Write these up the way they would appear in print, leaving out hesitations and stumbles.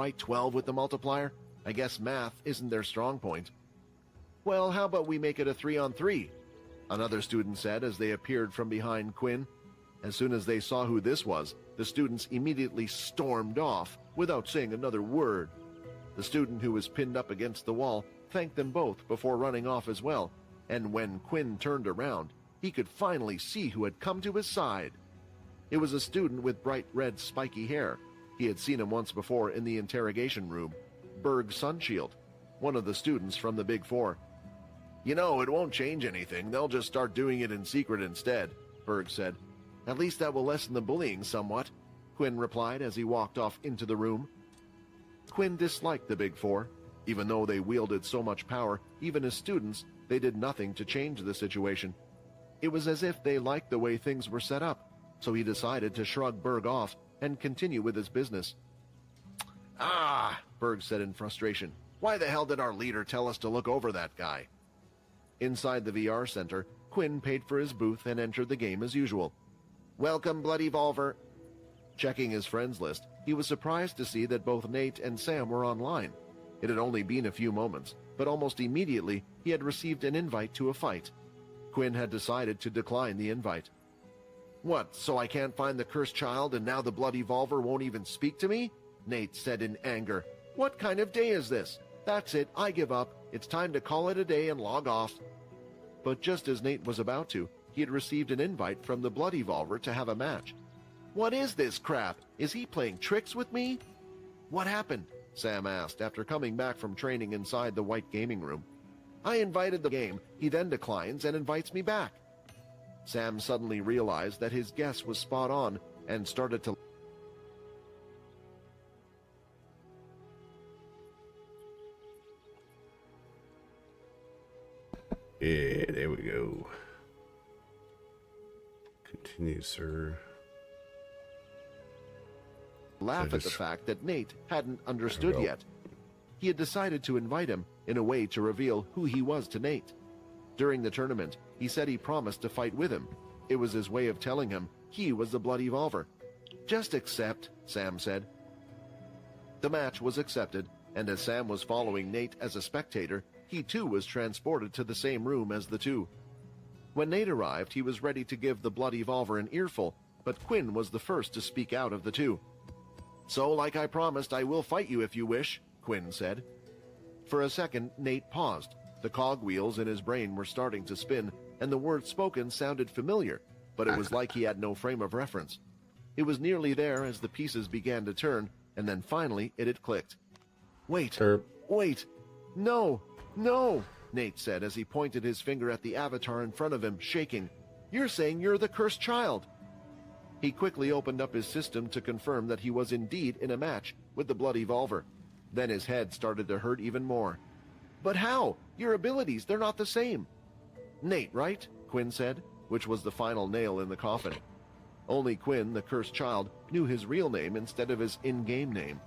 fight 12 with the multiplier? I guess math isn't their strong point. Well, how about we make it a 3-on-3? Another student said as they appeared from behind Quinn. As soon as they saw who this was, the students immediately stormed off without saying another word. The student who was pinned up against the wall thanked them both before running off as well, and when Quinn turned around, he could finally see who had come to his side. It was a student with bright red spiky hair. He had seen him once before in the interrogation room. Berg Sunshield, one of the students from the Big Four. You know, it won't change anything. They'll just start doing it in secret instead, Berg said. At least that will lessen the bullying somewhat, Quinn replied as he walked off into the room. Quinn disliked the Big Four. Even though they wielded so much power, even as students, they did nothing to change the situation. It was as if they liked the way things were set up, so he decided to shrug Berg off and continue with his business. Ah, Berg said in frustration. Why the hell did our leader tell us to look over that guy? Inside the VR center, Quinn paid for his booth and entered the game as usual. Welcome, Bloody Volver. Checking his friends list, he was surprised to see that both Nate and Sam were online. It had only been a few moments, but almost immediately he had received an invite to a fight. Quinn had decided to decline the invite. What, so I can't find the cursed child and now the Bloody Volver won't even speak to me? Nate said in anger. What kind of day is this? That's it, I give up. It's time to call it a day and log off. But just as Nate was about to, he had received an invite from the Bloody Volver to have a match. What is this crap? Is he playing tricks with me? What happened? Sam asked after coming back from training inside the white gaming room. I invited the game, he then declines and invites me back. Sam suddenly realized that his guess was spot on and started to... Yeah, there we go. Continue, sir. laugh at the fact that Nate hadn't understood yet. He had decided to invite him in a way to reveal who he was to Nate. During the tournament, he said he promised to fight with him. It was his way of telling him he was the Bloody Volver. Just accept, Sam said. The match was accepted, and as Sam was following Nate as a spectator, he too was transported to the same room as the two. When Nate arrived, he was ready to give the Bloody Volver an earful, but Quinn was the first to speak out of the two. So, like I promised, I will fight you if you wish, Quinn said. For a second, Nate paused. The cogwheels in his brain were starting to spin, and the words spoken sounded familiar, but it was like he had no frame of reference. It was nearly there as the pieces began to turn, and then finally it had clicked. Wait, wait, no, Nate said as he pointed his finger at the avatar in front of him, shaking. You're saying you're the cursed child. He quickly opened up his system to confirm that he was indeed in a match with the Bloody Volver. Then his head started to hurt even more. But how? Your abilities, they're not the same. Nate, right? Quinn said, which was the final nail in the coffin. Only Quinn, the cursed child, knew his real name instead of his in-game name.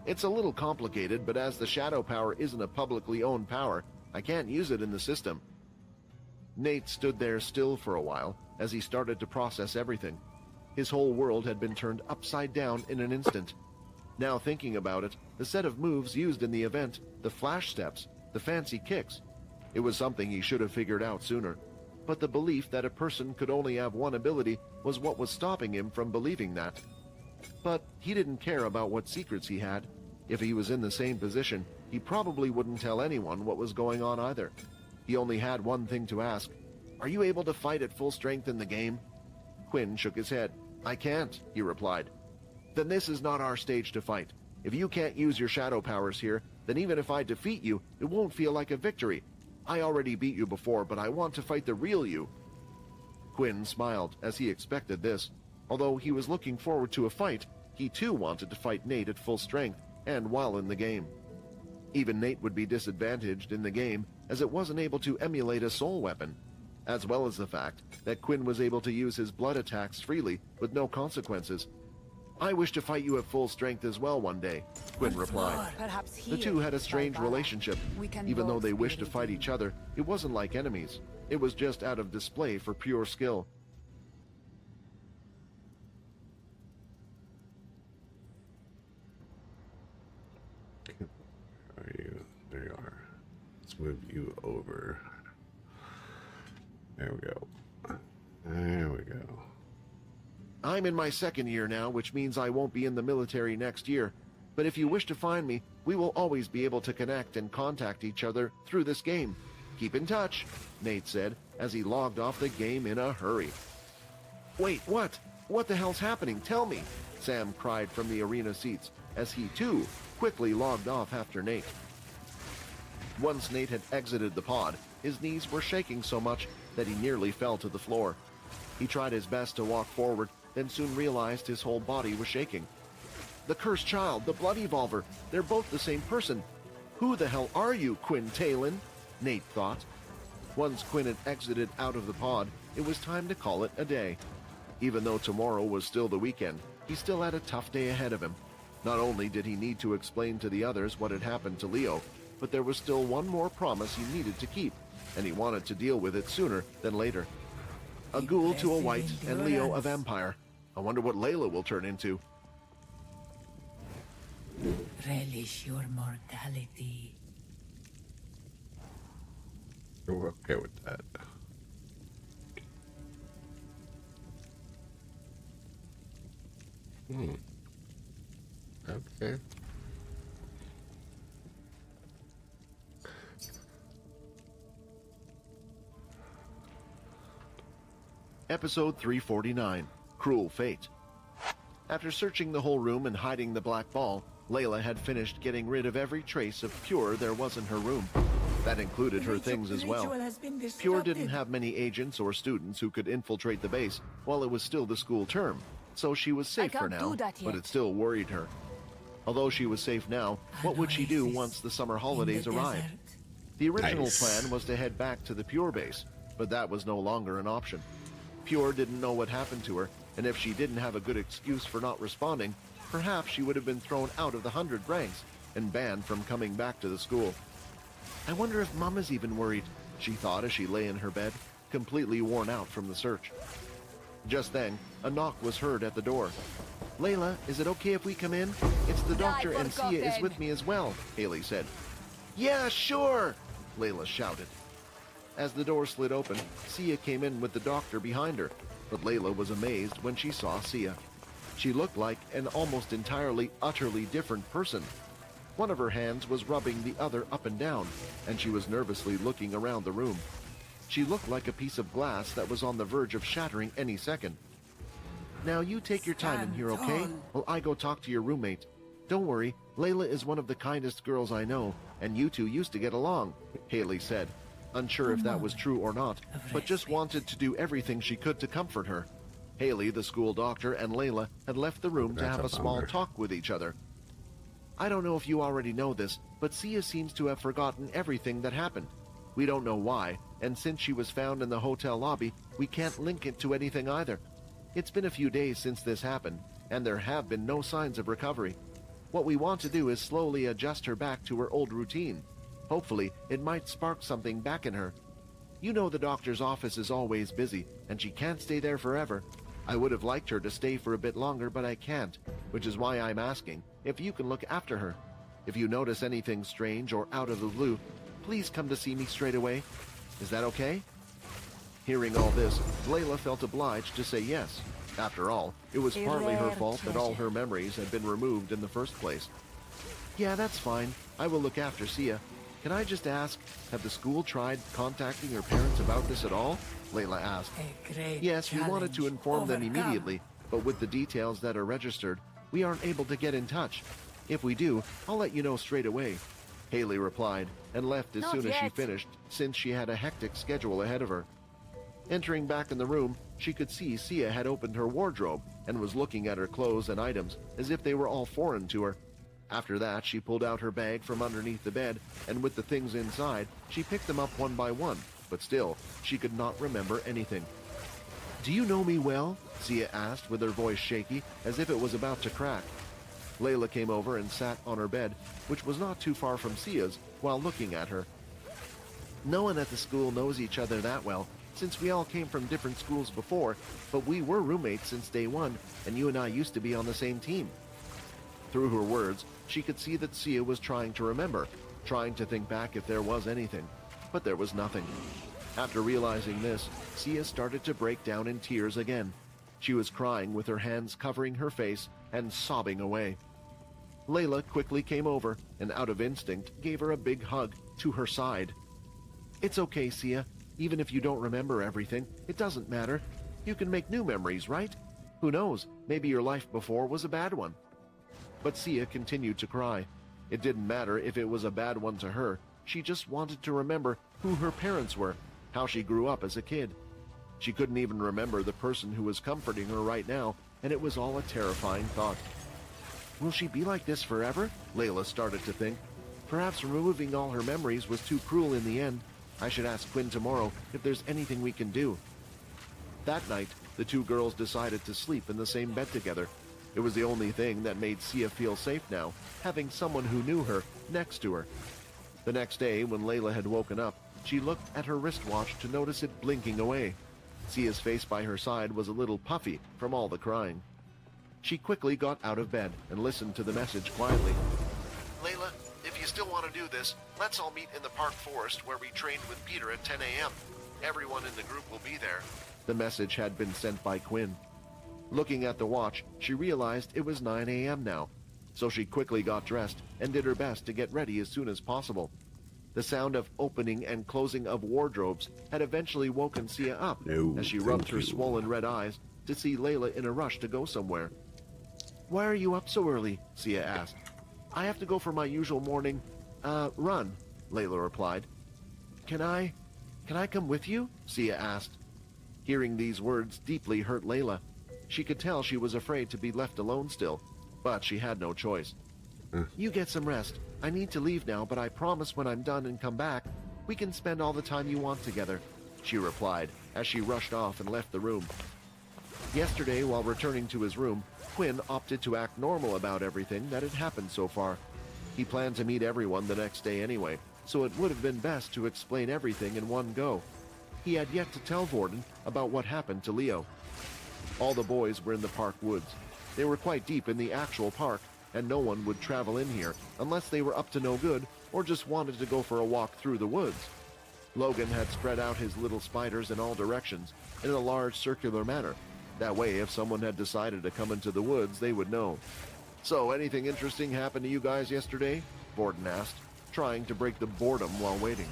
It's a little complicated, but as the shadow power isn't a publicly owned power, I can't use it in the system. Nate stood there still for a while as he started to process everything. His whole world had been turned upside down in an instant. Now thinking about it, the set of moves used in the event, the flash steps, the fancy kicks, it was something he should have figured out sooner. But the belief that a person could only have one ability was what was stopping him from believing that. But he didn't care about what secrets he had. If he was in the same position, he probably wouldn't tell anyone what was going on either. He only had one thing to ask. Are you able to fight at full strength in the game? Quinn shook his head. I can't, he replied. Then this is not our stage to fight. If you can't use your shadow powers here, then even if I defeat you, it won't feel like a victory. I already beat you before, but I want to fight the real you. Quinn smiled, as he expected this. Although he was looking forward to a fight, he too wanted to fight Nate at full strength, and while in the game. Even Nate would be disadvantaged in the game, as it wasn't able to emulate a soul weapon, as well as the fact that Quinn was able to use his blood attacks freely with no consequences. I wish to fight you at full strength as well one day, Quinn replied. The two had a strange relationship. Even though they wished to fight each other, it wasn't like enemies. It was just out of display for pure skill. Are you? There you are. Let's move you over. There we go. There we go. I'm in my second year now, which means I won't be in the military next year. But if you wish to find me, we will always be able to connect and contact each other through this game. Keep in touch, Nate said as he logged off the game in a hurry. Wait, what? What the hell's happening? Tell me, Sam cried from the arena seats as he too quickly logged off after Nate. Once Nate had exited the pod, his knees were shaking so much that he nearly fell to the floor. He tried his best to walk forward, then soon realized his whole body was shaking. The cursed child, the blood evolver, they're both the same person. Who the hell are you, Quinn Talon? Nate thought. Once Quinn had exited out of the pod, it was time to call it a day. Even though tomorrow was still the weekend, he still had a tough day ahead of him. Not only did he need to explain to the others what had happened to Leo, but there was still one more promise he needed to keep, and he wanted to deal with it sooner than later. A ghoul to a white and Leo a vampire. I wonder what Layla will turn into. Relish your mortality. We're okay with that. Okay. Episode 349, Cruel Fate. After searching the whole room and hiding the black ball, Layla had finished getting rid of every trace of Pure there was in her room. That included her things as well. Pure didn't have many agents or students who could infiltrate the base while it was still the school term, so she was safe for now, but it still worried her. Although she was safe now, what would she do once the summer holidays arrived? The original plan was to head back to the Pure base, but that was no longer an option. Pure didn't know what happened to her, and if she didn't have a good excuse for not responding, perhaps she would have been thrown out of the 100 ranks and banned from coming back to the school. I wonder if Mama's even worried, she thought as she lay in her bed, completely worn out from the search. Just then, a knock was heard at the door. Layla, is it okay if we come in? It's the doctor and Sia is with me as well, Haley said. Yeah, sure, Layla shouted. As the door slid open, Sia came in with the doctor behind her, but Layla was amazed when she saw Sia. She looked like an almost entirely, utterly different person. One of her hands was rubbing the other up and down, and she was nervously looking around the room. She looked like a piece of glass that was on the verge of shattering any second. Now you take your time in here, okay? While I go talk to your roommate. Don't worry, Layla is one of the kindest girls I know, and you two used to get along, Haley said, unsure if that was true or not, but just wanted to do everything she could to comfort her. Haley, the school doctor, and Layla had left the room to have a small talk with each other. I don't know if you already know this, but Sia seems to have forgotten everything that happened. We don't know why, and since she was found in the hotel lobby, we can't link it to anything either. It's been a few days since this happened, and there have been no signs of recovery. What we want to do is slowly adjust her back to her old routine. Hopefully, it might spark something back in her. You know the doctor's office is always busy, and she can't stay there forever. I would have liked her to stay for a bit longer, but I can't, which is why I'm asking if you can look after her. If you notice anything strange or out of the blue, please come to see me straight away. Is that okay? Hearing all this, Layla felt obliged to say yes. After all, it was partly her fault that all her memories had been removed in the first place. Yeah, that's fine. I will look after Sia. Can I just ask, have the school tried contacting her parents about this at all? Layla asked. Yes, we wanted to inform them immediately, but with the details that are registered, we aren't able to get in touch. If we do, I'll let you know straight away. Haley replied, and left as soon as she finished, since she had a hectic schedule ahead of her. Entering back in the room, she could see Sia had opened her wardrobe and was looking at her clothes and items as if they were all foreign to her. After that, she pulled out her bag from underneath the bed, and with the things inside, she picked them up one by one, but still, she could not remember anything. Do you know me well? Sia asked with her voice shaky, as if it was about to crack. Layla came over and sat on her bed, which was not too far from Sia's, while looking at her. No one at the school knows each other that well, since we all came from different schools before, but we were roommates since day one, and you and I used to be on the same team. Through her words, She could see that Sia was trying to remember, trying to think back if there was anything, but there was nothing. After realizing this, Sia started to break down in tears again. She was crying with her hands covering her face and sobbing away. Layla quickly came over and, out of instinct, gave her a big hug to her side. "It's okay, Sia. Even if you don't remember everything, it doesn't matter. You can make new memories, right? Who knows, maybe your life before was a bad one." But Sia continued to cry. It didn't matter if it was a bad one to her. She just wanted to remember who her parents were, how she grew up as a kid. She couldn't even remember the person who was comforting her right now, and it was all a terrifying thought. Will she be like this forever? Layla started to think. Perhaps removing all her memories was too cruel in the end. I should ask Quinn tomorrow if there's anything we can do. That night, the two girls decided to sleep in the same bed together. It was the only thing that made Sia feel safe now, having someone who knew her next to her. The next day, when Layla had woken up, she looked at her wristwatch to notice it blinking away. Sia's face by her side was a little puffy from all the crying. She quickly got out of bed and listened to the message quietly. Layla, if you still want to do this, let's all meet in the park forest where we trained with Peter at 10 a.m. Everyone in the group will be there. The message had been sent by Quinn. Looking at the watch, she realized it was 9 a.m. now, so she quickly got dressed and did her best to get ready as soon as possible. The sound of opening and closing of wardrobes had eventually woken Sia up as she rubbed her swollen red eyes to see Layla in a rush to go somewhere. Why are you up so early? Sia asked. I have to go for my usual morning, run, Layla replied. Can I come with you? Sia asked. Hearing these words deeply hurt Layla. She could tell she was afraid to be left alone still, but she had no choice. You get some rest. I need to leave now, but I promise when I'm done and come back, we can spend all the time you want together, she replied as she rushed off and left the room. Yesterday, while returning to his room, Quinn opted to act normal about everything that had happened so far. He planned to meet everyone the next day anyway, so it would have been best to explain everything in one go. He had yet to tell Vorden about what happened to Leo. All the boys were in the park woods. They were quite deep in the actual park, and no one would travel in here unless they were up to no good or just wanted to go for a walk through the woods. Logan had spread out his little spiders in all directions in a large circular manner. That way, if someone had decided to come into the woods, they would know. So, anything interesting happened to you guys yesterday? Vorden asked, trying to break the boredom while waiting.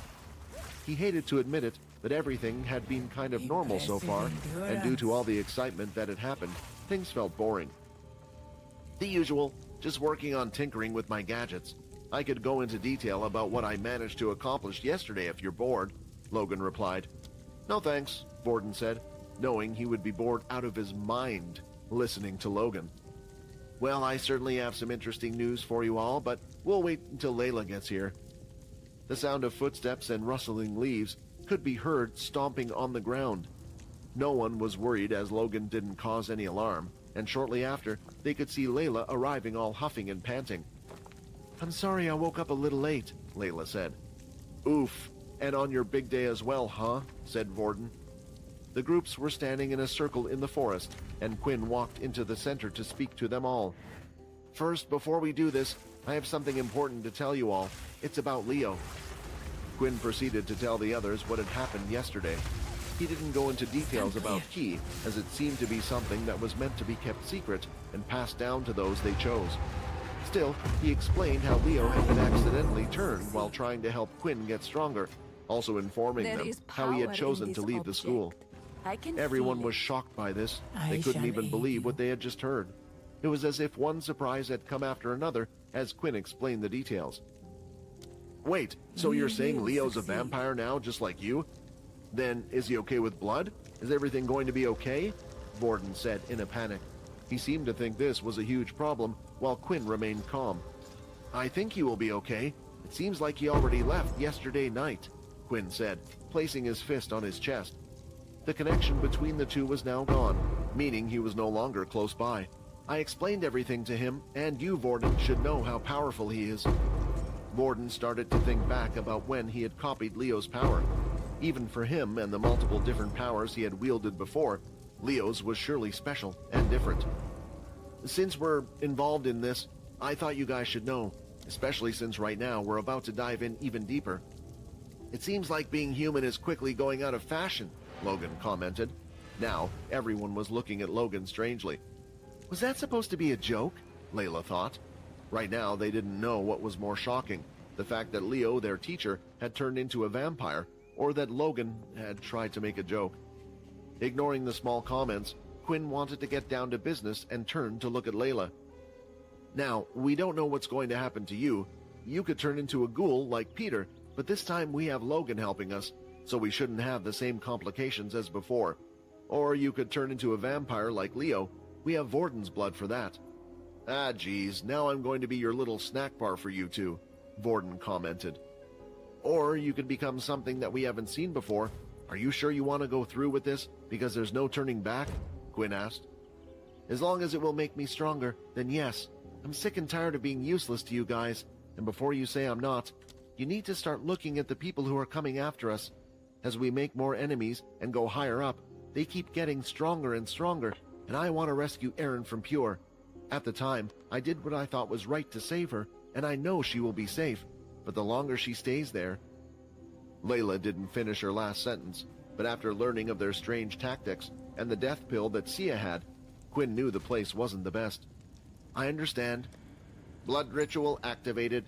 He hated to admit it, but everything had been kind of normal so far, and due to all the excitement that had happened, things felt boring. The usual, just working on tinkering with my gadgets. I could go into detail about what I managed to accomplish yesterday if you're bored, Logan replied. No thanks, Vorden said, knowing he would be bored out of his mind listening to Logan. Well, I certainly have some interesting news for you all, but we'll wait until Layla gets here. The sound of footsteps and rustling leaves could be heard stomping on the ground. No one was worried as Logan didn't cause any alarm, and shortly after, they could see Layla arriving all huffing and panting. I'm sorry I woke up a little late, Layla said. Oof, and on your big day as well, huh? Said Vorden. The groups were standing in a circle in the forest, and Quinn walked into the center to speak to them all. First, before we do this, I have something important to tell you all. It's about Leo. Quinn proceeded to tell the others what had happened yesterday. He didn't go into details about Key, as it seemed to be something that was meant to be kept secret and passed down to those they chose. Still, he explained how Leo had been accidentally turned while trying to help Quinn get stronger, also informing them how he had chosen to leave the school. Everyone was shocked by this. They couldn't even believe what they had just heard. It was as if one surprise had come after another as Quinn explained the details. Wait, so you're saying Leo's a vampire now, just like you? Then, is he okay with blood? Is everything going to be okay? Vorden said in a panic. He seemed to think this was a huge problem, while Quinn remained calm. I think he will be okay. It seems like he already left yesterday night, Quinn said, placing his fist on his chest. The connection between the two was now gone, meaning he was no longer close by. I explained everything to him, and you, Vorden, should know how powerful he is. Vorden started to think back about when he had copied Leo's power. Even for him and the multiple different powers he had wielded before, Leo's was surely special and different. Since we're involved in this, I thought you guys should know, especially since right now we're about to dive in even deeper. It seems like being human is quickly going out of fashion, Logan commented. Now, everyone was looking at Logan strangely. Was that supposed to be a joke? Layla thought. Right now, they didn't know what was more shocking, the fact that Leo, their teacher, had turned into a vampire, or that Logan had tried to make a joke. Ignoring the small comments, Quinn wanted to get down to business and turned to look at Layla. Now, we don't know what's going to happen to you. You could turn into a ghoul like Peter, but this time we have Logan helping us, so we shouldn't have the same complications as before. Or you could turn into a vampire like Leo. We have Vorden's blood for that. Ah, geez, now I'm going to be your little snack bar for you two, Vorden commented. Or you could become something that we haven't seen before. Are you sure you want to go through with this, because there's no turning back? Quinn asked. As long as it will make me stronger, then yes. I'm sick and tired of being useless to you guys, and before you say I'm not, you need to start looking at the people who are coming after us. As we make more enemies and go higher up, they keep getting stronger and stronger, and I want to rescue Erin from Pure. At the time, I did what I thought was right to save her, and I know she will be safe, but the longer she stays there... Layla didn't finish her last sentence, but after learning of their strange tactics and the death pill that Sia had, Quinn knew the place wasn't the best. I understand. Blood ritual activated.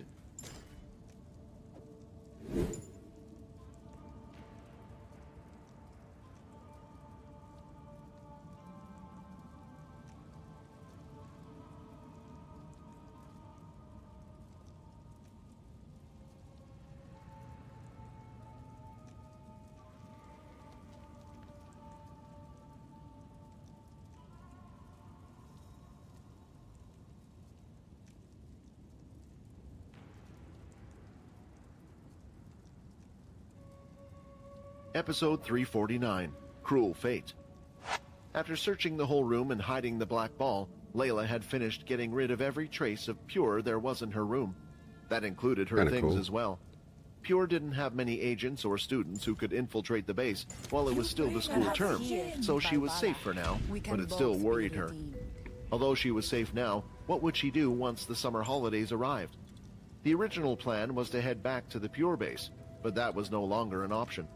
Episode 349, Cruel Fate. After searching the whole room and hiding the black ball, Layla had finished getting rid of every trace of Pure there was in her room. That included her things as well. Pure didn't have many agents or students who could infiltrate the base while it was still the school term, so she was safe for now, but it still worried her. Although she was safe now, what would she do once the summer holidays arrived? The original plan was to head back to the Pure base, but that was no longer an option.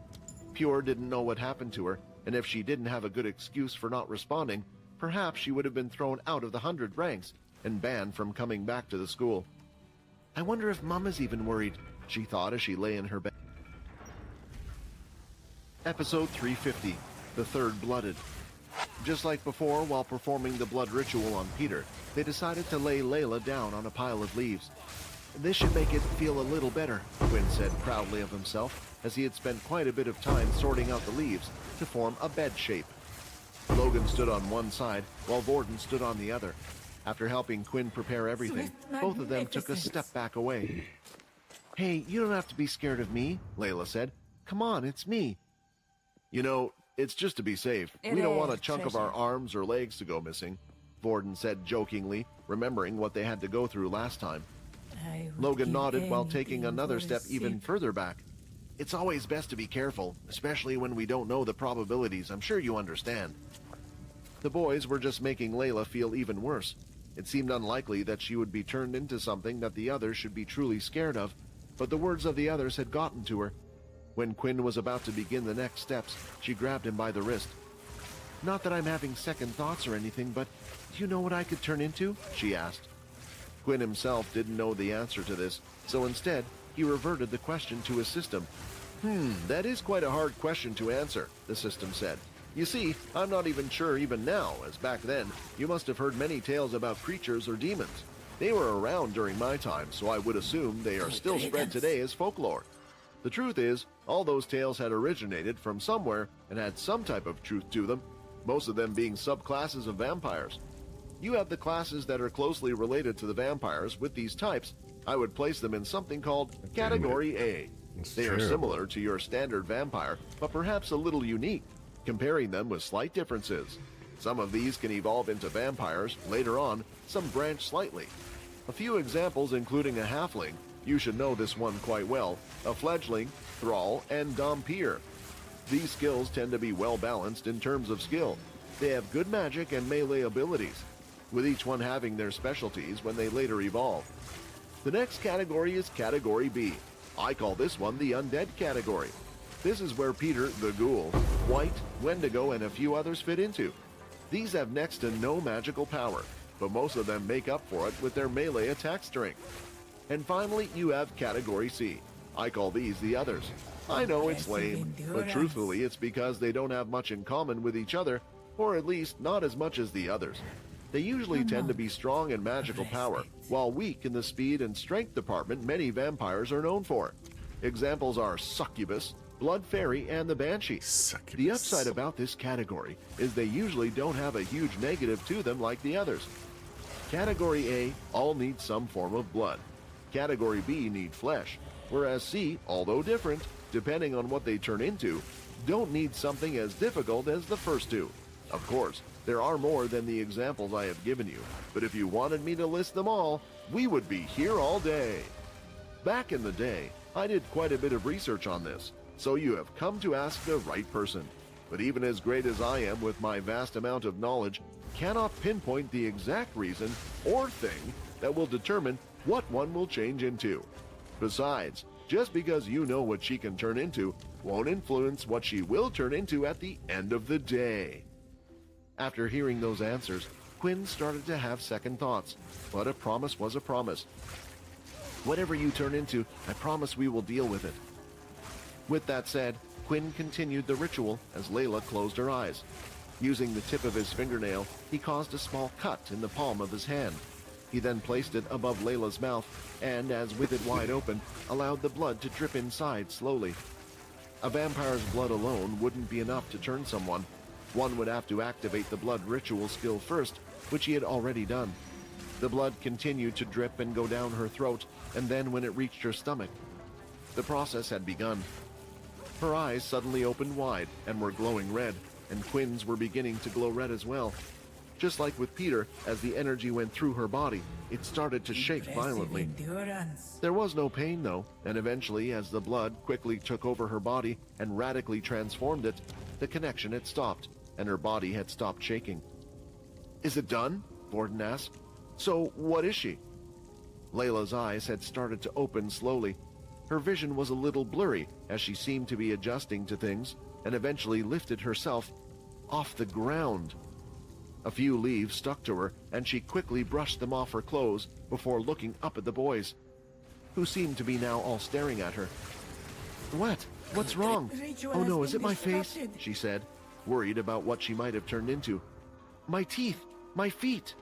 Pure didn't know what happened to her, and if she didn't have a good excuse for not responding, perhaps she would have been thrown out of the 100 ranks and banned from coming back to the school. I wonder if Mama's even worried, she thought as she lay in her bed. Episode 350, The Third Blooded. Just like before, while performing the blood ritual on Peter, they decided to lay Layla down on a pile of leaves. This should make it feel a little better, Quinn said proudly of himself, as he had spent quite a bit of time sorting out the leaves to form a bed shape. Logan stood on one side, while Vorden stood on the other. After helping Quinn prepare everything, both of them took a step back away. Hey, you don't have to be scared of me, Layla said. Come on, it's me. You know, it's just to be safe. We don't want a chunk of our arms or legs to go missing, Vorden said jokingly, remembering what they had to go through last time. Logan nodded while taking another step even further back. It's always best to be careful, especially when we don't know the probabilities. I'm sure you understand. The boys were just making Layla feel even worse. It seemed unlikely that she would be turned into something that the others should be truly scared of, but the words of the others had gotten to her. When Quinn was about to begin the next steps, she grabbed him by the wrist. Not that I'm having second thoughts or anything, but do you know what I could turn into? She asked. Quinn himself didn't know the answer to this, so instead, he reverted the question to his system. That is quite a hard question to answer, the system said. You see, I'm not even sure even now, as back then, you must have heard many tales about creatures or demons. They were around during my time, so I would assume they are still spread today as folklore. The truth is, all those tales had originated from somewhere and had some type of truth to them, most of them being subclasses of vampires. You have the classes that are closely related to the vampires. With these types, I would place them in something called Category A. They are similar to your standard vampire, but perhaps a little unique, comparing them with slight differences. Some of these can evolve into vampires. Later on, some branch slightly. A few examples including a halfling, you should know this one quite well, a fledgling, thrall, and dhampir. These skills tend to be well balanced in terms of skill. They have good magic and melee abilities. with each one having their specialties when they later evolve. The next category is Category B. I call this one the Undead category. This is where Peter, the Ghoul, White, Wendigo, and a few others fit into. These have next to no magical power, but most of them make up for it with their melee attack strength. And finally, you have Category C. I call these the Others. I know it's lame, but truthfully it's because they don't have much in common with each other, or at least not as much as the others. They usually tend to be strong in magical power, while weak in the speed and strength department many vampires are known for. Examples are Succubus, Blood Fairy, and the Banshee. Succubus. The upside about this category is they usually don't have a huge negative to them like the others. Category A all need some form of blood. Category B need flesh, whereas C, although different, depending on what they turn into, don't need something as difficult as the first two. Of course, there are more than the examples I have given you, but if you wanted me to list them all, we would be here all day. Back in the day, I did quite a bit of research on this, so you have come to ask the right person. But even as great as I am with my vast amount of knowledge, cannot pinpoint the exact reason or thing that will determine what one will change into. Besides, just because you know what she can turn into won't influence what she will turn into at the end of the day. After hearing those answers, Quinn started to have second thoughts, but a promise was a promise. Whatever you turn into, I promise we will deal with it. With that said, Quinn continued the ritual as Layla closed her eyes. Using the tip of his fingernail, he caused a small cut in the palm of his hand. He then placed it above Layla's mouth and, as with it wide open, allowed the blood to drip inside slowly. A vampire's blood alone wouldn't be enough to turn someone. One would have to activate the blood ritual skill first, which he had already done. The blood continued to drip and go down her throat, and then when it reached her stomach. The process had begun. Her eyes suddenly opened wide and were glowing red, and Quinn's were beginning to glow red as well. Just like with Peter, as the energy went through her body, it started to shake violently. There was no pain though, and eventually, as the blood quickly took over her body and radically transformed it, the connection had stopped, and her body had stopped shaking. "Is it done?" Borden asked. "So, what is she?" Layla's eyes had started to open slowly. Her vision was a little blurry as she seemed to be adjusting to things, and eventually lifted herself off the ground. A few leaves stuck to her, and she quickly brushed them off her clothes before looking up at the boys, who seemed to be now all staring at her. What's wrong? Oh no, is it my face?" she said, worried about what she might have turned into. "My teeth! My feet!"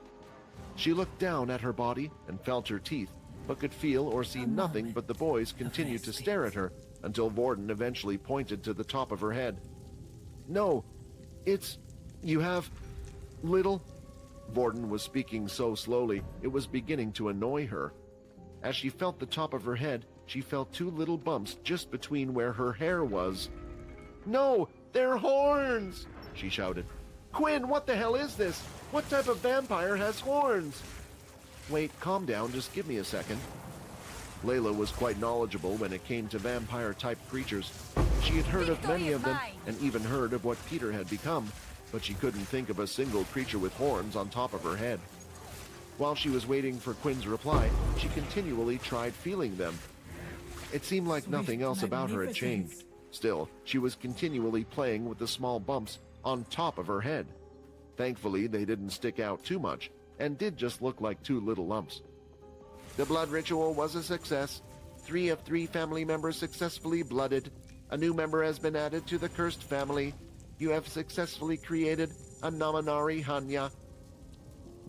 She looked down at her body and felt her teeth, but could feel or see nothing but the boys continued to stare at her until Vorden eventually pointed to the top of her head. "No, you have little..." Vorden was speaking so slowly it was beginning to annoy her. As she felt the top of her head, she felt two little bumps just between where her hair was. "No, they're horns!" she shouted. "Quinn, what the hell is this? What type of vampire has horns?" "Wait, calm down, just give me a second." Layla was quite knowledgeable when it came to vampire-type creatures. She had heard of many of them, and even heard of what Peter had become, but she couldn't think of a single creature with horns on top of her head. While she was waiting for Quinn's reply, she continually tried feeling them. It seemed like nothing else about her had changed. Still, she was continually playing with the small bumps on top of her head. Thankfully, they didn't stick out too much, and did just look like two little lumps. "The blood ritual was a success. 3 of 3 family members successfully blooded. A new member has been added to the cursed family. You have successfully created a Naminari Hanya."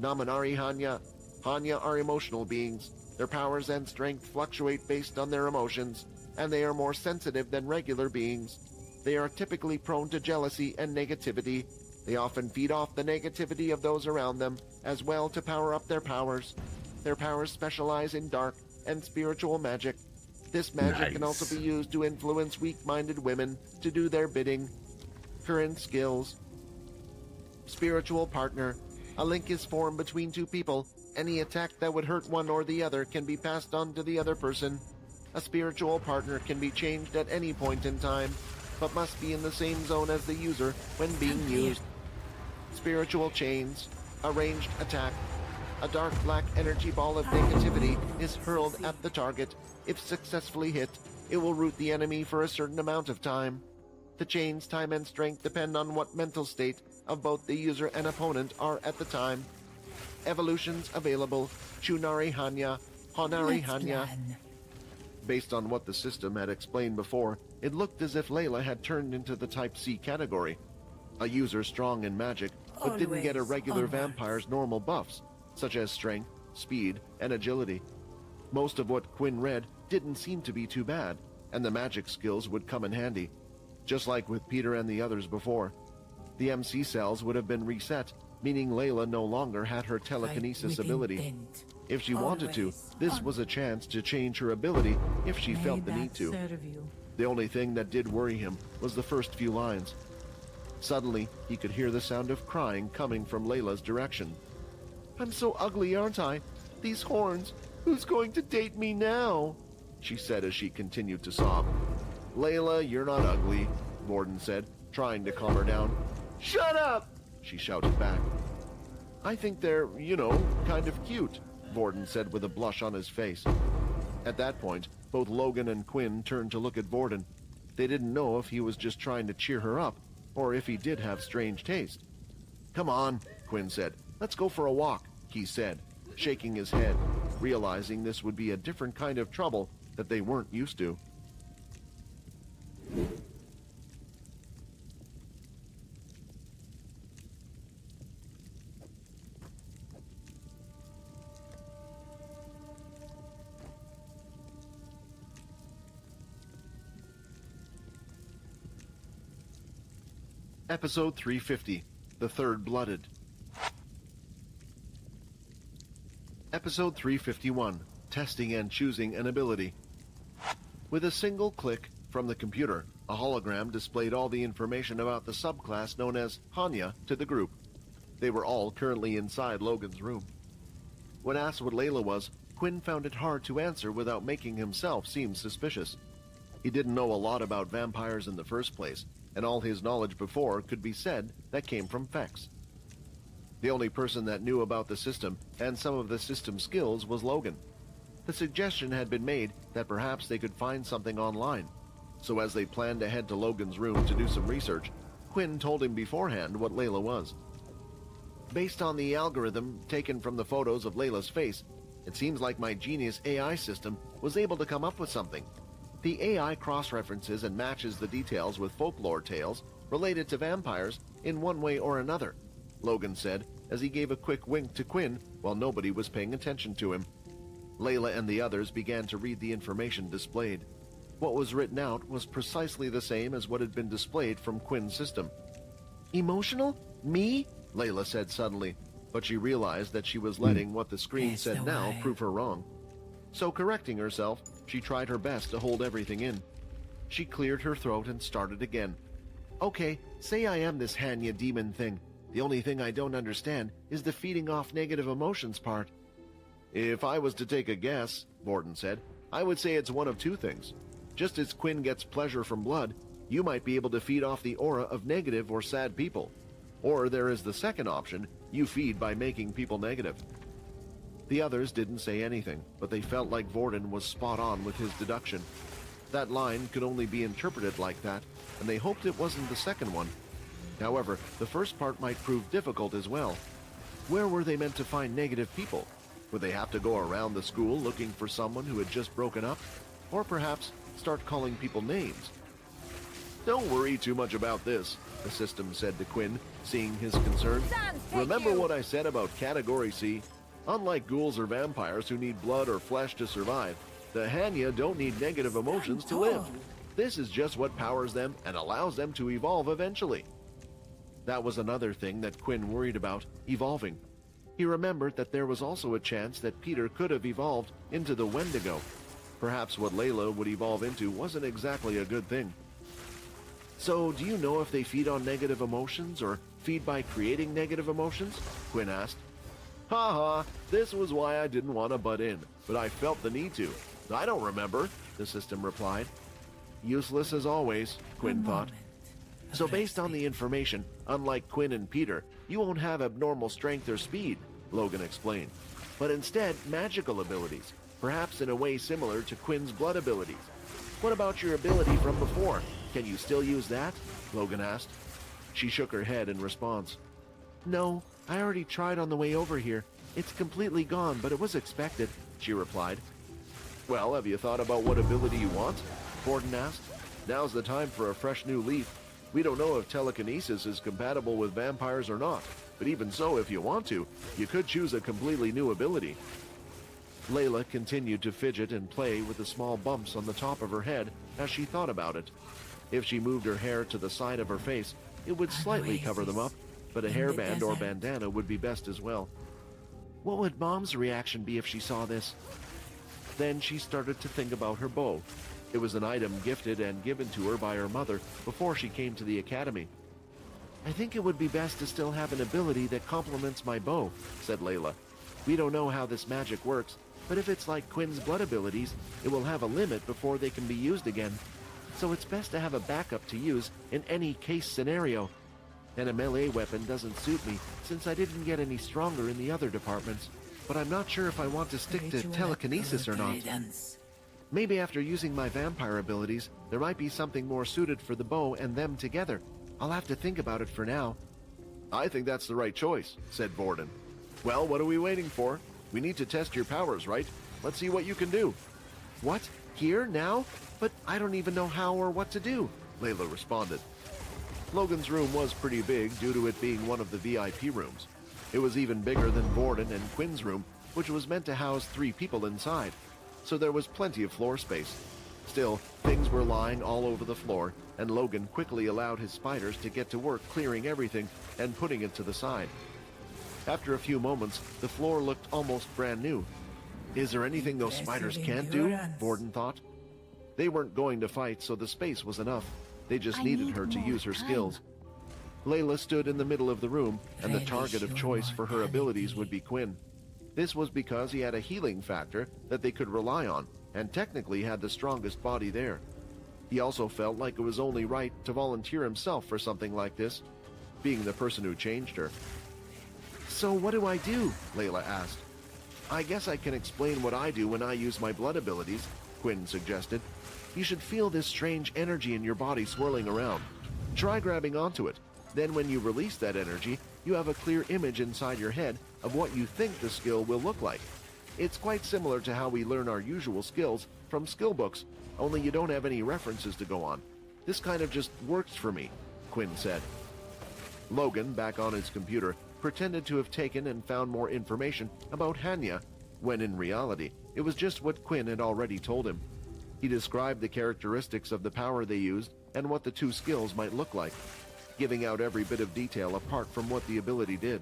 Naminari Hanya. Hanya are emotional beings. Their powers and strength fluctuate based on their emotions, and they are more sensitive than regular beings. They are typically prone to jealousy and negativity. They often feed off the negativity of those around them, as well to power up their powers. Their powers specialize in dark and spiritual magic. This magic can also be used to influence weak-minded women to do their bidding. Current skills. Spiritual partner. A link is formed between two people. Any attack that would hurt one or the other can be passed on to the other person. A spiritual partner can be changed at any point in time, but must be in the same zone as the user when being used. Spiritual chains. A ranged attack. A dark black energy ball of negativity is hurled at the target. If successfully hit, it will root the enemy for a certain amount of time. The chain's time and strength depend on what mental state of both the user and opponent are at the time. Evolutions available: Chunari Hanya, Honari Hanya. Based on what the system had explained before, it looked as if Layla had turned into the Type C category. A user strong in magic, but didn't get a regular vampire's normal buffs, such as strength, speed, and agility. Most of what Quinn read didn't seem to be too bad, and the magic skills would come in handy. Just like with Peter and the others before. The MC cells would have been reset, meaning Layla no longer had her telekinesis ability. If she wanted to, this was a chance to change her ability if she felt the need to. The only thing that did worry him was the first few lines. Suddenly, he could hear the sound of crying coming from Layla's direction. "I'm so ugly, aren't I? These horns, who's going to date me now?" she said as she continued to sob. "Layla, you're not ugly," Vorden said, trying to calm her down. "Shut up!" she shouted back. "I think they're, kind of cute," Vorden said with a blush on his face. At that point, both Logan and Quinn turned to look at Vorden. They didn't know if he was just trying to cheer her up, or if he did have strange taste. "Come on," Quinn said. "Let's go for a walk," he said, shaking his head, realizing this would be a different kind of trouble that they weren't used to. Episode 350, The Third Blooded. Episode 351, Testing and Choosing an Ability. With a single click from the computer, a hologram displayed all the information about the subclass known as Hanya to the group. They were all currently inside Logan's room. When asked what Layla was, Quinn found it hard to answer without making himself seem suspicious. He didn't know a lot about vampires in the first place, and all his knowledge before could be said that came from Fex. The only person that knew about the system and some of the system skills was Logan. The suggestion had been made that perhaps they could find something online, so as they planned to head to Logan's room to do some research, Quinn told him beforehand what Layla was. "Based on the algorithm taken from the photos of Layla's face, it seems like my genius AI system was able to come up with something. The AI cross-references and matches the details with folklore tales related to vampires in one way or another," Logan said as he gave a quick wink to Quinn while nobody was paying attention to him. Layla and the others began to read the information displayed. What was written out was precisely the same as what had been displayed from Quinn's system. "Emotional? Me?" Layla said suddenly, but she realized that she was letting what the screen said now prove her wrong. So correcting herself, she tried her best to hold everything in. She cleared her throat and started again. "Okay, say I am this Hanya demon thing. The only thing I don't understand is the feeding off negative emotions part." "If I was to take a guess," Vorden said, "I would say it's one of two things. Just as Quinn gets pleasure from blood, you might be able to feed off the aura of negative or sad people. Or there is the second option, you feed by making people negative." The others didn't say anything, but they felt like Vorden was spot on with his deduction. That line could only be interpreted like that, and they hoped it wasn't the second one. However, the first part might prove difficult as well. Where were they meant to find negative people? Would they have to go around the school looking for someone who had just broken up? Or perhaps start calling people names? "Don't worry too much about this," the system said to Quinn, seeing his concern. "Remember what I said about Category C? Unlike ghouls or vampires who need blood or flesh to survive, the Hanya don't need negative emotions to live. This is just what powers them and allows them to evolve eventually." That was another thing that Quinn worried about, evolving. He remembered that there was also a chance that Peter could have evolved into the Wendigo. Perhaps what Layla would evolve into wasn't exactly a good thing. "So, do you know if they feed on negative emotions or feed by creating negative emotions?" Quinn asked. "Ha ha, this was why I didn't want to butt in, but I felt the need to. I don't remember," the system replied. Useless as always, Quinn thought. So based on the information, unlike Quinn and Peter, you won't have abnormal strength or speed, Logan explained, but instead magical abilities, perhaps in a way similar to Quinn's blood abilities. What about your ability from before? Can you still use that? Logan asked. She shook her head in response. No, I already tried on the way over here. It's completely gone, but it was expected, she replied. Well, have you thought about what ability you want? Borden asked. Now's the time for a fresh new leaf. We don't know if telekinesis is compatible with vampires or not, but even so, if you want to, you could choose a completely new ability. Layla continued to fidget and play with the small bumps on the top of her head as she thought about it. If she moved her hair to the side of her face, it would slightly cover them up, but a hairband or bandana would be best as well. What would Mom's reaction be if she saw this? Then she started to think about her bow. It was an item gifted and given to her by her mother before she came to the academy. I think it would be best to still have an ability that complements my bow, said Layla. We don't know how this magic works, but if it's like Quinn's blood abilities, it will have a limit before they can be used again. So it's best to have a backup to use in any case scenario. And a melee weapon doesn't suit me since I didn't get any stronger in the other departments. But I'm not sure if I want to stick to telekinesis or not. Maybe after using my vampire abilities, there might be something more suited for the bow and them together. I'll have to think about it for now. I think that's the right choice, said Borden. Well, what are we waiting for? We need to test your powers, right? Let's see what you can do. What? Here? Now? But I don't even know how or what to do, Layla responded. Logan's room was pretty big due to it being one of the VIP rooms. It was even bigger than Borden and Quinn's room, which was meant to house 3 people inside. So there was plenty of floor space. Still, things were lying all over the floor, and Logan quickly allowed his spiders to get to work clearing everything and putting it to the side. After a few moments, the floor looked almost brand new. Is there anything those spiders can't do? Borden thought. They weren't going to fight, so the space was enough. They just needed her to use her skills. Layla stood in the middle of the room, and the target of choice for her abilities would be Quinn. This was because he had a healing factor that they could rely on, and technically had the strongest body there. He also felt like it was only right to volunteer himself for something like this, being the person who changed her. So what do I do? Layla asked. I guess I can explain what I do when I use my blood abilities, Quinn suggested. You should feel this strange energy in your body swirling around. Try grabbing onto it. Then when you release that energy, you have a clear image inside your head of what you think the skill will look like. It's quite similar to how we learn our usual skills from skill books, only you don't have any references to go on. This kind of just works for me, Quinn said. Logan, back on his computer, pretended to have taken and found more information about Hanya, when in reality, it was just what Quinn had already told him. He described the characteristics of the power they used and what the 2 skills might look like, giving out every bit of detail apart from what the ability did.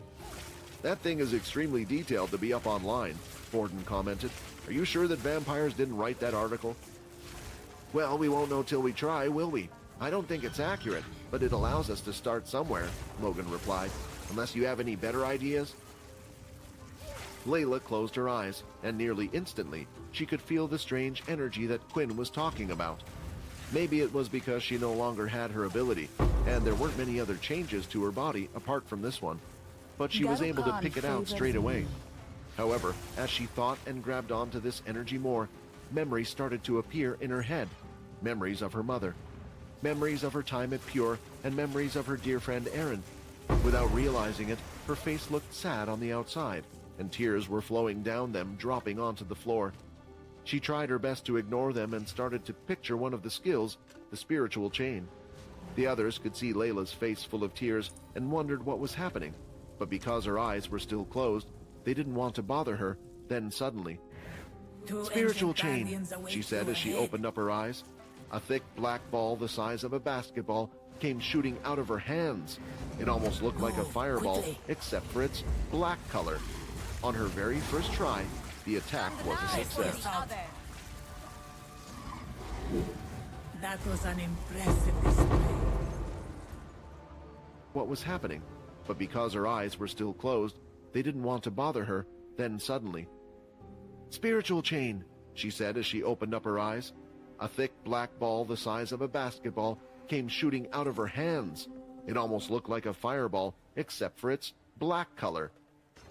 That thing is extremely detailed to be up online, Borden commented. Are you sure that vampires didn't write that article? Well, we won't know till we try, will we? I don't think it's accurate, but it allows us to start somewhere, Logan replied. Unless you have any better ideas? Layla closed her eyes, and nearly instantly, she could feel the strange energy that Quinn was talking about. Maybe it was because she no longer had her ability, and there weren't many other changes to her body apart from this one, but she was able to pick it out straight away. However, as she thought and grabbed onto this energy more, memories started to appear in her head. Memories of her mother, memories of her time at Pure, and memories of her dear friend Aaron. Without realizing it, her face looked sad on the outside, and tears were flowing down them, dropping onto the floor. She tried her best to ignore them and started to picture one of the skills, the spiritual chain. The others could see Layla's face full of tears and wondered what was happening, but because her eyes were still closed, they didn't want to bother her. Then suddenly, "Spiritual chain," she said as she opened up her eyes. A thick black ball the size of a basketball came shooting out of her hands. It almost looked like a fireball, except for its black color. On her very first try, the attack was a success. That was an impressive display. What was happening? But because her eyes were still closed, they didn't want to bother her. Then suddenly, "Spiritual chain," she said as she opened up her eyes. A thick black ball the size of a basketball came shooting out of her hands. It almost looked like a fireball, except for its black color.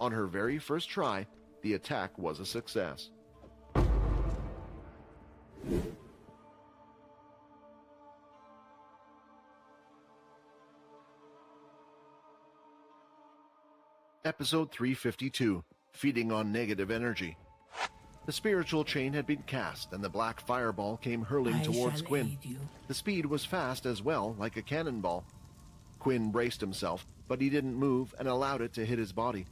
On her very first try, the attack was a success. Episode 352, Feeding on Negative Energy. The spiritual chain had been cast, and the black fireball came hurling towards Quinn. The speed was fast as well, like a cannonball. Quinn braced himself, but he didn't move and allowed it to hit his body.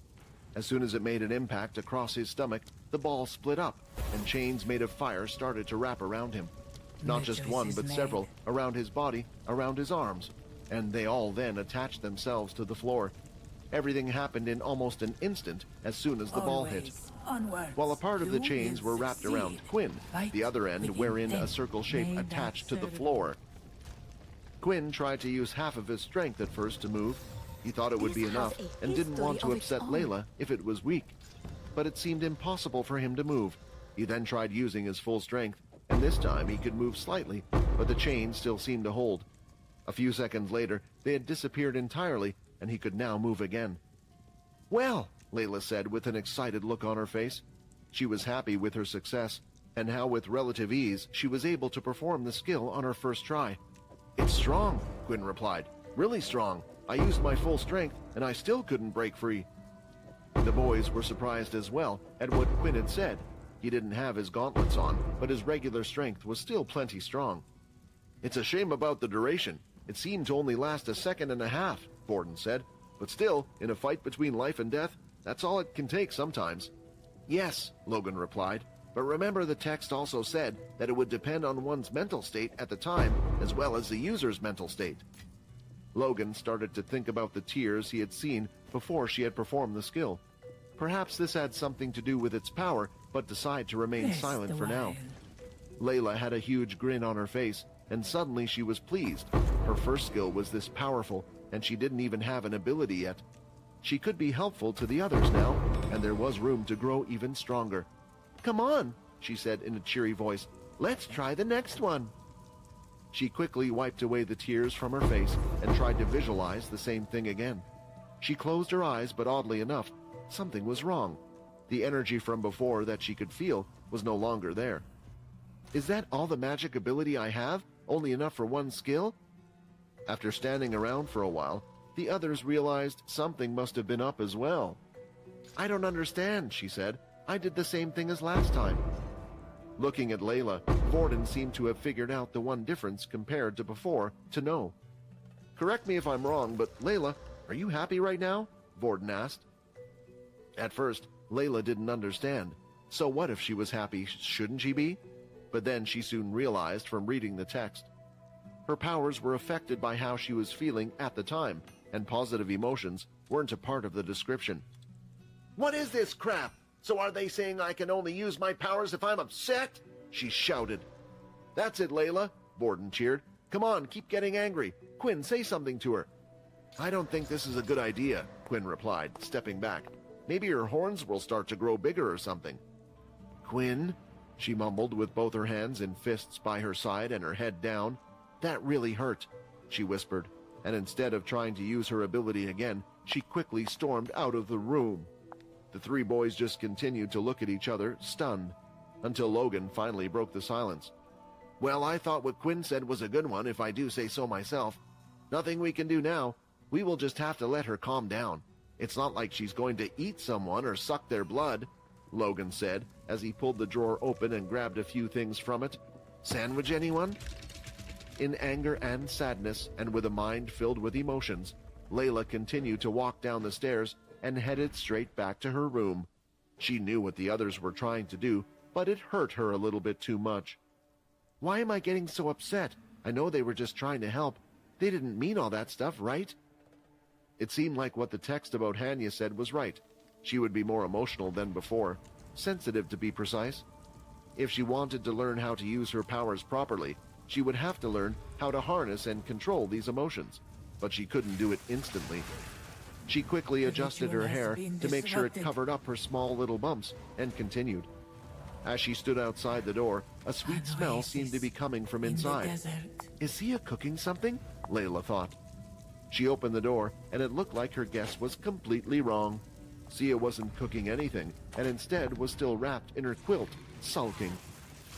As soon as it made an impact across his stomach, the ball split up, and chains made of fire started to wrap around him. Not just one, but several, around his body, around his arms, and they all then attached themselves to the floor. Everything happened in almost an instant as soon as the ball hit. While a part of the chains were wrapped around Quinn, the other end wherein a circle shape attached to the floor. Quinn tried to use half of his strength at first to move. He thought it would be enough and didn't want to upset Layla if it was weak. But it seemed impossible for him to move. He then tried using his full strength, and this time he could move slightly, but the chain still seemed to hold. A few seconds later, they had disappeared entirely, and he could now move again. "Well," Layla said with an excited look on her face. She was happy with her success, and how with relative ease she was able to perform the skill on her first try. "It's strong," Quinn replied. "Really strong. I used my full strength, and I still couldn't break free." The boys were surprised as well at what Quinn had said. He didn't have his gauntlets on, but his regular strength was still plenty strong. "It's a shame about the duration. It seemed to only last a second and a half," Borden said. "But still, in a fight between life and death, that's all it can take sometimes." "Yes," Logan replied, "but remember the text also said that it would depend on one's mental state at the time as well as the user's mental state." Logan started to think about the tears he had seen before she had performed the skill. Perhaps this had something to do with its power, but decided to remain silent for now. Layla had a huge grin on her face, and suddenly she was pleased. Her first skill was this powerful, and she didn't even have an ability yet. She could be helpful to the others now, and there was room to grow even stronger. "Come on," she said in a cheery voice. "Let's try the next one." She quickly wiped away the tears from her face and tried to visualize the same thing again. She closed her eyes, but oddly enough, something was wrong. The energy from before that she could feel was no longer there. "Is that all the magic ability I have? Only enough for one skill?" After standing around for a while, the others realized something must have been up as well. "I don't understand," she said. "I did the same thing as last time." Looking at Layla, Borden seemed to have figured out the one difference compared to before to know. "Correct me if I'm wrong, but Layla, are you happy right now?" Borden asked. At first, Layla didn't understand. So what if she was happy, shouldn't she be? But then she soon realized from reading the text. Her powers were affected by how she was feeling at the time, and positive emotions weren't a part of the description. "What is this crap? So are they saying I can only use my powers if I'm upset?" she shouted. "That's it, Layla," Borden cheered. "Come on, keep getting angry. Quinn, say something to her." "I don't think this is a good idea," Quinn replied, stepping back. "Maybe her horns will start to grow bigger or something." "Quinn," she mumbled with both her hands in fists by her side and her head down. "That really hurt," she whispered, and instead of trying to use her ability again, she quickly stormed out of the room. The three boys just continued to look at each other, stunned, until Logan finally broke the silence. "Well, I thought what Quinn said was a good one, if I do say so myself. Nothing we can do now. We will just have to let her calm down. It's not like she's going to eat someone or suck their blood," Logan said as he pulled the drawer open and grabbed a few things from it. "Sandwich, anyone?" In anger and sadness, and with a mind filled with emotions, Layla continued to walk down the stairs and headed straight back to her room. She knew what the others were trying to do, but it hurt her a little bit too much. "Why am I getting so upset? I know they were just trying to help. They didn't mean all that stuff, right?" It seemed like what the text about Hanya said was right. She would be more emotional than before, sensitive to be precise. If she wanted to learn how to use her powers properly, she would have to learn how to harness and control these emotions, but she couldn't do it instantly. She quickly adjusted her hair to make sure it covered up her small little bumps and continued. As she stood outside the door, a sweet smell seemed to be coming from inside. Is Sia cooking something? Layla thought. She opened the door, and it looked like her guess was completely wrong. Sia wasn't cooking anything, and instead was still wrapped in her quilt, sulking.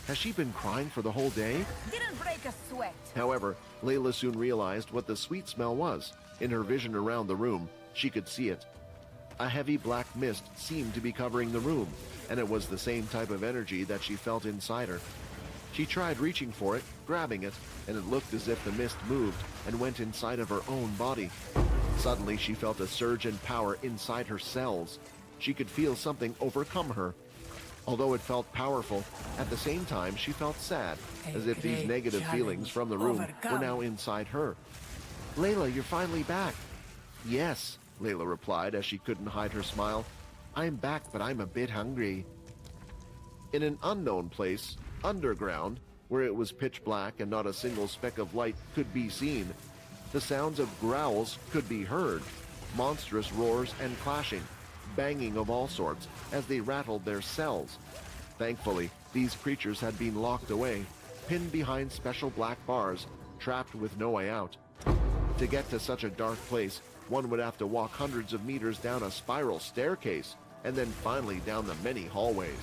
Has she been crying for the whole day? Didn't break a sweat. However, Layla soon realized what the sweet smell was. In her vision around the room, she could see it. A heavy black mist seemed to be covering the room, and it was the same type of energy that she felt inside her. She tried reaching for it, grabbing it, and it looked as if the mist moved and went inside of her own body. Suddenly, she felt a surge in power inside her cells. She could feel something overcome her. Although it felt powerful, at the same time she felt sad, as if these negative feelings from the room were now inside her. Layla, you're finally back. Yes, Layla replied as she couldn't hide her smile. I'm back, but I'm a bit hungry. In an unknown place, underground, where it was pitch black and not a single speck of light could be seen, the sounds of growls could be heard, monstrous roars and clashing, banging of all sorts as they rattled their cells. Thankfully, these creatures had been locked away, pinned behind special black bars, trapped with no way out. To get to such a dark place, one would have to walk hundreds of meters down a spiral staircase, and then finally down the many hallways.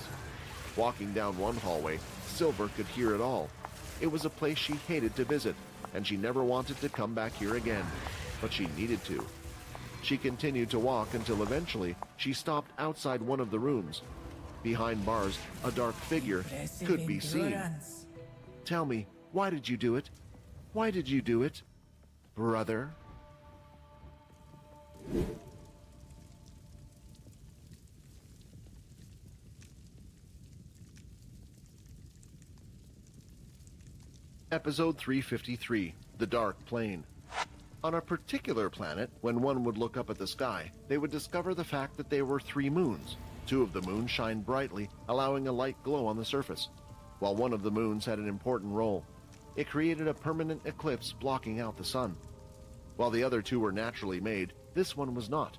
Walking down one hallway, Silver could hear it all. It was a place she hated to visit, and she never wanted to come back here again, but she needed to. She continued to walk until eventually she stopped outside one of the rooms. Behind bars, a dark figure could be seen. Tell me, why did you do it? Why did you do it, brother? Episode 353, The Dark Plane. On a particular planet, when one would look up at the sky, they would discover the fact that there were 3 moons. 2 of the moons shined brightly, allowing a light glow on the surface, while one of the moons had an important role. It created a permanent eclipse blocking out the sun. While the other 2 were naturally made, this one was not.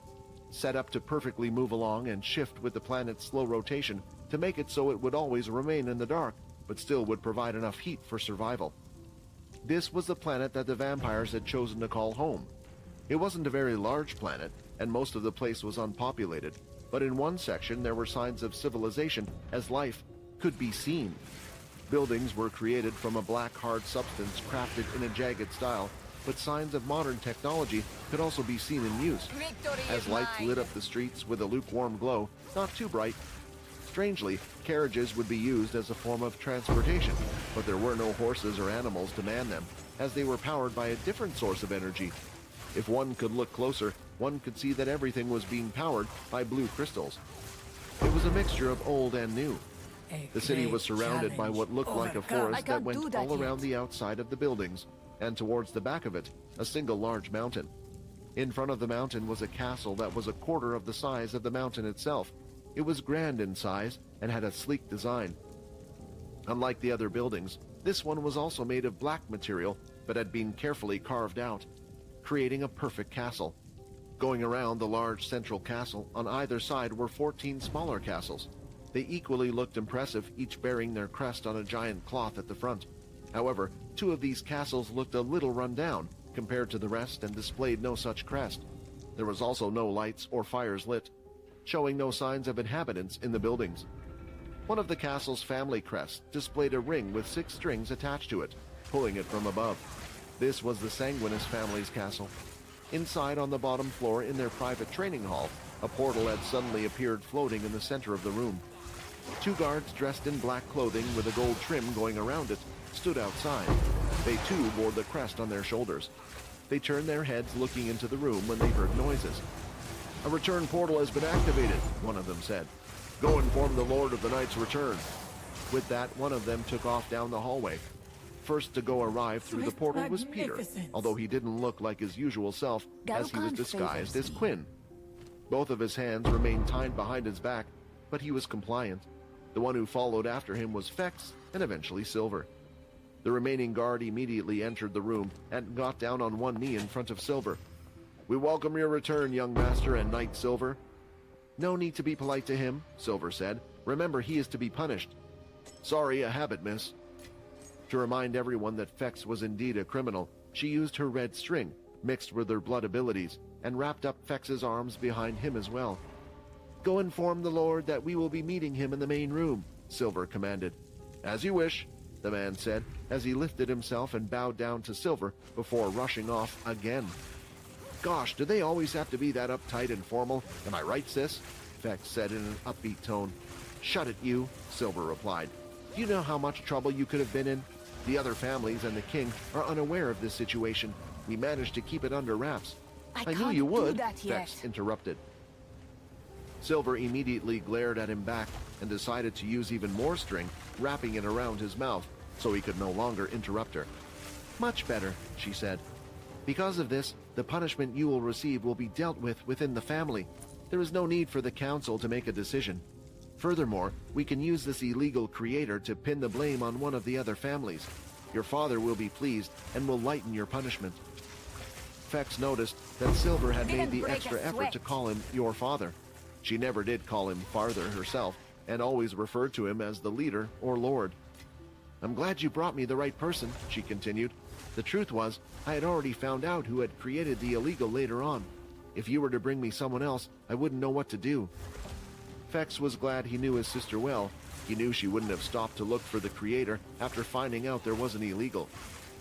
Set up to perfectly move along and shift with the planet's slow rotation to make it so it would always remain in the dark, but still would provide enough heat for survival. This was the planet that the vampires had chosen to call home. It wasn't a very large planet, and most of the place was unpopulated, but in one section there were signs of civilization as life could be seen. Buildings were created from a black hard substance crafted in a jagged style, but signs of modern technology could also be seen in use. As lights lit up the streets with a lukewarm glow, not too bright. Strangely, carriages would be used as a form of transportation, but there were no horses or animals to man them, as they were powered by a different source of energy. If one could look closer, one could see that everything was being powered by blue crystals. It was a mixture of old and new. The city was surrounded by what looked like a forest that went all around the outside of the buildings, and towards the back of it, a single large mountain. In front of the mountain was a castle that was a quarter of the size of the mountain itself. It was grand in size and had a sleek design. Unlike the other buildings, this one was also made of black material, but had been carefully carved out, creating a perfect castle. Going around the large central castle, on either side were 14 smaller castles. They equally looked impressive, each bearing their crest on a giant cloth at the front. However, 2 of these castles looked a little run down compared to the rest and displayed no such crest. There was also no lights or fires lit, showing no signs of inhabitants in the buildings. One of the castle's family crests displayed a ring with 6 strings attached to it, pulling it from above. This was the Sanguinus family's castle. Inside, on the bottom floor in their private training hall, a portal had suddenly appeared floating in the center of the room. 2 guards dressed in black clothing with a gold trim going around it stood outside. They too bore the crest on their shoulders. They turned their heads looking into the room when they heard noises. A return portal has been activated, one of them said. Go inform the Lord of the Night's return. With that, one of them took off down the hallway. First to go arrive through the portal was Peter, although he didn't look like his usual self, as he was disguised as Quinn. Both of his hands remained tied behind his back, but he was compliant. The one who followed after him was Fex, and eventually Silver. The remaining guard immediately entered the room and got down on one knee in front of Silver. We welcome your return, young master and Knight Silver. No need to be polite to him, Silver said. Remember, he is to be punished. Sorry, a habit, miss. To remind everyone that Fex was indeed a criminal, she used her red string, mixed with her blood abilities, and wrapped up Fex's arms behind him as well. Go inform the Lord that we will be meeting him in the main room, Silver commanded. As you wish, the man said, as he lifted himself and bowed down to Silver before rushing off again. Gosh, do they always have to be that uptight and formal? Am I right, sis? Fex said in an upbeat tone. Shut it, you, Silver replied. Do you know how much trouble you could have been in? The other families and the king are unaware of this situation. We managed to keep it under wraps. I knew you would, Fex interrupted. Silver immediately glared at him back and decided to use even more string, wrapping it around his mouth so he could no longer interrupt her. Much better, she said. Because of this, the punishment you will receive will be dealt with within the family. There is no need for the council to make a decision. Furthermore, we can use this illegal creator to pin the blame on one of the other families. Your father will be pleased and will lighten your punishment. Fex noticed that Silver had made the extra effort to call him your father. She never did call him father herself, and always referred to him as the leader or lord. I'm glad you brought me the right person, she continued. The truth was, I had already found out who had created the illegal later on. If you were to bring me someone else, I wouldn't know what to do. Fex was glad he knew his sister well. He knew she wouldn't have stopped to look for the creator after finding out there wasn't illegal.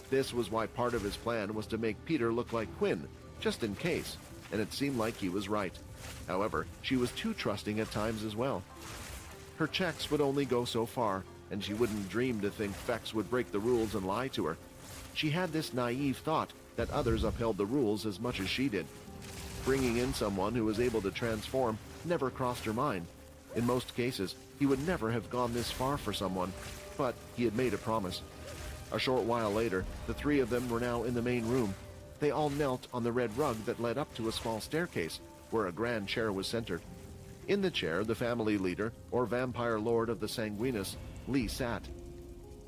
This was why part of his plan was to make Peter look like Quinn, just in case, and it seemed like he was right. However, she was too trusting at times as well. Her checks would only go so far, and she wouldn't dream to think Fex would break the rules and lie to her. She had this naive thought that others upheld the rules as much as she did. Bringing in someone who was able to transform never crossed her mind. In most cases, he would never have gone this far for someone, but he had made a promise. A short while later, the three of them were now in the main room. They all knelt on the red rug that led up to a small staircase, where a grand chair was centered. In the chair, the family leader, or vampire lord of the Sanguinus, Lee sat.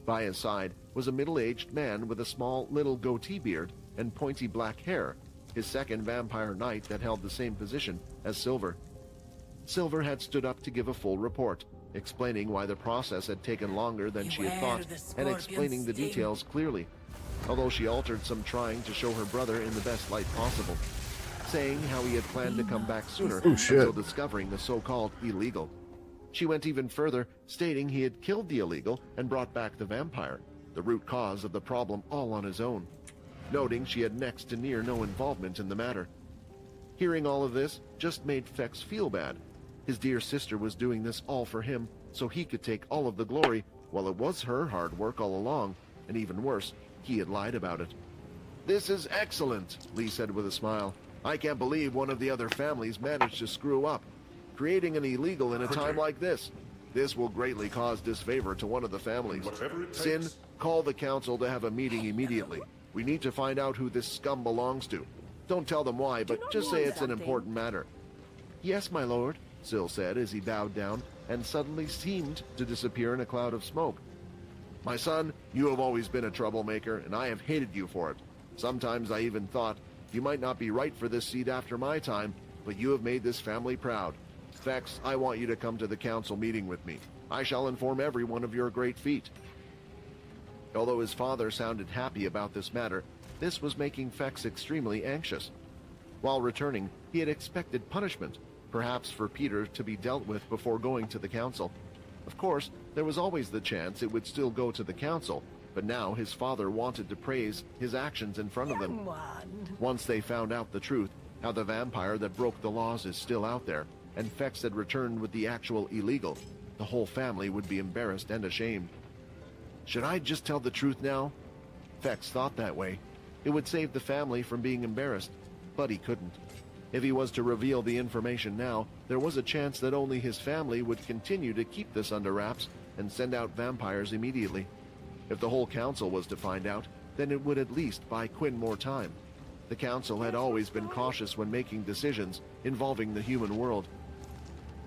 By his side was a middle-aged man with a small little goatee beard and pointy black hair, his second vampire knight that held the same position as Silver. Silver had stood up to give a full report, explaining why the process had taken longer than she had thought, and explaining the details clearly, although she altered some trying to show her brother in the best light possible, saying how he had planned to come back sooner until discovering the so-called illegal. She went even further, stating he had killed the illegal and brought back the vampire, the root cause of the problem all on his own, noting she had next to near no involvement in the matter. Hearing all of this just made Fex feel bad. His dear sister was doing this all for him, so he could take all of the glory, while it was her hard work all along, and even worse, he had lied about it. This is excellent, Lee said with a smile. I can't believe one of the other families managed to screw up, creating an illegal in a time like this. This will greatly cause disfavor to one of the families. Sin, call the council to have a meeting immediately. We need to find out who this scum belongs to. Don't tell them why, but just say it's an important matter. Yes, my lord, Sil said as he bowed down and suddenly seemed to disappear in a cloud of smoke. My son, you have always been a troublemaker, and I have hated you for it. Sometimes I even thought you might not be right for this seat after my time, but you have made this family proud. Fex, I want you to come to the council meeting with me. I shall inform everyone of your great feat. Although his father sounded happy about this matter, this was making Fex extremely anxious. While returning, he had expected punishment, perhaps for Peter to be dealt with before going to the council. Of course, there was always the chance it would still go to the council, but now his father wanted to praise his actions in front of them. Once they found out the truth, how the vampire that broke the laws is still out there, and Fex had returned with the actual illegal, the whole family would be embarrassed and ashamed. Should I just tell the truth now? Fex thought that way. It would save the family from being embarrassed, but he couldn't. If he was to reveal the information now, there was a chance that only his family would continue to keep this under wraps and send out vampires immediately. If the whole council was to find out, then it would at least buy Quinn more time. The council had always been cautious when making decisions involving the human world.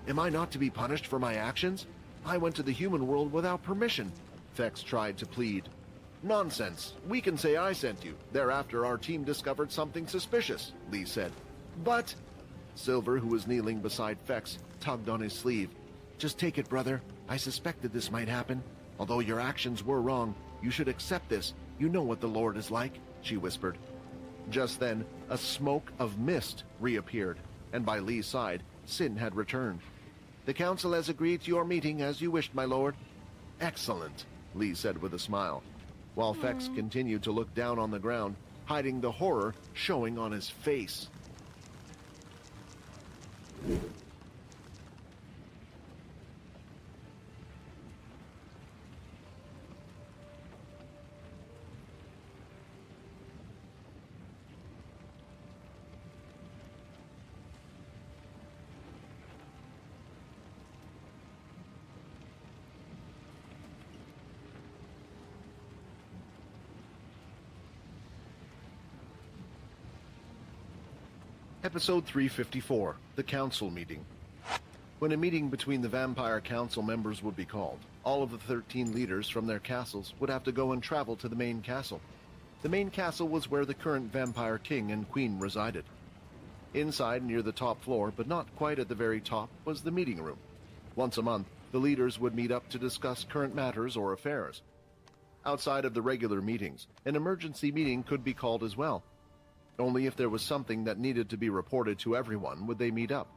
Am I not to be punished for my actions? I went to the human world without permission, Fex tried to plead. Nonsense. We can say I sent you. Thereafter, our team discovered something suspicious, Lee said. But... Silver, who was kneeling beside Fex, tugged on his sleeve. Just take it, brother. I suspected this might happen. Although your actions were wrong, you should accept this. You know what the Lord is like, she whispered. Just then, a smoke of mist reappeared, and by Lee's side, Sin had returned. The council has agreed to your meeting as you wished, my lord. Excellent, Lee said with a smile, while Fex continued to look down on the ground, hiding the horror showing on his face. Episode 354, The Council Meeting. When a meeting between the Vampire Council members would be called, all of the 13 leaders from their castles would have to go and travel to the main castle. The main castle was where the current Vampire King and Queen resided. Inside, near the top floor, but not quite at the very top, was the meeting room. Once a month, the leaders would meet up to discuss current matters or affairs. Outside of the regular meetings, an emergency meeting could be called as well. Only if there was something that needed to be reported to everyone would they meet up.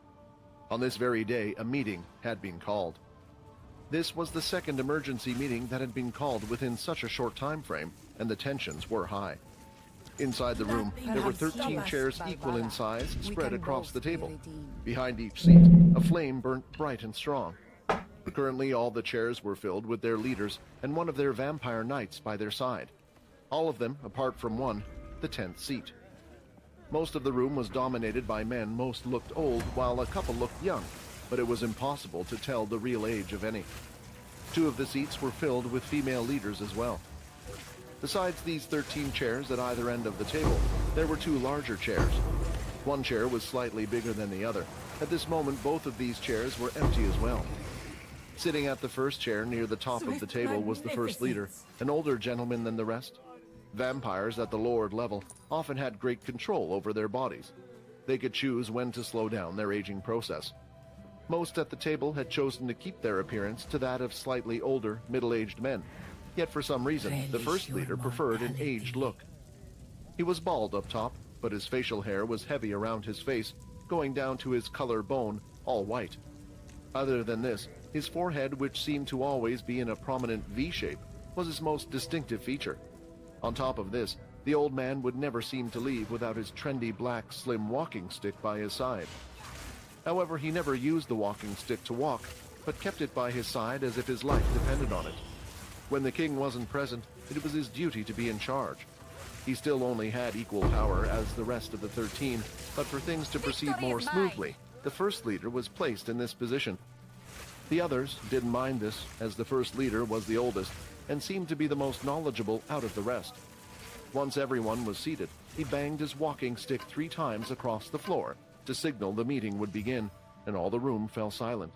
On this very day, a meeting had been called. This was the second emergency meeting that had been called within such a short time frame, and the tensions were high. Inside the room, there were 13 chairs equal in size spread across the table. Behind each seat, a flame burnt bright and strong. Currently, all the chairs were filled with their leaders and one of their vampire knights by their side. All of them, apart from one, the 10th seat. Most of the room was dominated by men. Most looked old, while a couple looked young, but it was impossible to tell the real age of any. 2 of the seats were filled with female leaders as well. Besides these 13 chairs at either end of the table, there were 2 larger chairs. One chair was slightly bigger than the other. At this moment, both of these chairs were empty as well. Sitting at the first chair near the top of the table was the first leader, an older gentleman than the rest. Vampires at the Lord level often had great control over their bodies. They could choose when to slow down their aging process. Most at the table had chosen to keep their appearance to that of slightly older, middle-aged men. Yet for some reason, the first leader preferred an aged look. He was bald up top, but his facial hair was heavy around his face, going down to his collarbone, all white. Other than this, his forehead, which seemed to always be in a prominent V shape, was his most distinctive feature. On top of this, the old man would never seem to leave without his trendy black slim walking stick by his side. However, he never used the walking stick to walk, but kept it by his side as if his life depended on it. When the king wasn't present, it was his duty to be in charge. He still only had equal power as the rest of the 13, but for things to proceed more smoothly, the first leader was placed in this position. The others didn't mind this, as the first leader was the oldest, and seemed to be the most knowledgeable out of the rest. Once everyone was seated, he banged his walking stick 3 times across the floor to signal the meeting would begin, and all the room fell silent.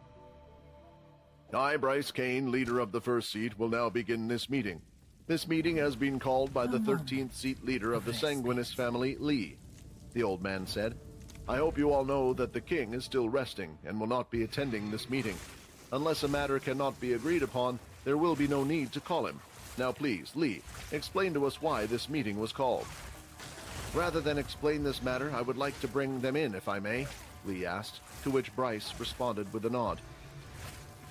I, Bryce Kane, leader of the first seat, will now begin this meeting. This meeting has been called by the 13th seat leader of the Sanguinis family, Lee, the old man said. I hope you all know that the king is still resting and will not be attending this meeting. Unless a matter cannot be agreed upon, there will be no need to call him. Now please, Lee, explain to us why this meeting was called. Rather than explain this matter, I would like to bring them in, if I may, Lee asked, to which Bryce responded with a nod.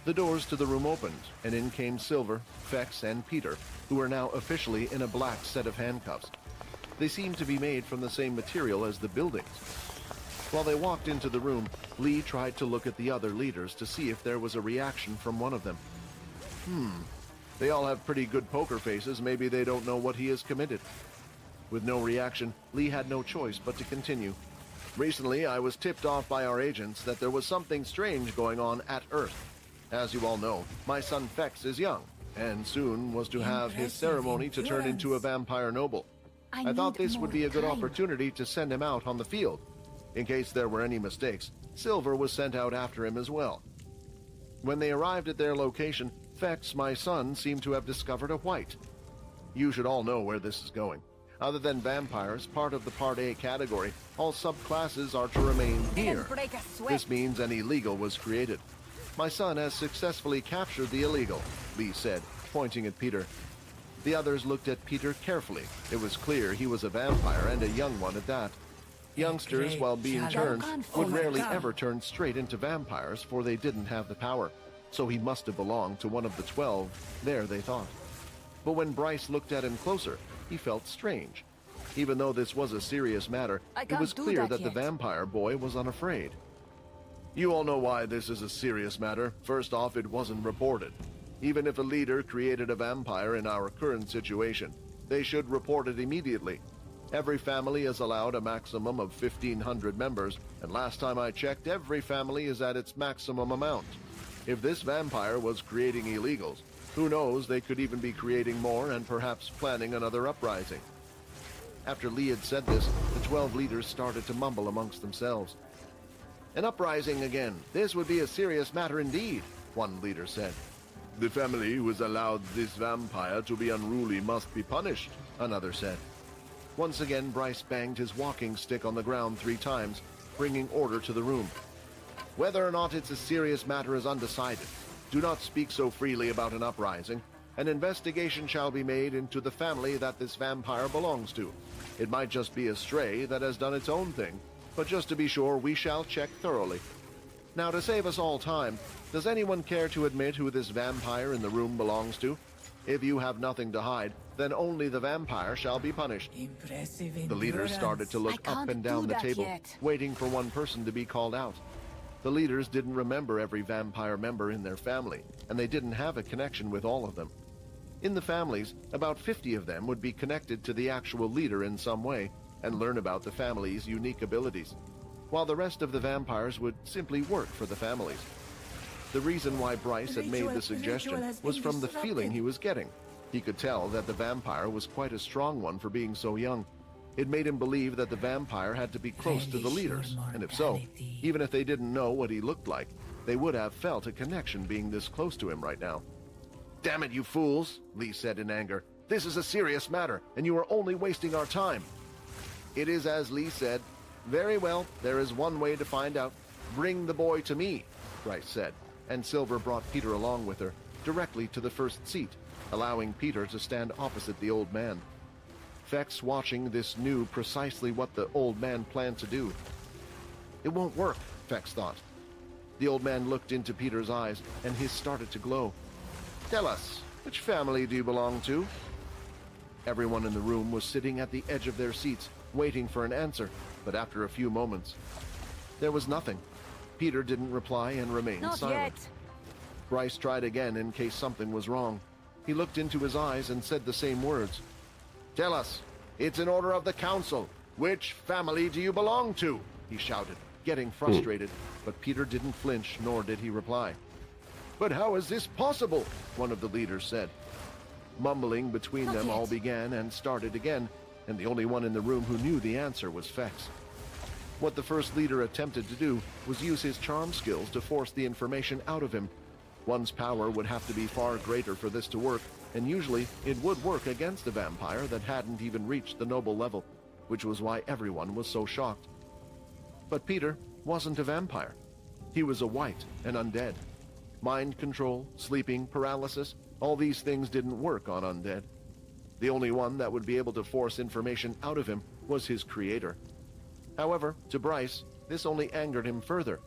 The doors to the room opened, and in came Silver, Fex, and Peter, who were now officially in a black set of handcuffs. They seemed to be made from the same material as the buildings. While they walked into the room, Lee tried to look at the other leaders to see if there was a reaction from one of them. They all have pretty good poker faces. Maybe they don't know what he has committed. With no reaction, Lee had no choice but to continue. Recently, I was tipped off by our agents that there was something strange going on at Earth. As you all know, my son Fex is young, and soon was to have his ceremony to turn into a vampire noble. I thought this would be a good opportunity to send him out on the field. In case there were any mistakes, Silver was sent out after him as well. When they arrived at their location, Fex, my son, seemed to have discovered a white. You should all know where this is going. Other than vampires, part of the Part A category, all subclasses are to remain here. This means an illegal was created. My son has successfully captured the illegal, Lee said, pointing at Peter. The others looked at Peter carefully. It was clear he was a vampire, and a young one at that. Youngsters, while being turned, would rarely ever turn straight into vampires, for they didn't have the power. So he must have belonged to one of the 12, there they thought. But when Bryce looked at him closer, he felt strange. Even though this was a serious matter, it was clear that the vampire boy was unafraid. You all know why this is a serious matter. First off, it wasn't reported. Even if a leader created a vampire in our current situation, they should report it immediately. Every family is allowed a maximum of 1,500 members, and last time I checked, every family is at its maximum amount. If this vampire was creating illegals, who knows, they could even be creating more and perhaps planning another uprising. After Lee had said this, the 12 leaders started to mumble amongst themselves. An uprising again. This would be a serious matter indeed, one leader said. The family who has allowed this vampire to be unruly must be punished, another said. Once again, Bryce banged his walking stick on the ground 3 times, bringing order to the room. Whether or not it's a serious matter is undecided. Do not speak so freely about an uprising. An investigation shall be made into the family that this vampire belongs to. It might just be a stray that has done its own thing, but just to be sure, we shall check thoroughly. Now, to save us all time, does anyone care to admit who this vampire in the room belongs to? If you have nothing to hide, then only the vampire shall be punished. Impressive The leaders started to look up and down the table, waiting for one person to be called out. The leaders didn't remember every vampire member in their family, and they didn't have a connection with all of them. In the families, about 50 of them would be connected to the actual leader in some way and learn about the family's unique abilities, while the rest of the vampires would simply work for the families. The reason why Bryce had made the suggestion was from the feeling he was getting. He could tell that the vampire was quite a strong one for being so young. It made him believe that the vampire had to be close to the leaders, and if so, even if they didn't know what he looked like, they would have felt a connection being this close to him right now. Damn it, you fools, Lee said in anger. This is a serious matter, and you are only wasting our time. It is as Lee said. Very well, there is one way to find out. Bring the boy to me, Bryce said, and Silver brought Peter along with her, directly to the first seat, allowing Peter to stand opposite the old man. Fex, watching this, knew precisely what the old man planned to do. It won't work, Fex thought. The old man looked into Peter's eyes, and his started to glow. Tell us, which family do you belong to? Everyone in the room was sitting at the edge of their seats, waiting for an answer, but after a few moments, there was nothing. Peter didn't reply and remained silent. Yet. Bryce tried again in case something was wrong. He looked into his eyes and said the same words. Tell us, it's an order of the council. Which family do you belong to? He shouted, getting frustrated, but Peter didn't flinch, nor did he reply. But how is this possible? One of the leaders said. Mumbling between them all began and started again, and the only one in the room who knew the answer was Fex. What the first leader attempted to do was use his charm skills to force the information out of him. One's power would have to be far greater for this to work, and usually it would work against a vampire that hadn't even reached the noble level, which was why everyone was so shocked. But Peter wasn't a vampire. He was a white and undead. Mind control, sleeping, paralysis, all these things didn't work on undead. The only one that would be able to force information out of him was his creator. However, to Bryce, this only angered him further.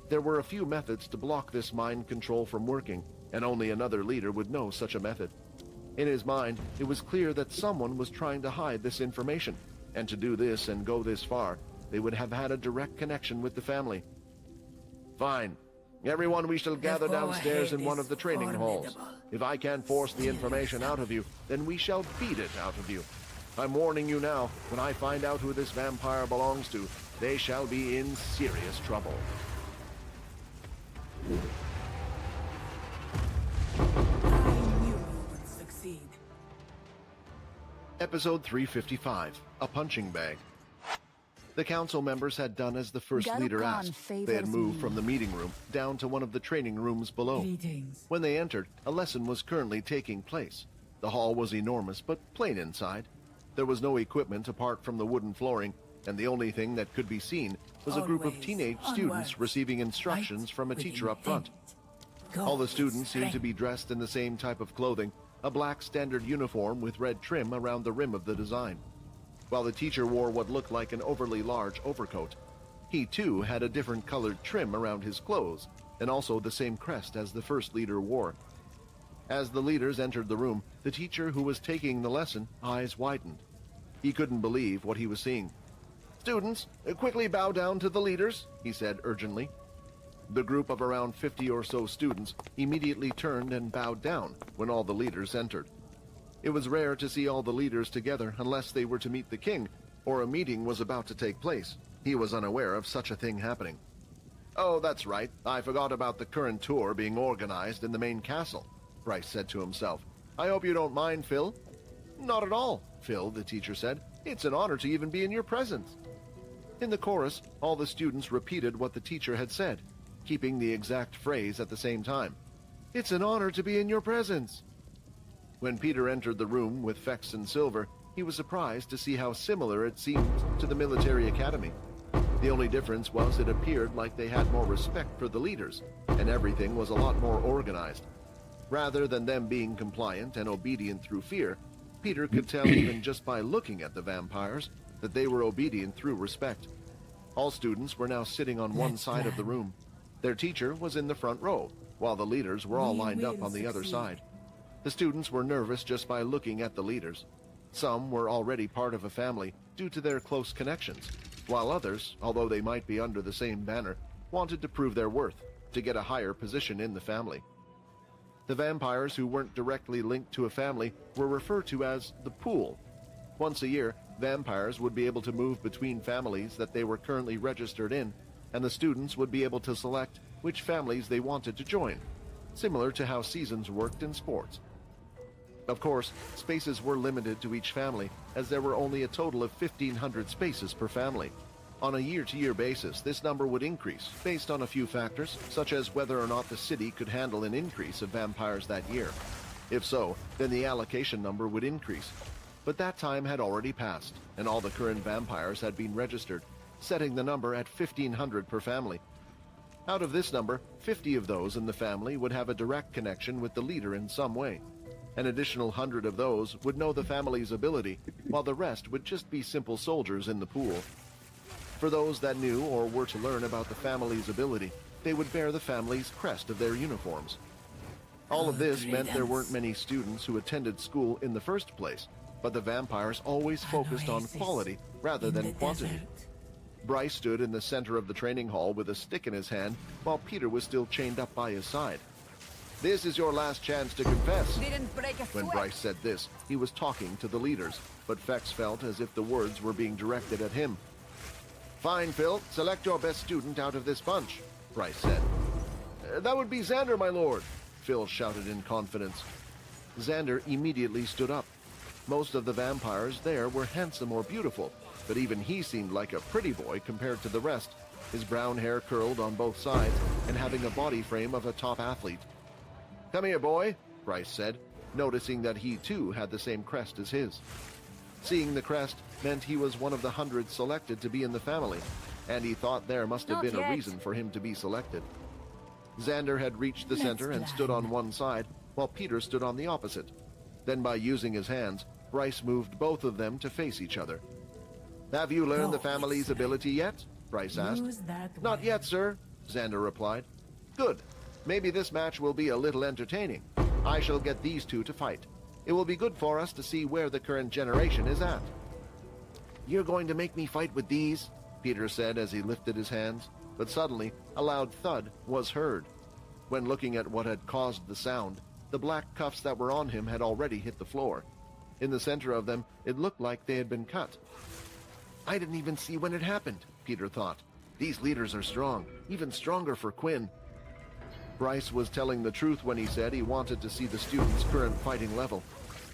There were a few methods to block this mind control from working, and only another leader would know such a method. In his mind, it was clear that someone was trying to hide this information, and to do this and go this far, they would have had a direct connection with the family. Fine. Everyone, we shall gather downstairs in one of the training halls. If I can't force the information out of you, then we shall beat it out of you. I'm warning you now, when I find out who this vampire belongs to, they shall be in serious trouble. I knew you would succeed. Episode 355, A Punching Bag. The council members had done as the first leader asked. They had moved from the meeting room down to one of the training rooms below. Greetings. When they entered, a lesson was currently taking place. The hall was enormous, but plain inside. There was no equipment apart from the wooden flooring, and the only thing that could be seen was a group of teenage students receiving instructions from a teacher up front. All the students seemed to be dressed in the same type of clothing, a black standard uniform with red trim around the rim of the design. While the teacher wore what looked like an overly large overcoat, he too had a different colored trim around his clothes, and also the same crest as the first leader wore. As the leaders entered the room, the teacher who was taking the lesson, eyes widened. He couldn't believe what he was seeing. "Students, quickly bow down to the leaders," he said urgently. The group of around 50 or so students immediately turned and bowed down when all the leaders entered. It was rare to see all the leaders together unless they were to meet the king, or a meeting was about to take place. He was unaware of such a thing happening. "Oh, that's right. I forgot about the current tour being organized in the main castle," Bryce said to himself. "I hope you don't mind, Phil." "Not at all, Phil," the teacher said. "It's an honor to even be in your presence." In the chorus, all the students repeated what the teacher had said, keeping the exact phrase at the same time. "It's an honor to be in your presence." When Peter entered the room with Fex and Silver, he was surprised to see how similar it seemed to the military academy. The only difference was it appeared like they had more respect for the leaders, and everything was a lot more organized. Rather than them being compliant and obedient through fear, Peter could tell even just by looking at the vampires that they were obedient through respect. All students were now sitting on one side of the room. Their teacher was in the front row, while the leaders were all lined up on the other side. The students were nervous just by looking at the leaders. Some were already part of a family due to their close connections, while others, although they might be under the same banner, wanted to prove their worth, to get a higher position in the family. The vampires who weren't directly linked to a family were referred to as the pool. Once a year, vampires would be able to move between families that they were currently registered in, and the students would be able to select which families they wanted to join, similar to how seasons worked in sports. Of course, spaces were limited to each family, as there were only a total of 1,500 spaces per family. On a year-to-year basis, this number would increase based on a few factors, such as whether or not the city could handle an increase of vampires that year. If so, then the allocation number would increase. But that time had already passed, and all the current vampires had been registered, setting the number at 1,500 per family. Out of this number, 50 of those in the family would have a direct connection with the leader in some way. An additional 100 of those would know the family's ability, while the rest would just be simple soldiers in the pool. For those that knew or were to learn about the family's ability, they would bear the family's crest of their uniforms. All of this meant there weren't many students who attended school in the first place, but the vampires always focused on quality rather than quantity. Bryce stood in the center of the training hall with a stick in his hand, while Peter was still chained up by his side. "This is your last chance to confess." When Bryce said this, he was talking to the leaders, but Fex felt as if the words were being directed at him. "Fine, Phil. Select your best student out of this bunch," Bryce said. "That would be Xander, my lord," Phil shouted in confidence. Xander immediately stood up. Most of the vampires there were handsome or beautiful, but even he seemed like a pretty boy compared to the rest, his brown hair curled on both sides and having a body frame of a top athlete. "Come here, boy," Bryce said, noticing that he too had the same crest as his. Seeing the crest meant he was one of the 100 selected to be in the family, and he thought there must have been a reason for him to be selected. Xander had reached the center and stood on one side, while Peter stood on the opposite. Then by using his hands, Bryce moved both of them to face each other. "Have you learned the family's ability yet?" Bryce asked. "Not yet, sir," Xander replied. "Good. Maybe this match will be a little entertaining. I shall get these two to fight. It will be good for us to see where the current generation is at." "You're going to make me fight with these?" Peter said as he lifted his hands, but suddenly a loud thud was heard. When looking at what had caused the sound, the black cuffs that were on him had already hit the floor. In the center of them, it looked like they had been cut. "I didn't even see when it happened," Peter thought. "These leaders are strong, even stronger for Quinn." Bryce was telling the truth when he said he wanted to see the students' current fighting level.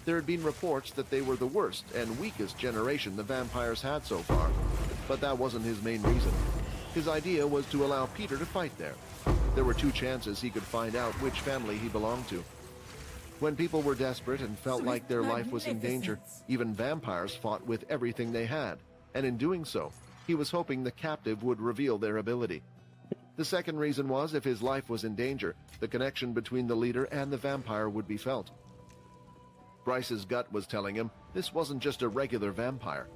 There had been reports that they were the worst and weakest generation the vampires had so far, but that wasn't his main reason. His idea was to allow Peter to fight there. There were two chances he could find out which family he belonged to. When people were desperate and felt like their life was in danger, even vampires fought with everything they had, and in doing so, he was hoping the captive would reveal their ability. The second reason was if his life was in danger, the connection between the leader and the vampire would be felt. Bryce's gut was telling him this wasn't just a regular vampire.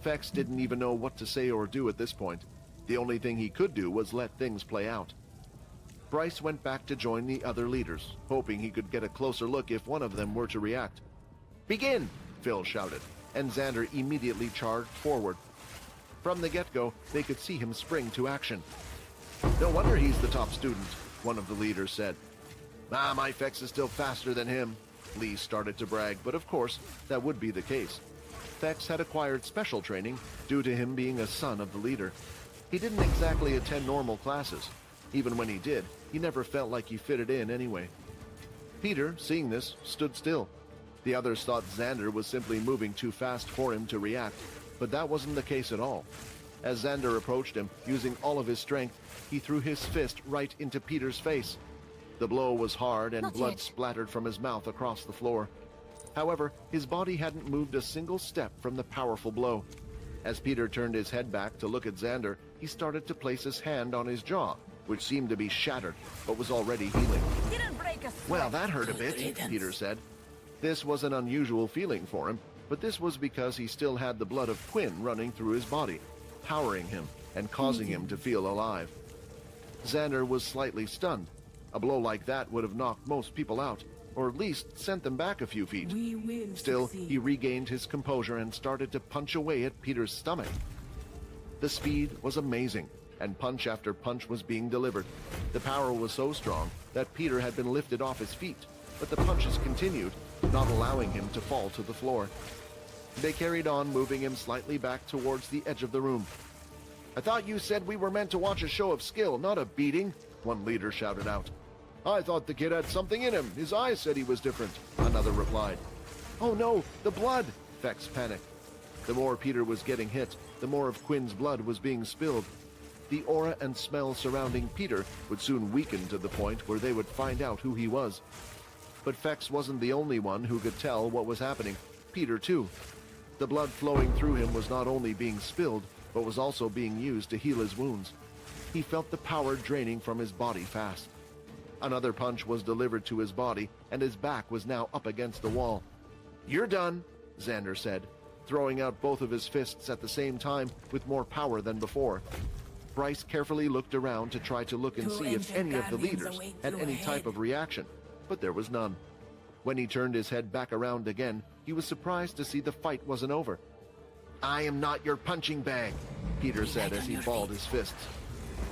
Fex didn't even know what to say or do at this point. The only thing he could do was let things play out. Bryce went back to join the other leaders, hoping he could get a closer look if one of them were to react. "Begin!" Phil shouted, and Xander immediately charged forward. From the get-go, they could see him spring to action. "No wonder he's the top student," one of the leaders said. My Fex is still faster than him," Lee started to brag, but of course, that would be the case. Fex had acquired special training due to him being a son of the leader. He didn't exactly attend normal classes. Even when he did, he never felt like he fitted in anyway. Peter, seeing this, stood still. The others thought Xander was simply moving too fast for him to react, but that wasn't the case at all. As Xander approached him, using all of his strength, he threw his fist right into Peter's face. The blow was hard and blood splattered from his mouth across the floor. However, his body hadn't moved a single step from the powerful blow. As Peter turned his head back to look at Xander, he started to place his hand on his jaw, which seemed to be shattered, but was already healing. "Well, that hurt a bit," Peter said. This was an unusual feeling for him, but this was because he still had the blood of Quinn running through his body, powering him and causing him to feel alive. Xander was slightly stunned. A blow like that would have knocked most people out, or at least sent them back a few feet. Still, he regained his composure and started to punch away at Peter's stomach. The speed was amazing, and punch after punch was being delivered. The power was so strong that Peter had been lifted off his feet, but the punches continued, not allowing him to fall to the floor. They carried on, moving him slightly back towards the edge of the room. "I thought you said we were meant to watch a show of skill, not a beating," one leader shouted out. "I thought the kid had something in him. His eyes said he was different," another replied. "Oh no, the blood!" Fex panicked. The more Peter was getting hit, the more of Quinn's blood was being spilled. The aura and smell surrounding Peter would soon weaken to the point where they would find out who he was. But Fex wasn't the only one who could tell what was happening. Peter, too. The blood flowing through him was not only being spilled, but was also being used to heal his wounds. He felt the power draining from his body fast. Another punch was delivered to his body, and his back was now up against the wall. "You're done," Xander said, throwing out both of his fists at the same time with more power than before. Bryce carefully looked around to try to look and see if any of the leaders had any type of reaction, but there was none. When he turned his head back around again, he was surprised to see the fight wasn't over. "I am not your punching bag," Peter said as he balled his fists.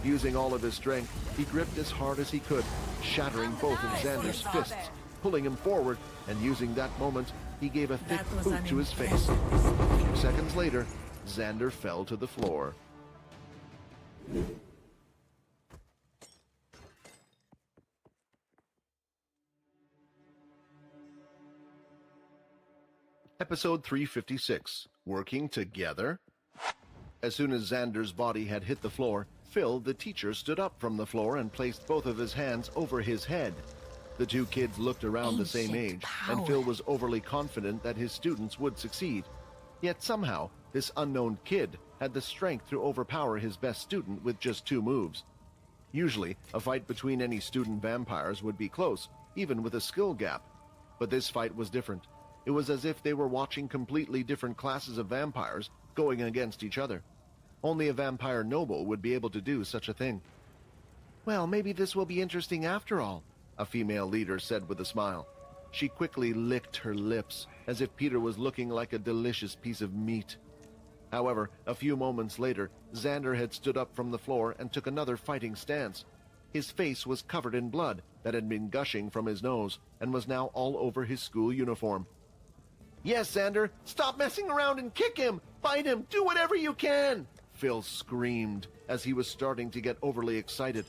Using all of his strength, he gripped as hard as he could, shattering both of Xander's fists, pulling him forward, and using that moment, he gave a thick boot to his face. A few seconds later, Xander fell to the floor. Episode 356, Working Together? As soon as Xander's body had hit the floor, Phil, the teacher, stood up from the floor and placed both of his hands over his head. The two kids looked around the same age, and Phil was overly confident that his students would succeed. Yet somehow, this unknown kid had the strength to overpower his best student with just 2 moves. Usually, a fight between any student vampires would be close, even with a skill gap. But this fight was different. It was as if they were watching completely different classes of vampires going against each other. Only a vampire noble would be able to do such a thing. "Well, maybe this will be interesting after all," a female leader said with a smile. She quickly licked her lips, as if Peter was looking like a delicious piece of meat. However, a few moments later, Xander had stood up from the floor and took another fighting stance. His face was covered in blood that had been gushing from his nose and was now all over his school uniform. "Yes, Xander, stop messing around and kick him! Fight him! Do whatever you can!" Phil screamed as he was starting to get overly excited.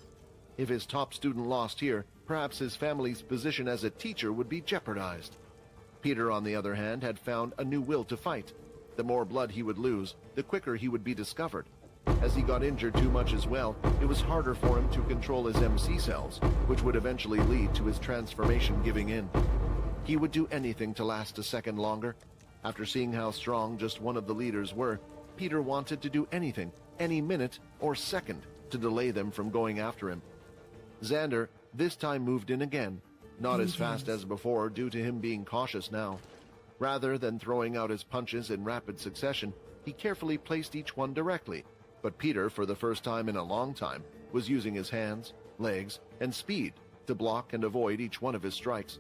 If his top student lost here, perhaps his family's position as a teacher would be jeopardized. Peter, on the other hand, had found a new will to fight. The more blood he would lose, the quicker he would be discovered. As he got injured too much as well, it was harder for him to control his MC cells, which would eventually lead to his transformation giving in. He would do anything to last a second longer. After seeing how strong just one of the leaders were, Peter wanted to do anything, any minute or second, to delay them from going after him. Xander this time moved in again, not as fast as before due to him being cautious now. Rather than throwing out his punches in rapid succession, he carefully placed each one directly, but Peter, for the first time in a long time, was using his hands, legs, and speed to block and avoid each one of his strikes.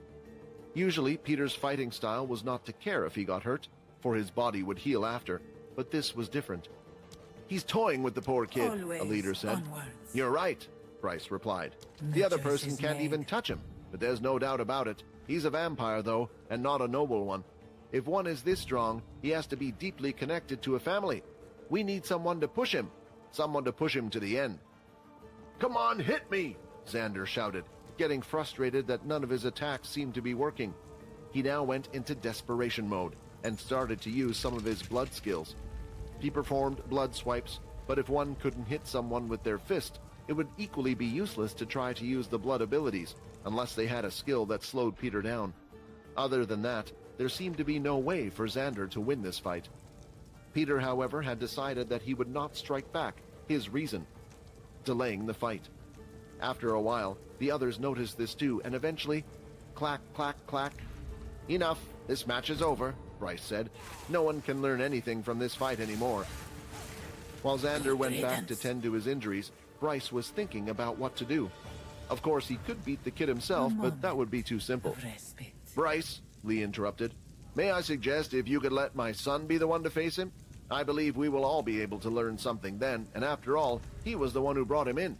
Usually, Peter's fighting style was not to care if he got hurt, for his body would heal after, but this was different. "He's toying with the poor kid," Always a leader said. onwards. "You're right," Bryce replied. "The other choice person is can't made. even touch him, but there's no doubt about it. He's a vampire, though, and not a noble one. If one is this strong, he has to be deeply connected to a family. We need someone to push him to the end." "Come on, hit me!" Xander shouted, getting frustrated that none of his attacks seemed to be working. He now went into desperation mode and started to use some of his blood skills. He performed blood swipes, but if one couldn't hit someone with their fist, it would equally be useless to try to use the blood abilities, unless they had a skill that slowed Peter down. Other than that, there seemed to be no way for Xander to win this fight. Peter, however, had decided that he would not strike back, his reason, delaying the fight. After a while, the others noticed this too, and eventually, clack, clack, clack. "Enough, this match is over," Bryce said. "No one can learn anything from this fight anymore." While Xander went back to tend to his injuries, Bryce was thinking about what to do. Of course, he could beat the kid himself, but that would be too simple. Respite. "Bryce," Lee interrupted, "may I suggest if you could let my son be the one to face him? I believe we will all be able to learn something then, and after all, he was the one who brought him in."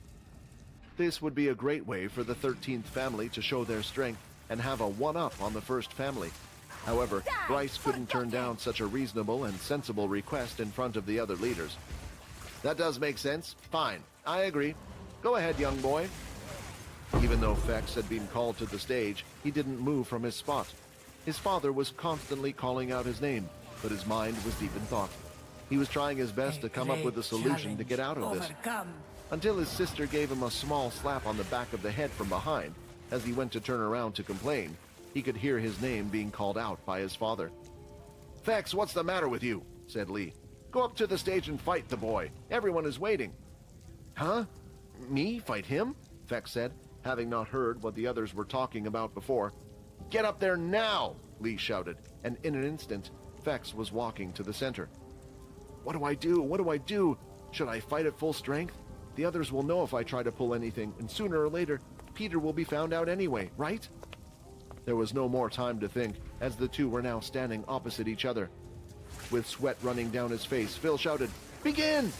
This would be a great way for the 13th family to show their strength and have a one-up on the first family. However, Bryce couldn't turn down such a reasonable and sensible request in front of the other leaders. "That does make sense. Fine, I agree. Go ahead, young boy." Even though Fex had been called to the stage, he didn't move from his spot. His father was constantly calling out his name, but his mind was deep in thought. He was trying his best to come up with a solution to get out of this, Overcome. until his sister gave him a small slap on the back of the head from behind. As he went to turn around to complain, he could hear his name being called out by his father. "Fex, what's the matter with you?" said Lee. "Go up to the stage and fight the boy. Everyone is waiting." "Huh? Me fight him?" Fex said, having not heard what the others were talking about before. "Get up there now!" Lee shouted, and in an instant, Fex was walking to the center. What do I do? What do I do? Should I fight at full strength? The others will know if I try to pull anything, and sooner or later, Peter will be found out anyway, right? There was no more time to think, as the two were now standing opposite each other. With sweat running down his face, Phil shouted, "Begin!"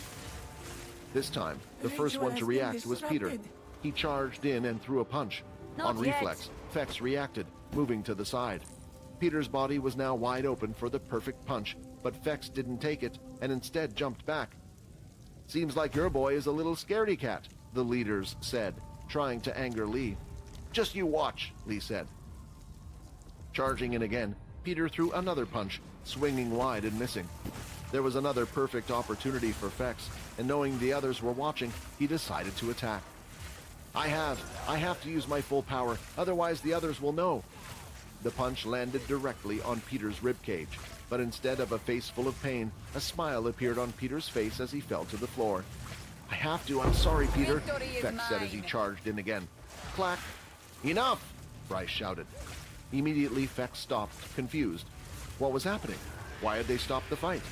This time, the first one to react was Peter. He charged in and threw a punch. On reflex, Fex reacted, moving to the side. Peter's body was now wide open for the perfect punch, but Fex didn't take it and instead jumped back. "Seems like your boy is a little scaredy cat," the leaders said, trying to anger Lee. "Just you watch," Lee said. Charging in again, Peter threw another punch, swinging wide and missing. There was another perfect opportunity for Fex, and knowing the others were watching, he decided to attack. I have to use my full power, otherwise the others will know." The punch landed directly on Peter's ribcage, but instead of a face full of pain, a smile appeared on Peter's face as he fell to the floor. "I have to, I'm sorry, Peter," Fex said as he charged in again. Clack! "Enough!" Bryce shouted. Immediately, Fex stopped, confused. What was happening? Why had they stopped the fight?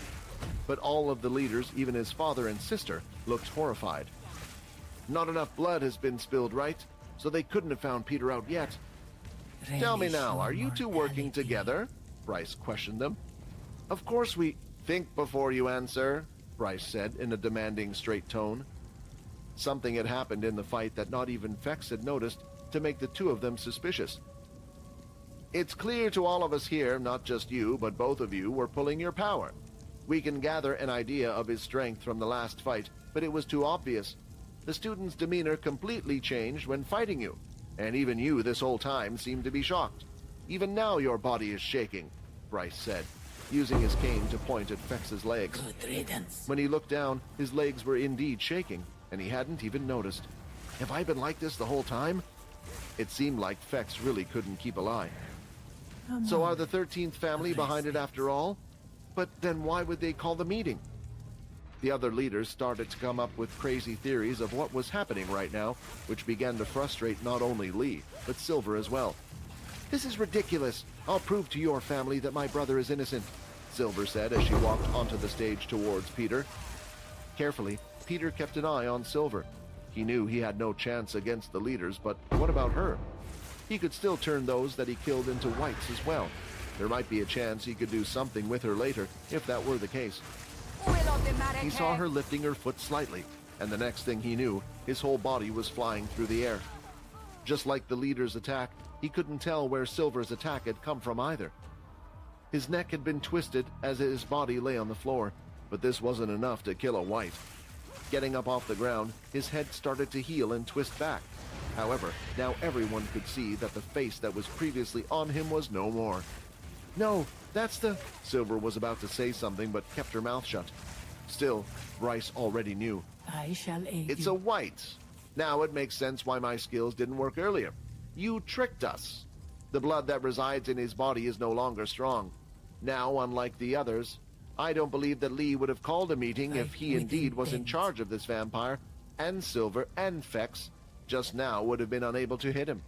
But all of the leaders, even his father and sister, looked horrified. "Not enough blood has been spilled, right? So they couldn't have found Peter out yet." "Tell me now, are you two working together?" Bryce questioned them. "Of course we—" "Think before you answer," Bryce said in a demanding, straight tone. Something had happened in the fight that not even Fex had noticed to make the two of them suspicious. "It's clear to all of us here, not just you, but both of you were pulling your power. We can gather an idea of his strength from the last fight, but it was too obvious. The student's demeanor completely changed when fighting you, and even you this whole time seemed to be shocked. Even now your body is shaking," Bryce said, using his cane to point at Fex's legs. Good riddance. When he looked down, his legs were indeed shaking, and he hadn't even noticed. "Have I been like this the whole time?" It seemed like Fex really couldn't keep a lie. "So are the 13th family behind it after all? But then why would they call the meeting?" The other leaders started to come up with crazy theories of what was happening right now, which began to frustrate not only Lee, but Silver as well. "This is ridiculous. I'll prove to your family that my brother is innocent," Silver said as she walked onto the stage towards Peter. Carefully, Peter kept an eye on Silver. He knew he had no chance against the leaders, but what about her? He could still turn those that he killed into whites as well. There might be a chance he could do something with her later, if that were the case. He saw her lifting her foot slightly, and the next thing he knew, his whole body was flying through the air. Just like the leader's attack, he couldn't tell where Silver's attack had come from either. His neck had been twisted as his body lay on the floor, but this wasn't enough to kill a white. Getting up off the ground, his head started to heal and twist back. However, now everyone could see that the face that was previously on him was no more. "No, that's the..." Silver was about to say something but kept her mouth shut. Still, Bryce already knew. I shall aid "It's you. a white. Now it makes sense why my skills didn't work earlier. You tricked us. The blood that resides in his body is no longer strong. Now, unlike the others, I don't believe that Lee would have called a meeting if he indeed was in charge of this vampire, and Silver and Fex just now would have been unable to hit him.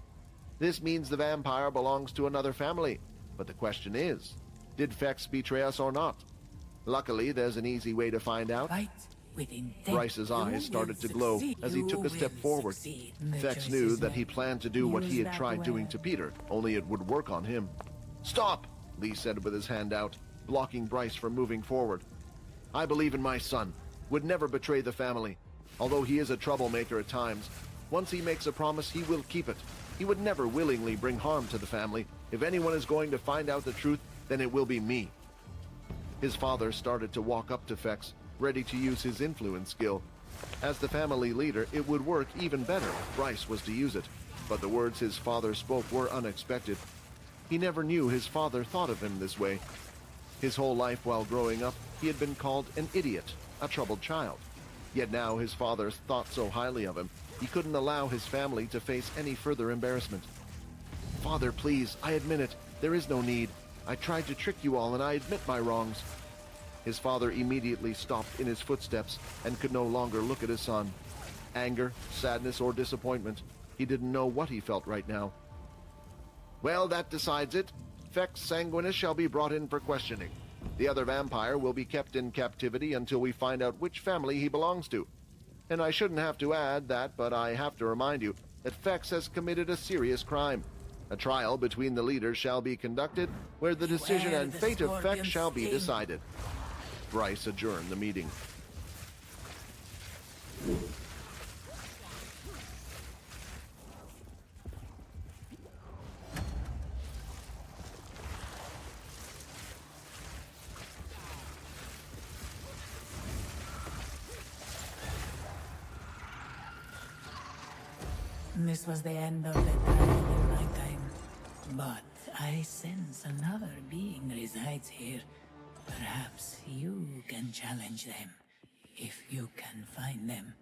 This means the vampire belongs to another family. But the question is, did Fex betray us or not? Luckily, there's an easy way to find out." Fight with intent. Bryce's eyes started to glow as he took a step forward. Fex knew that he planned to do what he had tried doing to Peter, only it would work on him. "Stop!" Lee said with his hand out, blocking Bryce from moving forward. "I believe in my son. Would never betray the family. Although he is a troublemaker at times, once he makes a promise, he will keep it. He would never willingly bring harm to the family. If anyone is going to find out the truth, then it will be me." His father started to walk up to Fex, ready to use his influence skill. As the family leader, it would work even better if Bryce was to use it. But the words his father spoke were unexpected. He never knew his father thought of him this way. His whole life while growing up, he had been called an idiot, a troubled child. Yet now his father thought so highly of him, he couldn't allow his family to face any further embarrassment. "Father, please, I admit it. There is no need. I tried to trick you all, and I admit my wrongs." His father immediately stopped in his footsteps and could no longer look at his son. Anger, sadness, or disappointment. He didn't know what he felt right now. "Well, that decides it. Fex Sanguinus shall be brought in for questioning. The other vampire will be kept in captivity until we find out which family he belongs to. And I shouldn't have to add that, but I have to remind you that Fex has committed a serious crime. A trial between the leaders shall be conducted, where the decision and fate of Fex shall be decided." Bryce adjourned the meeting. This was the end of the time in my time. But I sense another being resides here. Perhaps you can challenge them, if you can find them.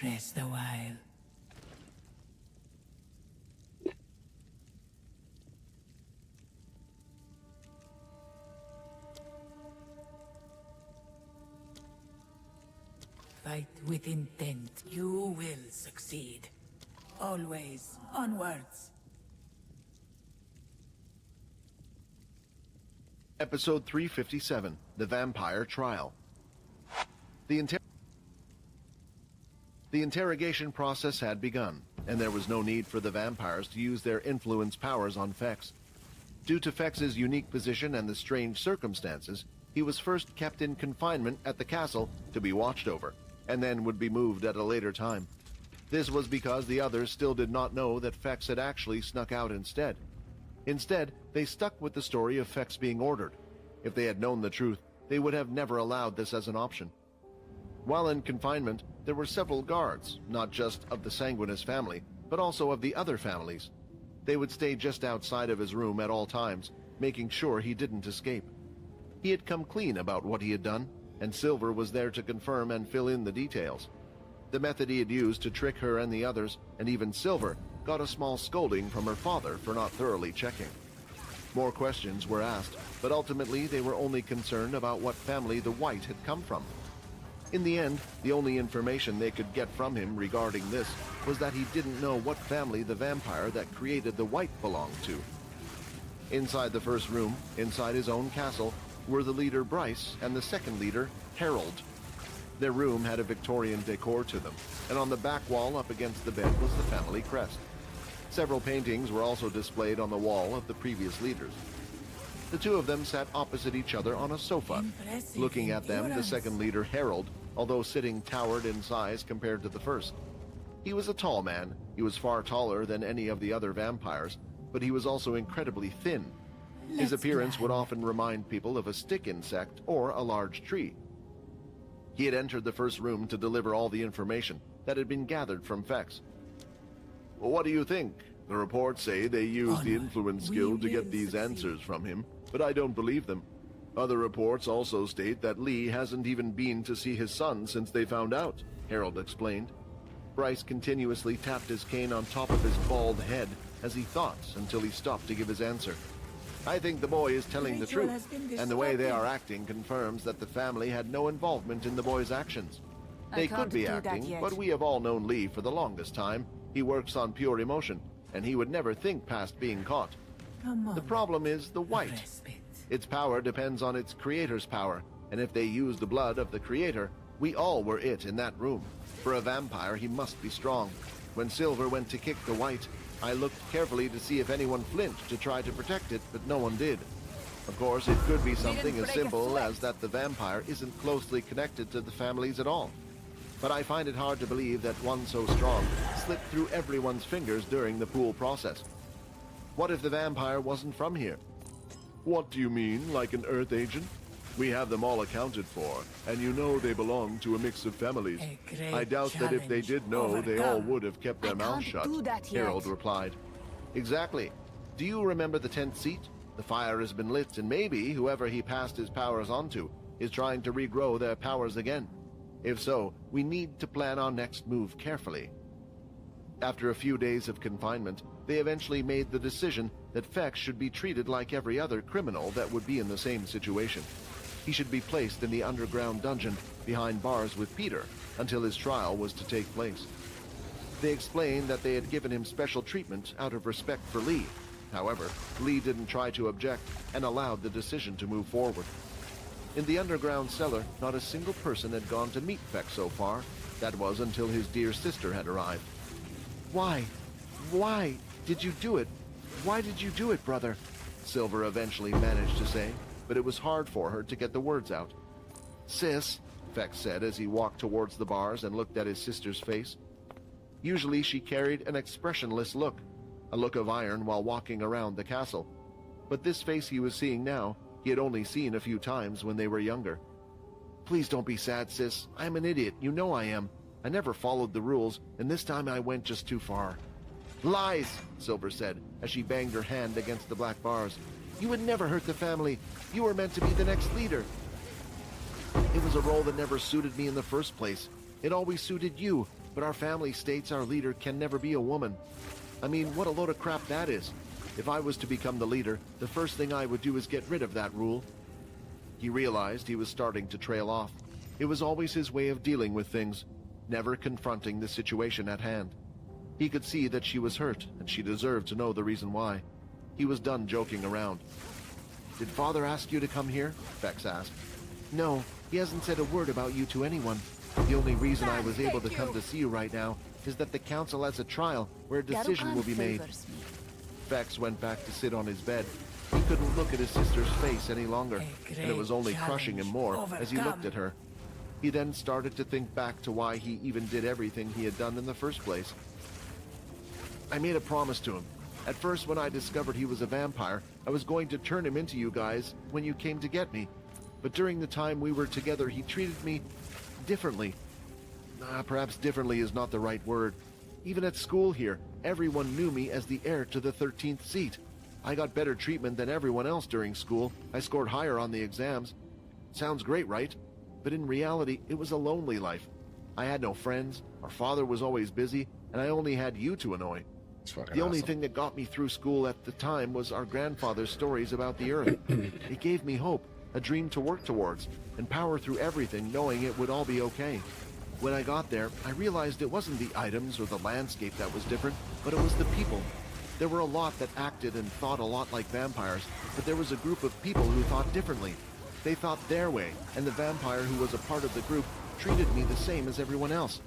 Rest a while. with intent, you will succeed. Always onwards. Episode 357, The Vampire Trial. The interrogation process had begun, and there was no need for the vampires to use their influence powers on Fex. Due to Fex's unique position and the strange circumstances, he was first kept in confinement at the castle to be watched over, and then would be moved at a later time. This was because the others still did not know that Fex had actually snuck out instead. Instead, they stuck with the story of Fex being ordered. If they had known the truth, they would have never allowed this as an option. While in confinement, there were several guards, not just of the Sanguinis family, but also of the other families. They would stay just outside of his room at all times, making sure he didn't escape. He had come clean about what he had done, and Silver was there to confirm and fill in the details. The method he had used to trick her and the others, and even Silver, got a small scolding from her father for not thoroughly checking. More questions were asked, but ultimately they were only concerned about what family the White had come from. In the end, the only information they could get from him regarding this was that he didn't know what family the vampire that created the White belonged to. Inside the first room, inside his own castle, were the leader Bryce and the second leader, Harold. Their room had a Victorian decor to them, and on the back wall up against the bed was the family crest. Several paintings were also displayed on the wall of the previous leaders. The two of them sat opposite each other on a sofa. Looking at them, the second leader, Harold, although sitting towered in size compared to the first. He was a tall man. He was far taller than any of the other vampires, but he was also incredibly thin. His appearance would often remind people of a stick insect or a large tree. He had entered the first room to deliver all the information that had been gathered from Fex. Well, what do you think? The reports say they used the influence skill to get these answers from him, but I don't believe them. Other reports also state that Lee hasn't even been to see his son since they found out, Harold explained. Bryce continuously tapped his cane on top of his bald head as he thought until he stopped to give his answer. I think the boy is telling the truth, and the way they are acting confirms that the family had no involvement in the boy's actions. They could be acting, but we have all known Lee for the longest time. He works on pure emotion, and he would never think past being caught. The problem is the White. Its power depends on its creator's power, and if they use the blood of the creator, we all were it in that room. For a vampire, he must be strong. When Silver went to kick the White, I looked carefully to see if anyone flinched to try to protect it, but no one did. Of course, it could be something as simple as that the vampire isn't closely connected to the families at all. But I find it hard to believe that one so strong slipped through everyone's fingers during the pool process. What if the vampire wasn't from here? What do you mean, like an Earth agent? We have them all accounted for, and you know they belong to a mix of families. I doubt that if they did know, they all would have kept their mouths shut, Harold replied. Exactly. Do you remember the tent seat? The fire has been lit, and maybe whoever he passed his powers onto is trying to regrow their powers again. If so, we need to plan our next move carefully. After a few days of confinement, they eventually made the decision that Fex should be treated like every other criminal that would be in the same situation. He should be placed in the underground dungeon behind bars with Peter until his trial was to take place. They explained that they had given him special treatment out of respect for Lee. However, Lee didn't try to object and allowed the decision to move forward. In the underground cellar, not a single person had gone to meet Fex so far. That was until his dear sister had arrived. Why? Why did you do it? Why did you do it, brother? Silver eventually managed to say, but it was hard for her to get the words out. Sis, Fex said as he walked towards the bars and looked at his sister's face. Usually she carried an expressionless look, a look of iron while walking around the castle. But this face he was seeing now, he had only seen a few times when they were younger. Please don't be sad, sis. I'm an idiot. You know I am. I never followed the rules, and this time I went just too far. Lies, Silver said, as she banged her hand against the black bars. You would never hurt the family. You were meant to be the next leader. It was a role that never suited me in the first place. It always suited you, but our family states our leader can never be a woman. I mean, what a load of crap that is. If I was to become the leader, the first thing I would do is get rid of that rule. He realized he was starting to trail off. It was always his way of dealing with things. never confronting the situation at hand. He could see that she was hurt, and she deserved to know the reason why. He was done joking around. "Did Father ask you to come here?" Vex asked. "No, he hasn't said a word about you to anyone. The only reason I was able to come to see you right now is that the council has a trial where a decision will be made." Vex went back to sit on his bed. He couldn't look at his sister's face any longer, and it was only crushing him more as he looked at her. He then started to think back to why he even did everything he had done in the first place. "I made a promise to him. At first, when I discovered he was a vampire, I was going to turn him into you guys when you came to get me. But during the time we were together, he treated me differently. Perhaps differently is not the right word. Even at school here, everyone knew me as the heir to the 13th seat. I got better treatment than everyone else during school. I scored higher on the exams. Sounds great, right? But in reality, it was a lonely life. I had no friends, our father was always busy, and I only had you to annoy. The only thing that got me through school at the time was our grandfather's stories about the Earth. It gave me hope, a dream to work towards, and power through everything, knowing it would all be okay. When I got there, I realized it wasn't the items or the landscape that was different, but it was the people. There were a lot that acted and thought a lot like vampires, but there was a group of people who thought differently. They thought their way, and the vampire who was a part of the group treated me the same as everyone else.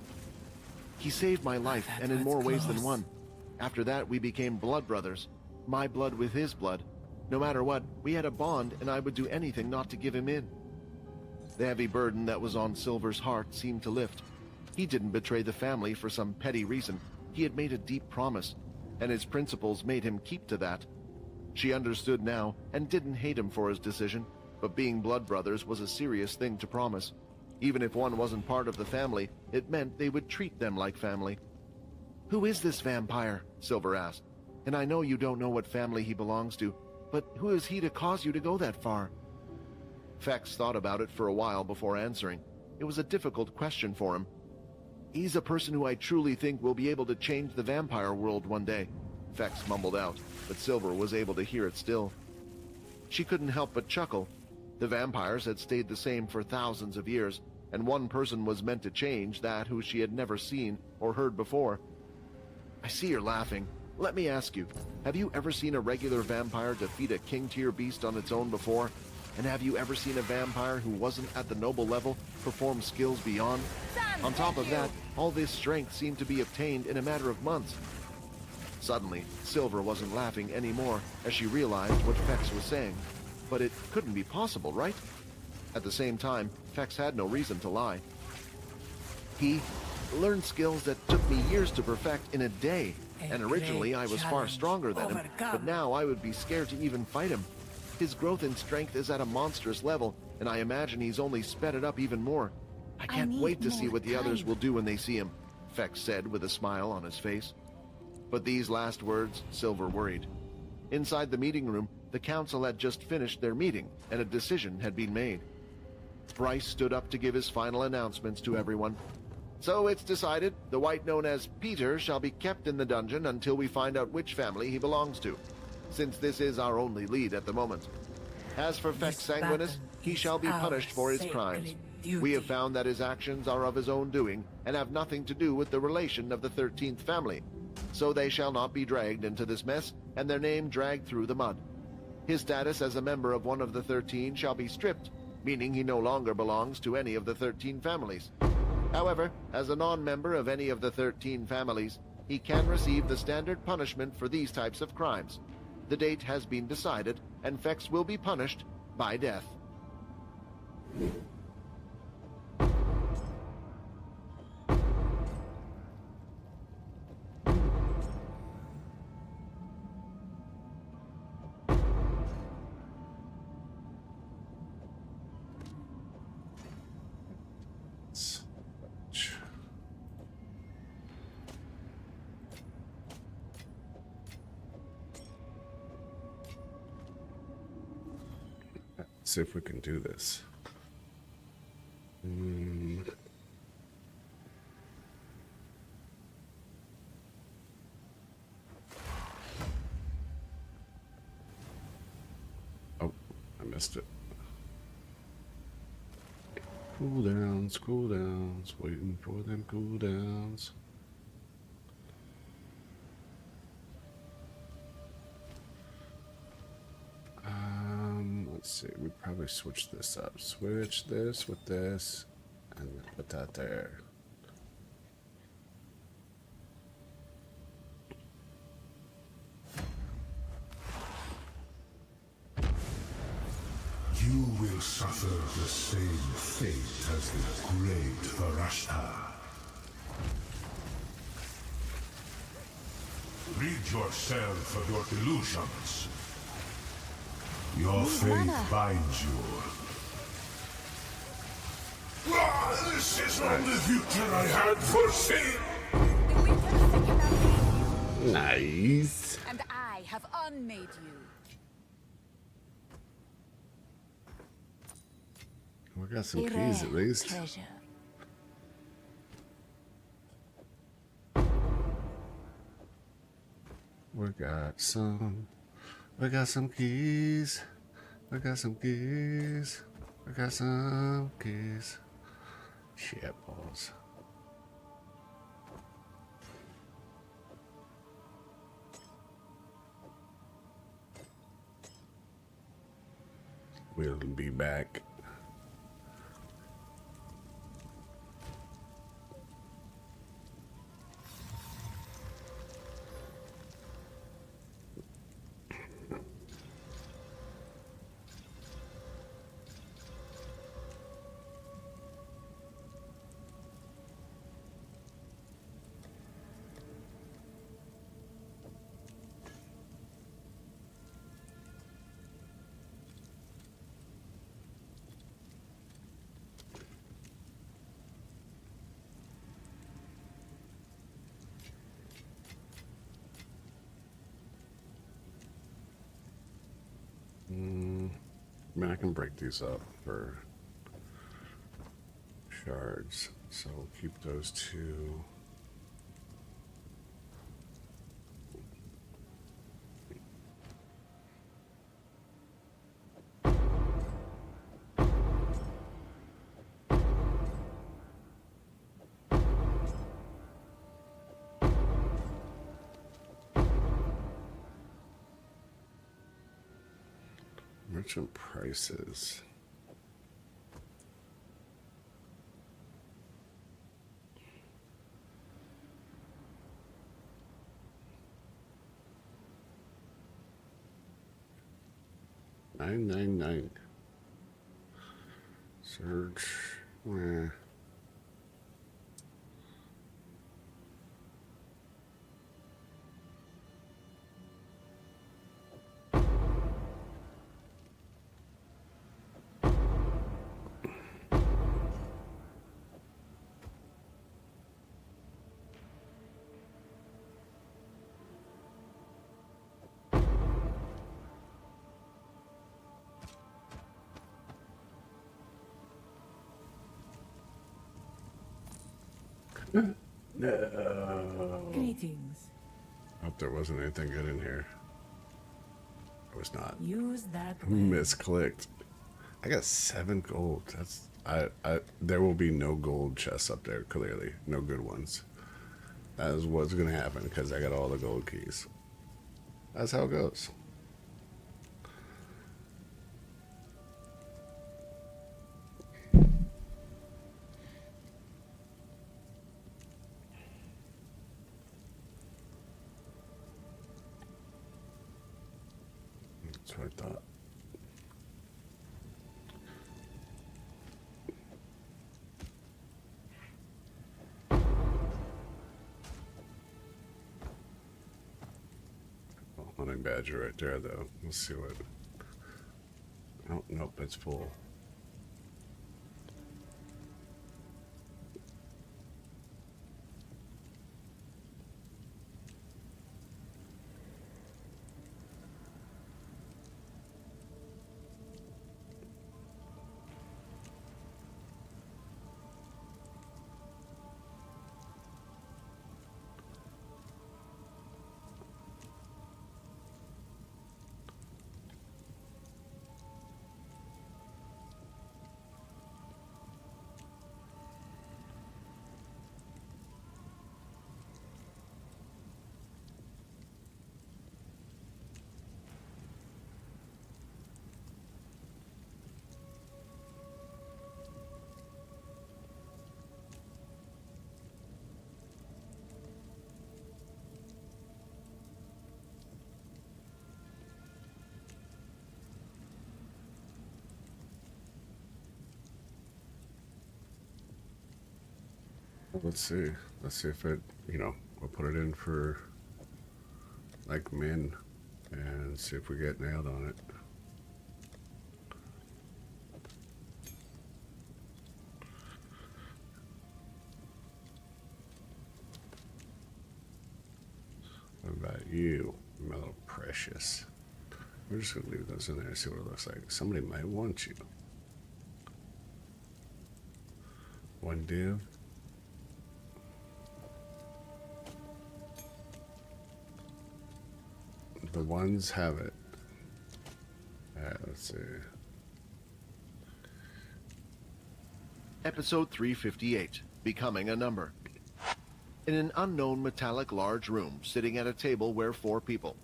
He saved my life, and in more ways than one. After that, we became blood brothers. My blood with his blood. No matter what, we had a bond, and I would do anything not to give him in." The heavy burden that was on Silver's heart seemed to lift. He didn't betray the family for some petty reason. He had made a deep promise, and his principles made him keep to that. She understood now, and didn't hate him for his decision, but being blood brothers was a serious thing to promise. Even if one wasn't part of the family, it meant they would treat them like family. "Who is this vampire?" Silver asked. "And I know you don't know what family he belongs to, but who is he to cause you to go that far?" Vex thought about it for a while before answering. It was a difficult question for him. "He's a person who I truly think will be able to change the vampire world one day," Vex mumbled out, but Silver was able to hear it still. She couldn't help but chuckle. The vampires had stayed the same for thousands of years, and one person was meant to change, that who she had never seen or heard before. "I see you're laughing. Let me ask you, have you ever seen a regular vampire defeat a king-tier beast on its own before? And have you ever seen a vampire who wasn't at the noble level perform skills beyond? On top of that, all this strength seemed to be obtained in a matter of months." Suddenly, Silver wasn't laughing anymore as she realized what Vex was saying. But it couldn't be possible, right? At the same time, Vex had no reason to lie. "He learned skills that took me years to perfect in a day, and originally I was far stronger than him, but now I would be scared to even fight him. His growth in strength is at a monstrous level, and I imagine he's only sped it up even more. I can't wait to see what the others will do when they see him," Vex said with a smile on his face. But these last words, Silver worried. Inside the meeting room, the council had just finished their meeting, and a decision had been made. Bryce stood up to give his final announcements to everyone. "So it's decided, the wight known as Peter shall be kept in the dungeon until we find out which family he belongs to, since this is our only lead at the moment. As for Vex Sanguinus, he shall be punished for his crimes. We have found that his actions are of his own doing, and have nothing to do with the relation of the 13th family. So they shall not be dragged into this mess, and their name dragged through the mud. His status as a member of one of the 13 shall be stripped, meaning he no longer belongs to any of the 13 families. However, as a non-member of any of the 13 families, he can receive the standard punishment for these types of crimes. The date has been decided, and Vex will be punished by death." See if we can do this. Oh, I missed it. Cooldowns, waiting for them cooldowns. Let's see, we probably switch this up. Switch this with this, and put that there. You will suffer the same fate as the great Varashta. Rid yourself of your delusions. Your faith binds you. This is not the future I had foreseen! The winter Sekhema made you, Nice. and I have unmade you. We got some keys at least. Treasure. We got some keys. We got some keys. We got some keys. Shit balls. We'll be back. I mean, I can break these up for shards, so we'll keep those two. Merchant prices. $9.99. Search. Eh. No. Greetings. Hope there wasn't anything good in here. It was not. Use that way. Misclicked. I got 7 gold. That's there will be no gold chests up there, clearly. No good ones. That is what's gonna happen because I got all the gold keys. That's how it goes. That's what I thought. Hunting badger right there, though. Let's see what. Oh, nope, it's full. Let's see. Let's see if it, we'll put it in for like min and see if we get nailed on it. What about you, my little precious? We're just going to leave those in there and see what it looks like. Somebody might want you. One div. The ones have it. Alright, let's see. Episode 358, Becoming a Number. In an unknown metallic large room, sitting at a table were 4 people.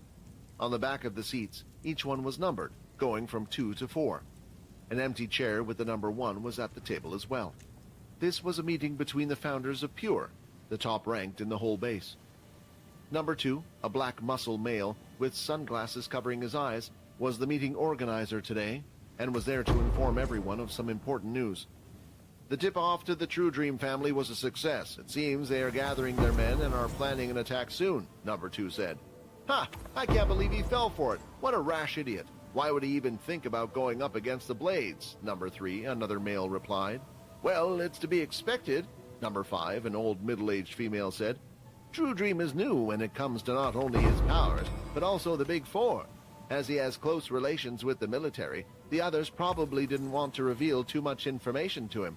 On the back of the seats, each one was numbered, going from 2 to 4. An empty chair with the number 1 was at the table as well. This was a meeting between the founders of Pure, the top ranked in the whole base. Number 2, a black muscle male with sunglasses covering his eyes, was the meeting organizer today and was there to inform everyone of some important news. The tip-off to the True Dream family was a success. It seems they are gathering their men and are planning an attack soon, Number 2 said. Ha! I can't believe he fell for it. What a rash idiot. Why would he even think about going up against the Blades? Number 3, another male replied. Well, it's to be expected, Number 5, an old middle-aged female said. True Dream is new when it comes to not only his powers, but also the Big Four. As he has close relations with the military, the others probably didn't want to reveal too much information to him.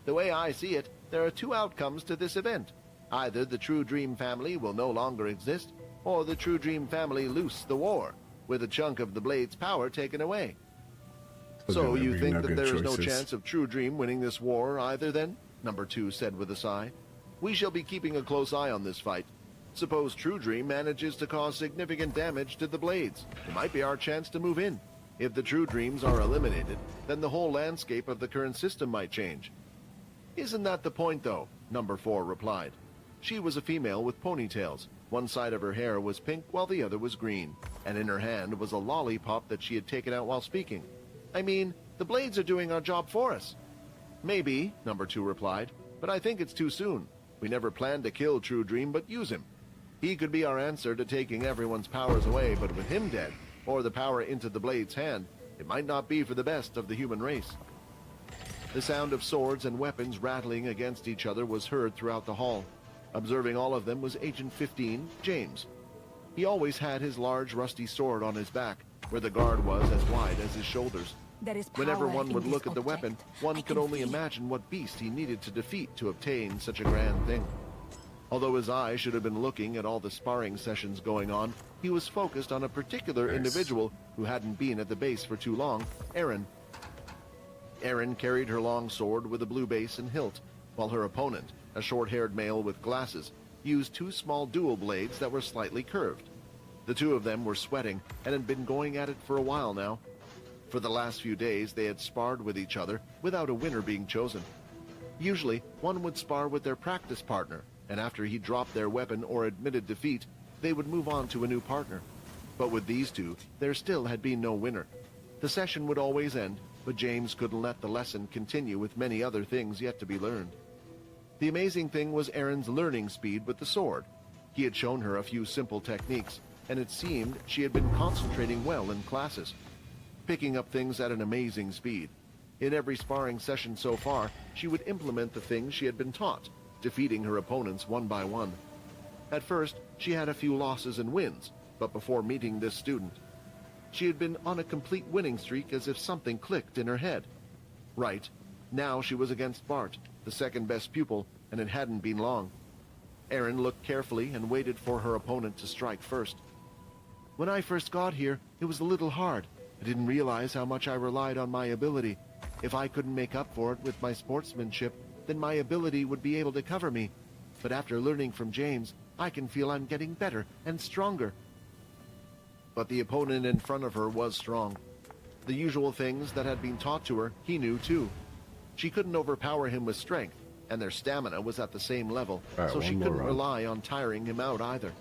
The way I see it, there are 2 outcomes to this event. Either the True Dream family will no longer exist, or the True Dream family loose the war, with a chunk of the Blade's power taken away. So you think that there is no chance of True Dream winning this war either then? Number 2 said with a sigh. We shall be keeping a close eye on this fight. Suppose True Dream manages to cause significant damage to the Blades. It might be our chance to move in. If the True Dreams are eliminated, then the whole landscape of the current system might change. Isn't that the point, though? Number 4 replied. She was a female with ponytails. One side of her hair was pink while the other was green, and in her hand was a lollipop that she had taken out while speaking. I mean, the Blades are doing our job for us. Maybe, Number 2 replied, but I think it's too soon. We never planned to kill True Dream, but use him. He could be our answer to taking everyone's powers away, but with him dead, or the power into the Blade's hand, it might not be for the best of the human race. The sound of swords and weapons rattling against each other was heard throughout the hall. Observing all of them was Agent 15, James. He always had his large rusty sword on his back, where the guard was as wide as his shoulders. Whenever one would look at the weapon, one could only imagine what beast he needed to defeat to obtain such a grand thing. Although his eye should have been looking at all the sparring sessions going on, he was focused on a particular individual who hadn't been at the base for too long, Erin. Erin carried her long sword with a blue base and hilt, while her opponent, a short-haired male with glasses, used 2 small dual blades that were slightly curved. The 2 of them were sweating and had been going at it for a while now. For the last few days they had sparred with each other without a winner being chosen. Usually, one would spar with their practice partner, and after he dropped their weapon or admitted defeat, they would move on to a new partner. But with these 2, there still had been no winner. The session would always end, but James couldn't let the lesson continue with many other things yet to be learned. The amazing thing was Erin's learning speed with the sword. He had shown her a few simple techniques, and it seemed she had been concentrating well in classes, picking up things at an amazing speed. In every sparring session so far, she would implement the things she had been taught, defeating her opponents one by one. At first, she had a few losses and wins, but before meeting this student, she had been on a complete winning streak as if something clicked in her head. Right, now she was against Bart, the second best pupil, and it hadn't been long. Erin looked carefully and waited for her opponent to strike first. When I first got here, it was a little hard. I didn't realize how much I relied on my ability. If I couldn't make up for it with my sportsmanship, then my ability would be able to cover me. But after learning from James, I can feel I'm getting better and stronger. But the opponent in front of her was strong. The usual things that had been taught to her, he knew too. She couldn't overpower him with strength, and their stamina was at the same level, so she couldn't rely on tiring him out either.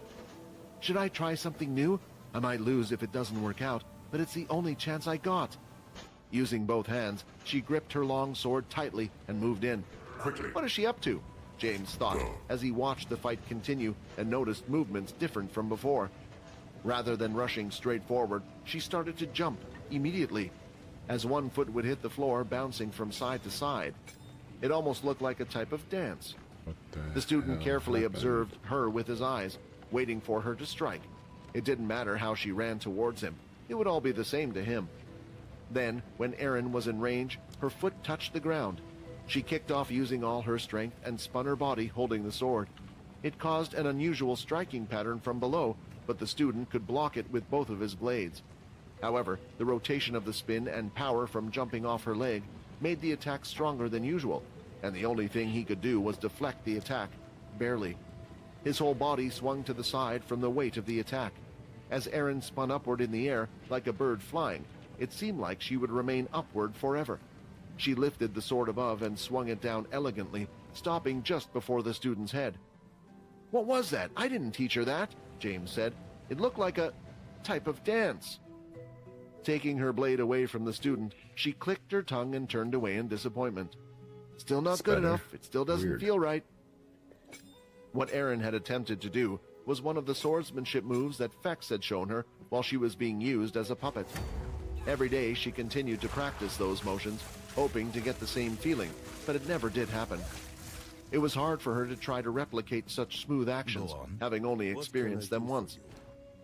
Should I try something new? I might lose if it doesn't work out, but it's the only chance I got. Using both hands, she gripped her long sword tightly and moved in. Quickly. What is she up to? James thought, as he watched the fight continue and noticed movements different from before. Rather than rushing straight forward, she started to jump immediately, as one foot would hit the floor, bouncing from side to side. It almost looked like a type of dance. The student carefully observed her with his eyes, waiting for her to strike. It didn't matter how she ran towards him. It would all be the same to him. Then, when Erin was in range, her foot touched the ground. She kicked off using all her strength and spun her body holding the sword. It caused an unusual striking pattern from below, but the student could block it with both of his blades. However, the rotation of the spin and power from jumping off her leg made the attack stronger than usual, and the only thing he could do was deflect the attack, barely. His whole body swung to the side from the weight of the attack. As Erin spun upward in the air, like a bird flying, it seemed like she would remain upward forever. She lifted the sword above and swung it down elegantly, stopping just before the student's head. "What was that? I didn't teach her that," James said. "It looked like a type of dance." Taking her blade away from the student, she clicked her tongue and turned away in disappointment. "Still not good enough. It still doesn't feel right." What Erin had attempted to do was one of the swordsmanship moves that Fex had shown her while she was being used as a puppet. Every day she continued to practice those motions, hoping to get the same feeling, but it never did happen. It was hard for her to try to replicate such smooth actions, having only experienced them once.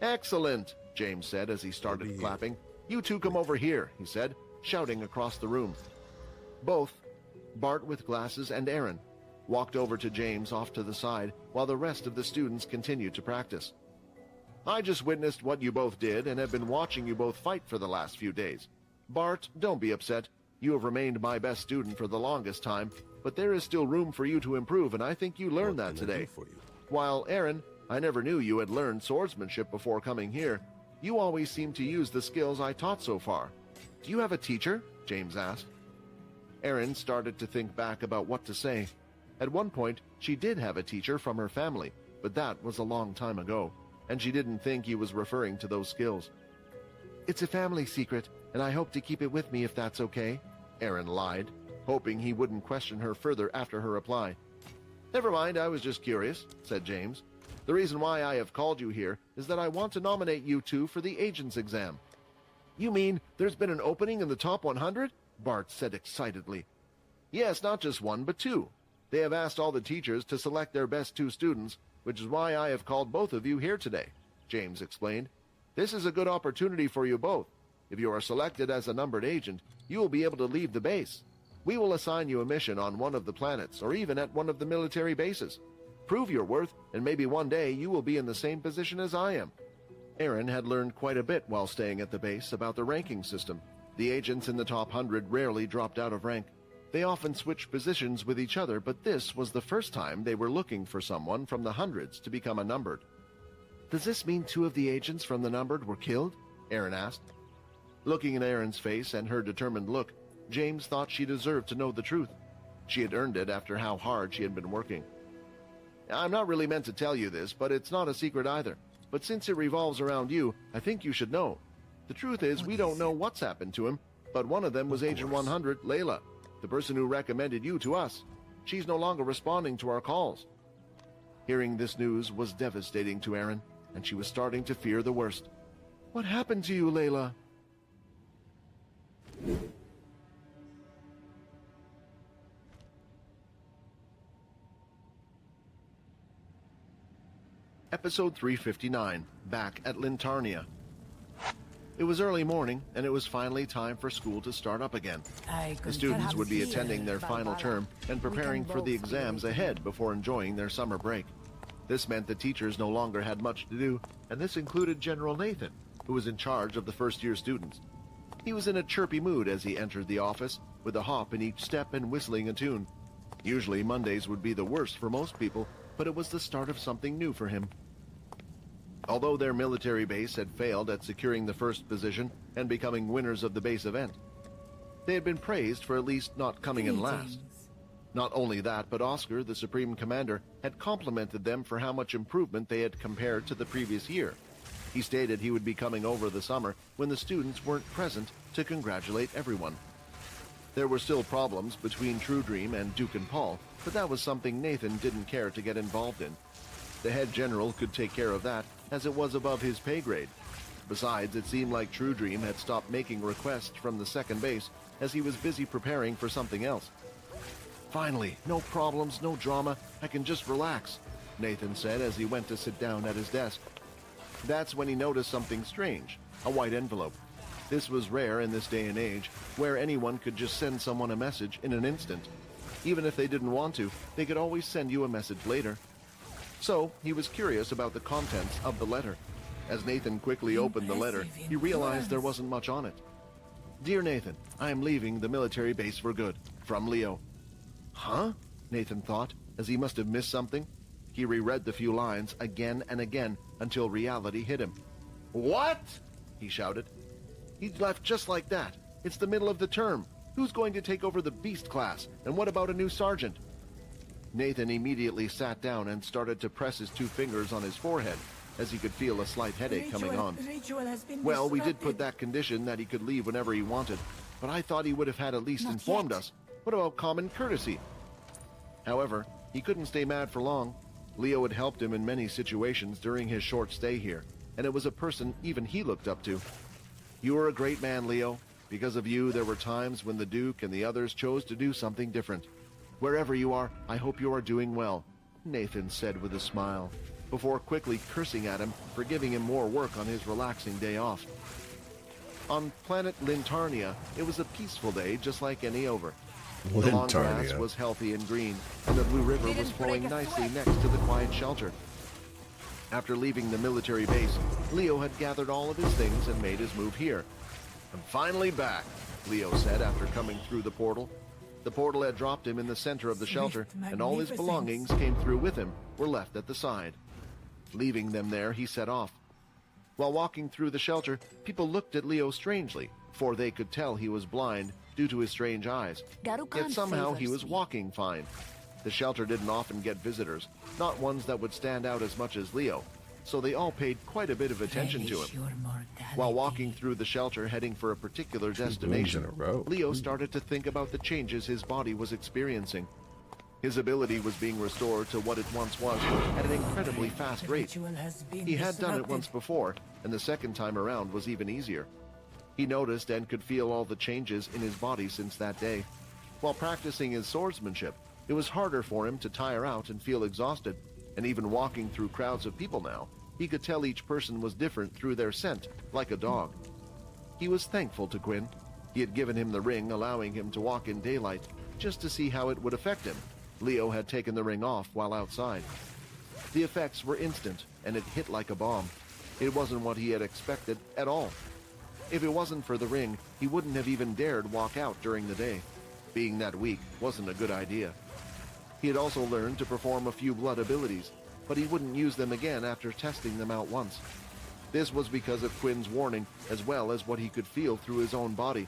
"Excellent," James said as he started clapping. "You two come over here," he said, shouting across the room. Both, Bart with glasses and Erin, walked over to James off to the side while the rest of the students continued to practice. "I just witnessed what you both did and have been watching you both fight for the last few days. Bart, don't be upset. You have remained my best student for the longest time, but there is still room for you to improve, and I think you learned that today. While Erin, I never knew you had learned swordsmanship before coming here. You always seem to use the skills I taught so far. Do you have a teacher?" James asked. Erin started to think back about what to say. At one point, she did have a teacher from her family, but that was a long time ago, and she didn't think he was referring to those skills. "It's a family secret, and I hope to keep it with me if that's okay," Erin lied, hoping he wouldn't question her further after her reply. "Never mind, I was just curious," said James. "The reason why I have called you here is that I want to nominate you two for the agent's exam." "You mean there's been an opening in the top 100? Bart said excitedly. "Yes, not just one, but two. They have asked all the teachers to select their best two students, which is why I have called both of you here today," James explained. "This is a good opportunity for you both. If you are selected as a numbered agent, you will be able to leave the base. We will assign you a mission on one of the planets or even at one of the military bases. Prove your worth, and maybe one day you will be in the same position as I am." Erin had learned quite a bit while staying at the base about the ranking system. The agents in the top 100 rarely dropped out of rank. They often switched positions with each other, but this was the first time they were looking for someone from the hundreds to become a numbered. "Does this mean two of the agents from the numbered were killed?" Erin asked. Looking at Erin's face and her determined look, James thought she deserved to know the truth. She had earned it after how hard she had been working. "I'm not really meant to tell you this, but it's not a secret either. But since it revolves around you, I think you should know. The truth is, we don't know what's happened to him, but one of them was Agent 100, Layla, the person who recommended you to us. She's no longer responding to our calls." Hearing this news was devastating to Erin, and she was starting to fear the worst. "What happened to you, Layla?" Episode 359, back at Lintarnia. It was early morning, and it was finally time for school to start up again. The students would be attending their final term and preparing for the exams ahead before enjoying their summer break. This meant the teachers no longer had much to do, and this included General Nathan, who was in charge of the first-year students. He was in a chirpy mood as he entered the office, with a hop in each step and whistling a tune. Usually Mondays would be the worst for most people, but it was the start of something new for him. Although their military base had failed at securing the first position and becoming winners of the base event, they had been praised for at least not coming in last. Not only that, but Oscar, the Supreme Commander, had complimented them for how much improvement they had compared to the previous year. He stated he would be coming over the summer when the students weren't present to congratulate everyone. There were still problems between True Dream and Duke and Paul, but that was something Nathan didn't care to get involved in. The head general could take care of that, as it was above his pay grade. Besides, it seemed like True Dream had stopped making requests from the second base, as he was busy preparing for something else. "Finally, no problems, no drama, I can just relax," Nathan said as he went to sit down at his desk. That's when he noticed something strange, a white envelope. This was rare in this day and age, where anyone could just send someone a message in an instant. Even if they didn't want to, they could always send you a message later. So, he was curious about the contents of the letter. As Nathan quickly opened the letter, he realized there wasn't much on it. "Dear Nathan, I am leaving the military base for good. From Leo." Huh? Nathan thought, as he must have missed something. He reread the few lines again and again until reality hit him. "What?" he shouted. "He'd left just like that. It's the middle of the term. Who's going to take over the Beast class? And what about a new sergeant?" Nathan immediately sat down and started to press his 2 fingers on his forehead, as he could feel a slight headache coming on. "Well, we did put that condition that he could leave whenever he wanted, but I thought he would have had at least informed us. What about common courtesy?" However, he couldn't stay mad for long. Leo had helped him in many situations during his short stay here, and it was a person even he looked up to. "You are a great man, Leo. Because of you, there were times when the Duke and the others chose to do something different. Wherever you are, I hope you are doing well," Nathan said with a smile, before quickly cursing at him for giving him more work on his relaxing day off. On planet Lintarnia, it was a peaceful day just like any over. The long grass was healthy and green, and the Blue River was flowing nicely next to the quiet shelter. After leaving the military base, Leo had gathered all of his things and made his move here. "I'm finally back," Leo said after coming through the portal. The portal had dropped him in the center of the shelter, and all his belongings came through with him, were left at the side. Leaving them there, he set off. While walking through the shelter, people looked at Leo strangely, for they could tell he was blind due to his strange eyes. Yet somehow he was walking fine. The shelter didn't often get visitors, not ones that would stand out as much as Leo, so they all paid quite a bit of attention to him. While walking through the shelter heading for a particular destination, Leo started to think about the changes his body was experiencing. His ability was being restored to what it once was at an incredibly fast rate. He had done it once before, and the second time around was even easier. He noticed and could feel all the changes in his body since that day. While practicing his swordsmanship, it was harder for him to tire out and feel exhausted, and even walking through crowds of people now, he could tell each person was different through their scent, like a dog. He was thankful to Quinn. He had given him the ring, allowing him to walk in daylight, just to see how it would affect him. Leo had taken the ring off while outside. The effects were instant, and it hit like a bomb. It wasn't what he had expected at all. If it wasn't for the ring, he wouldn't have even dared walk out during the day. Being that weak wasn't a good idea. He had also learned to perform a few blood abilities, but he wouldn't use them again after testing them out once. This was because of Quinn's warning, as well as what he could feel through his own body.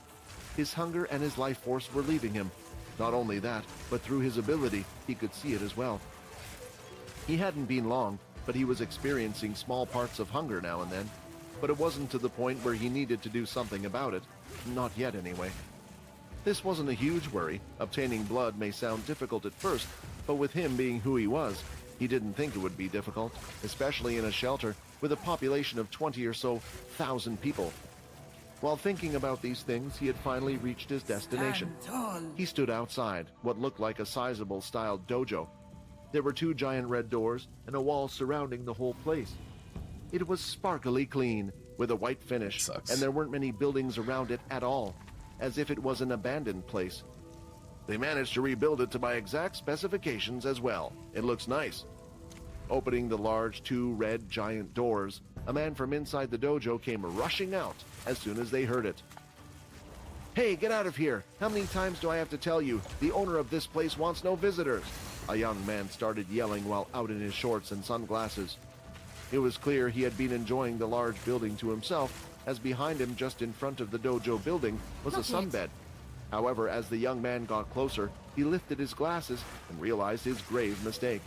His hunger and his life force were leaving him. Not only that, but through his ability, he could see it as well. He hadn't been long, but he was experiencing small parts of hunger now and then. But it wasn't to the point where he needed to do something about it. Not yet, anyway. This wasn't a huge worry. Obtaining blood may sound difficult at first, but with him being who he was, he didn't think it would be difficult, especially in a shelter with a population of 20 or so thousand people. While thinking about these things, he had finally reached his destination. He stood outside what looked like a sizable styled dojo. There were 2 giant red doors and a wall surrounding the whole place. It was sparkly clean, with a white finish, and there weren't many buildings around it at all, as if it was an abandoned place. They managed to rebuild it to my exact specifications as well. It looks nice. Opening the large 2 red giant doors, a man from inside the dojo came rushing out as soon as they heard it. "Hey, get out of here! How many times do I have to tell you? The owner of this place wants no visitors!" A young man started yelling while out in his shorts and sunglasses. It was clear he had been enjoying the large building to himself, as behind him just in front of the dojo building was a sunbed. However, as the young man got closer, he lifted his glasses and realized his grave mistake.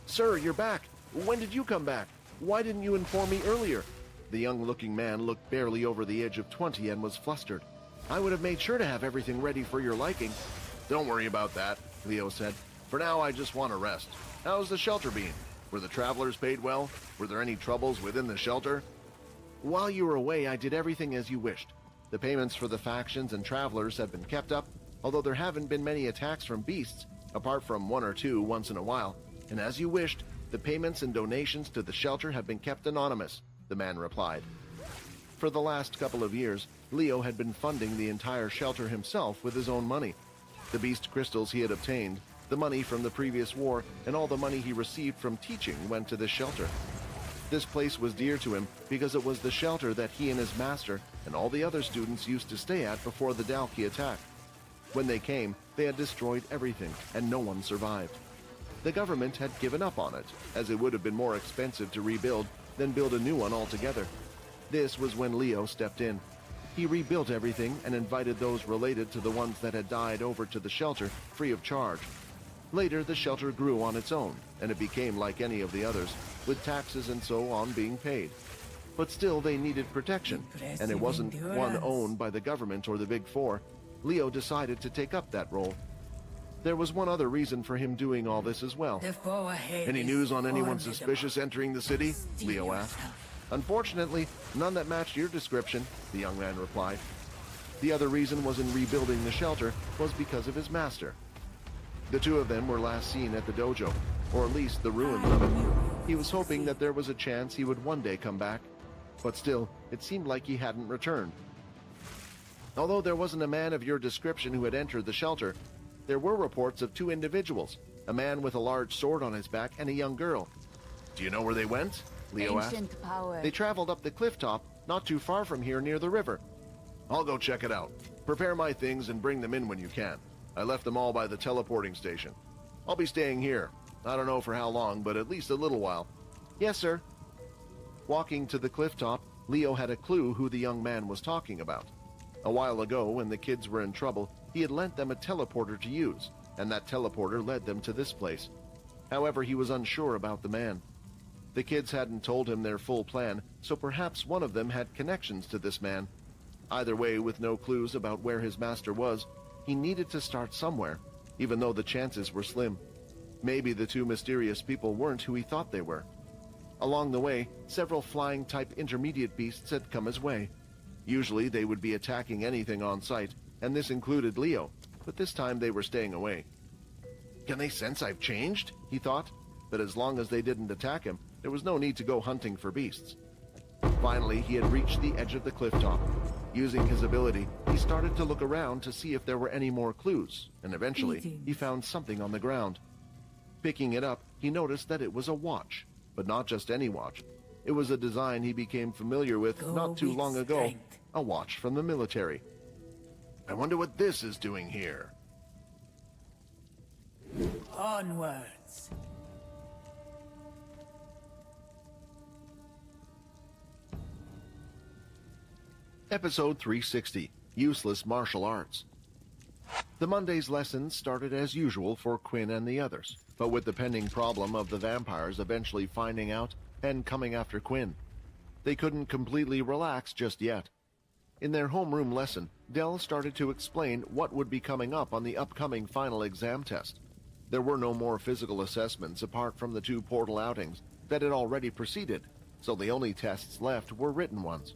"Sir, you're back! When did you come back? Why didn't you inform me earlier?" The young-looking man looked barely over the age of 20 and was flustered. I would have made sure to have everything ready for your liking. Don't worry about that, Leo said. For now, I just want to rest. How's the shelter been? Were the travelers paid well? Were there any troubles within the shelter? While you were away, I did everything as you wished. The payments for the factions and travelers have been kept up, although there haven't been many attacks from beasts, apart from one or two once in a while. And as you wished, the payments and donations to the shelter have been kept anonymous, the man replied. For the last couple of years, Leo had been funding the entire shelter himself with his own money. The beast crystals he had obtained, the money from the previous war, and all the money he received from teaching went to this shelter. This place was dear to him because it was the shelter that he and his master and all the other students used to stay at before the Dalki attack. When they came, they had destroyed everything, and no one survived. The government had given up on it, as it would have been more expensive to rebuild than build a new one altogether. This was when Leo stepped in. He rebuilt everything and invited those related to the ones that had died over to the shelter free of charge. Later, the shelter grew on its own, and it became like any of the others, with taxes and so on being paid. But still, they needed protection, and it wasn't one owned by the government or the Big Four. Leo decided to take up that role. There was one other reason for him doing all this as well. Any news on anyone suspicious entering the city? Leo asked. Unfortunately, none that matched your description, the young man replied. The other reason was in rebuilding the shelter was because of his master. The two of them were last seen at the dojo, or at least the ruins of it. He was hoping that there was a chance he would one day come back, but still, it seemed like he hadn't returned. Although there wasn't a man of your description who had entered the shelter, there were reports of two individuals, a man with a large sword on his back and a young girl. Do you know where they went? Leo asked. They traveled up the cliff top, not too far from here near the river. I'll go check it out. Prepare my things and bring them in when you can. I left them all by the teleporting station. I'll be staying here. I don't know for how long, but at least a little while. Yes, sir. Walking to the cliff top, Leo had a clue who the young man was talking about. A while ago, when the kids were in trouble, he had lent them a teleporter to use, and that teleporter led them to this place. However, he was unsure about the man. The kids hadn't told him their full plan, so perhaps one of them had connections to this man. Either way, with no clues about where his master was, he needed to start somewhere, even though the chances were slim. Maybe the two mysterious people weren't who he thought they were. Along the way, several flying-type intermediate beasts had come his way. Usually they would be attacking anything on sight, and this included Leo, but this time they were staying away. Can they sense I've changed? He thought, but as long as they didn't attack him, there was no need to go hunting for beasts. Finally, he had reached the edge of the cliff top. Using his ability, he started to look around to see if there were any more clues, and eventually he found something on the ground. Picking it up, he noticed that it was a watch, but not just any watch. It was a design he became familiar with not too long ago, a watch from the military. I wonder what this is doing here. Onwards. Episode 360, Useless Martial Arts. The Monday's lessons started as usual for Quinn and the others, but with the pending problem of the vampires eventually finding out and coming after Quinn. They couldn't completely relax just yet. In their homeroom lesson, Dell started to explain what would be coming up on the upcoming final exam test. There were no more physical assessments apart from the two portal outings that had already proceeded, so the only tests left were written ones.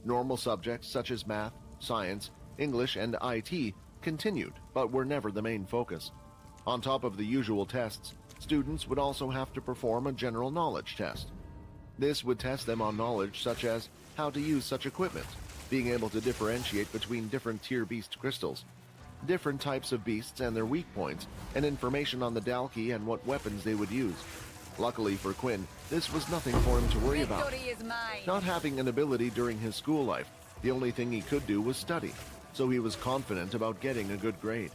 Normal subjects such as math, science, English, and IT continued, but were never the main focus. On top of the usual tests, students would also have to perform a general knowledge test. This would test them on knowledge such as how to use such equipment, being able to differentiate between different tier beast crystals, different types of beasts and their weak points, and information on the Dalki and what weapons they would use. Luckily for Quinn, this was nothing for him to worry about. Victory is mine. Not having an ability during his school life, the only thing he could do was study, so he was confident about getting a good grade.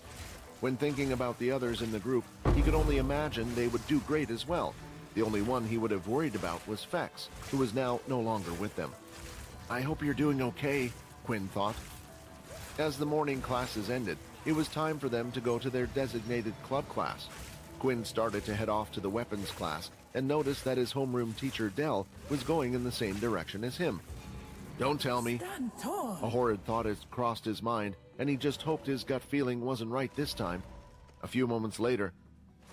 When thinking about the others in the group, he could only imagine they would do great as well. The only one he would have worried about was Fex, who was now no longer with them. I hope you're doing okay, Quinn thought. As the morning classes ended, it was time for them to go to their designated club class. Quinn started to head off to the weapons class and noticed that his homeroom teacher Dell was going in the same direction as him. Don't tell me. Stand tall. A horrid thought had crossed his mind, and he just hoped his gut feeling wasn't right this time. A few moments later,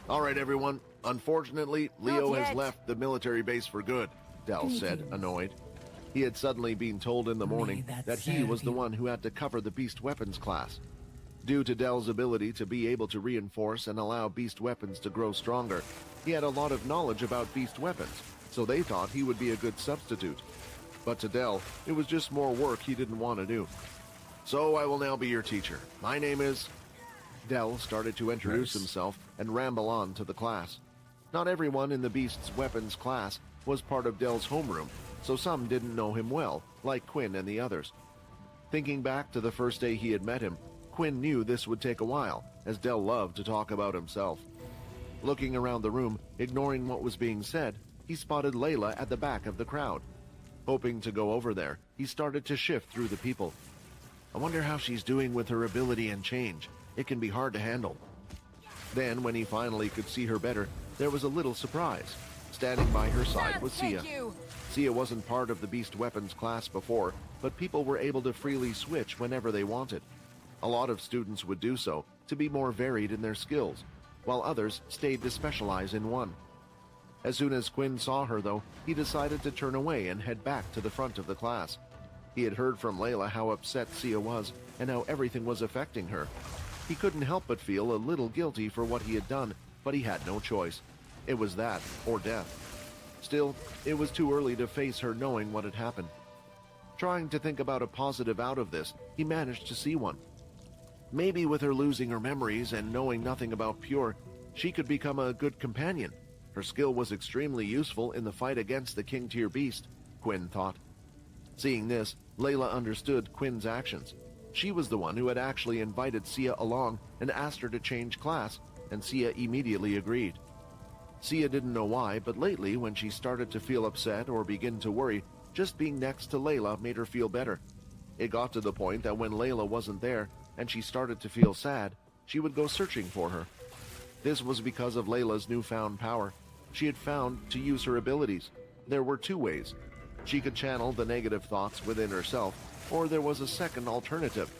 "All right, everyone. Unfortunately, Leo has yet. left the military base for good," Del said, annoyed. He had suddenly been told in the morning that he was the one who had to cover the beast weapons class. Due to Del's ability to be able to reinforce and allow beast weapons to grow stronger, he had a lot of knowledge about beast weapons, so they thought he would be a good substitute. But to Del, it was just more work he didn't want to do. "So I will now be your teacher. My name is..." Del started to introduce himself and ramble on to the class. Not everyone in the beast's weapons class was part of Del's homeroom, so some didn't know him well, like Quinn and the others. Thinking back to the first day he had met him, Quinn knew this would take a while, as Del loved to talk about himself. Looking around the room, ignoring what was being said, he spotted Layla at the back of the crowd. Hoping to go over there, he started to shift through the people. "I wonder how she's doing with her ability and change. It can be hard to handle." Then, when he finally could see her better, there was a little surprise. Standing by her side was Sia. Thank you. Sia wasn't part of the beast weapons class before, but people were able to freely switch whenever they wanted. A lot of students would do so to be more varied in their skills, while others stayed to specialize in one. As soon as Quinn saw her, though, he decided to turn away and head back to the front of the class. He had heard from Layla how upset Sia was and how everything was affecting her. He couldn't help but feel a little guilty for what he had done, but he had no choice. It was that or death. Still, it was too early to face her knowing what had happened. Trying to think about a positive out of this, he managed to see one. Maybe with her losing her memories and knowing nothing about Pure, she could become a good companion. Her skill was extremely useful in the fight against the King-tier beast, Quinn thought. Seeing this, Layla understood Quinn's actions. She was the one who had actually invited Sia along and asked her to change class, and Sia immediately agreed. Sia didn't know why, but lately, when she started to feel upset or begin to worry, just being next to Layla made her feel better. It got to the point that when Layla wasn't there, and she started to feel sad, she would go searching for her. This was because of Layla's newfound power. She had found to use her abilities. There were two ways. She could channel the negative thoughts within herself, or there was a second alternative,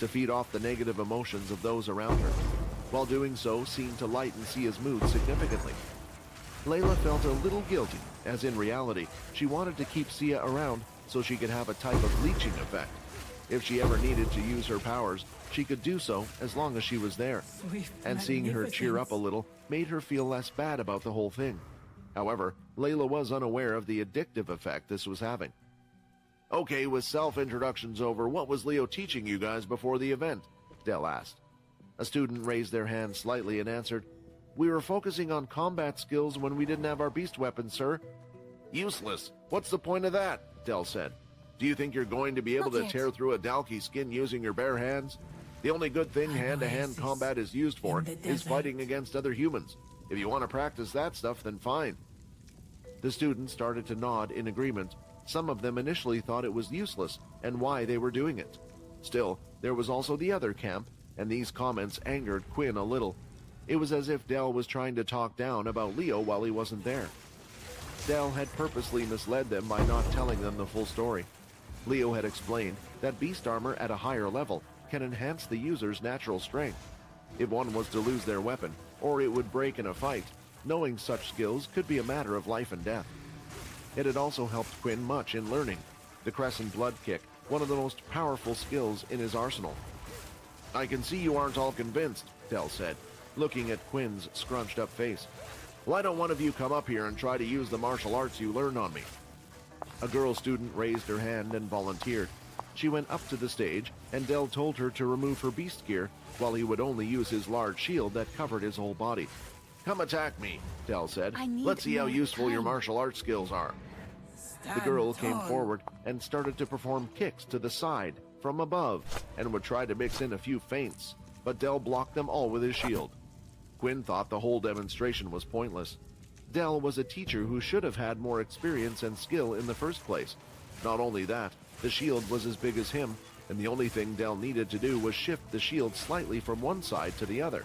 to feed off the negative emotions of those around her. While doing so seemed to lighten Sia's mood significantly. Layla felt a little guilty, as in reality, she wanted to keep Sia around so she could have a type of leeching effect. If she ever needed to use her powers, she could do so as long as she was there. And seeing her cheer up a little made her feel less bad about the whole thing. However, Layla was unaware of the addictive effect this was having. "Okay, with self-introductions over, what was Leo teaching you guys before the event?" Del asked. A student raised their hand slightly and answered, "We were focusing on combat skills when we didn't have our beast weapons, sir." "Useless. What's the point of that?" Del said. "Do you think you're going to be able to tear through a Dalki skin using your bare hands? The only good thing hand-to-hand combat is used for is fighting against other humans. If you want to practice that stuff, then fine." The students started to nod in agreement. Some of them initially thought it was useless and why they were doing it. Still, there was also the other camp, and these comments angered Quinn a little. It was as if Del was trying to talk down about Leo while he wasn't there. Del had purposely misled them by not telling them the full story. Leo had explained that beast armor at a higher level can enhance the user's natural strength. If one was to lose their weapon, or it would break in a fight, knowing such skills could be a matter of life and death. It had also helped Quinn much in learning the Crescent Blood Kick, one of the most powerful skills in his arsenal. "I can see you aren't all convinced," Del said, looking at Quinn's scrunched-up face. "Why don't one of you come up here and try to use the martial arts you learned on me?" A girl student raised her hand and volunteered. She went up to the stage, and Del told her to remove her beast gear, while he would only use his large shield that covered his whole body. "Come attack me," Del said. "Let's see how useful your martial arts skills are." The girl came forward and started to perform kicks to the side, from above, and would try to mix in a few feints, but Del blocked them all with his shield. Quinn thought the whole demonstration was pointless. Del was a teacher who should have had more experience and skill in the first place. Not only that, the shield was as big as him, and the only thing Del needed to do was shift the shield slightly from one side to the other.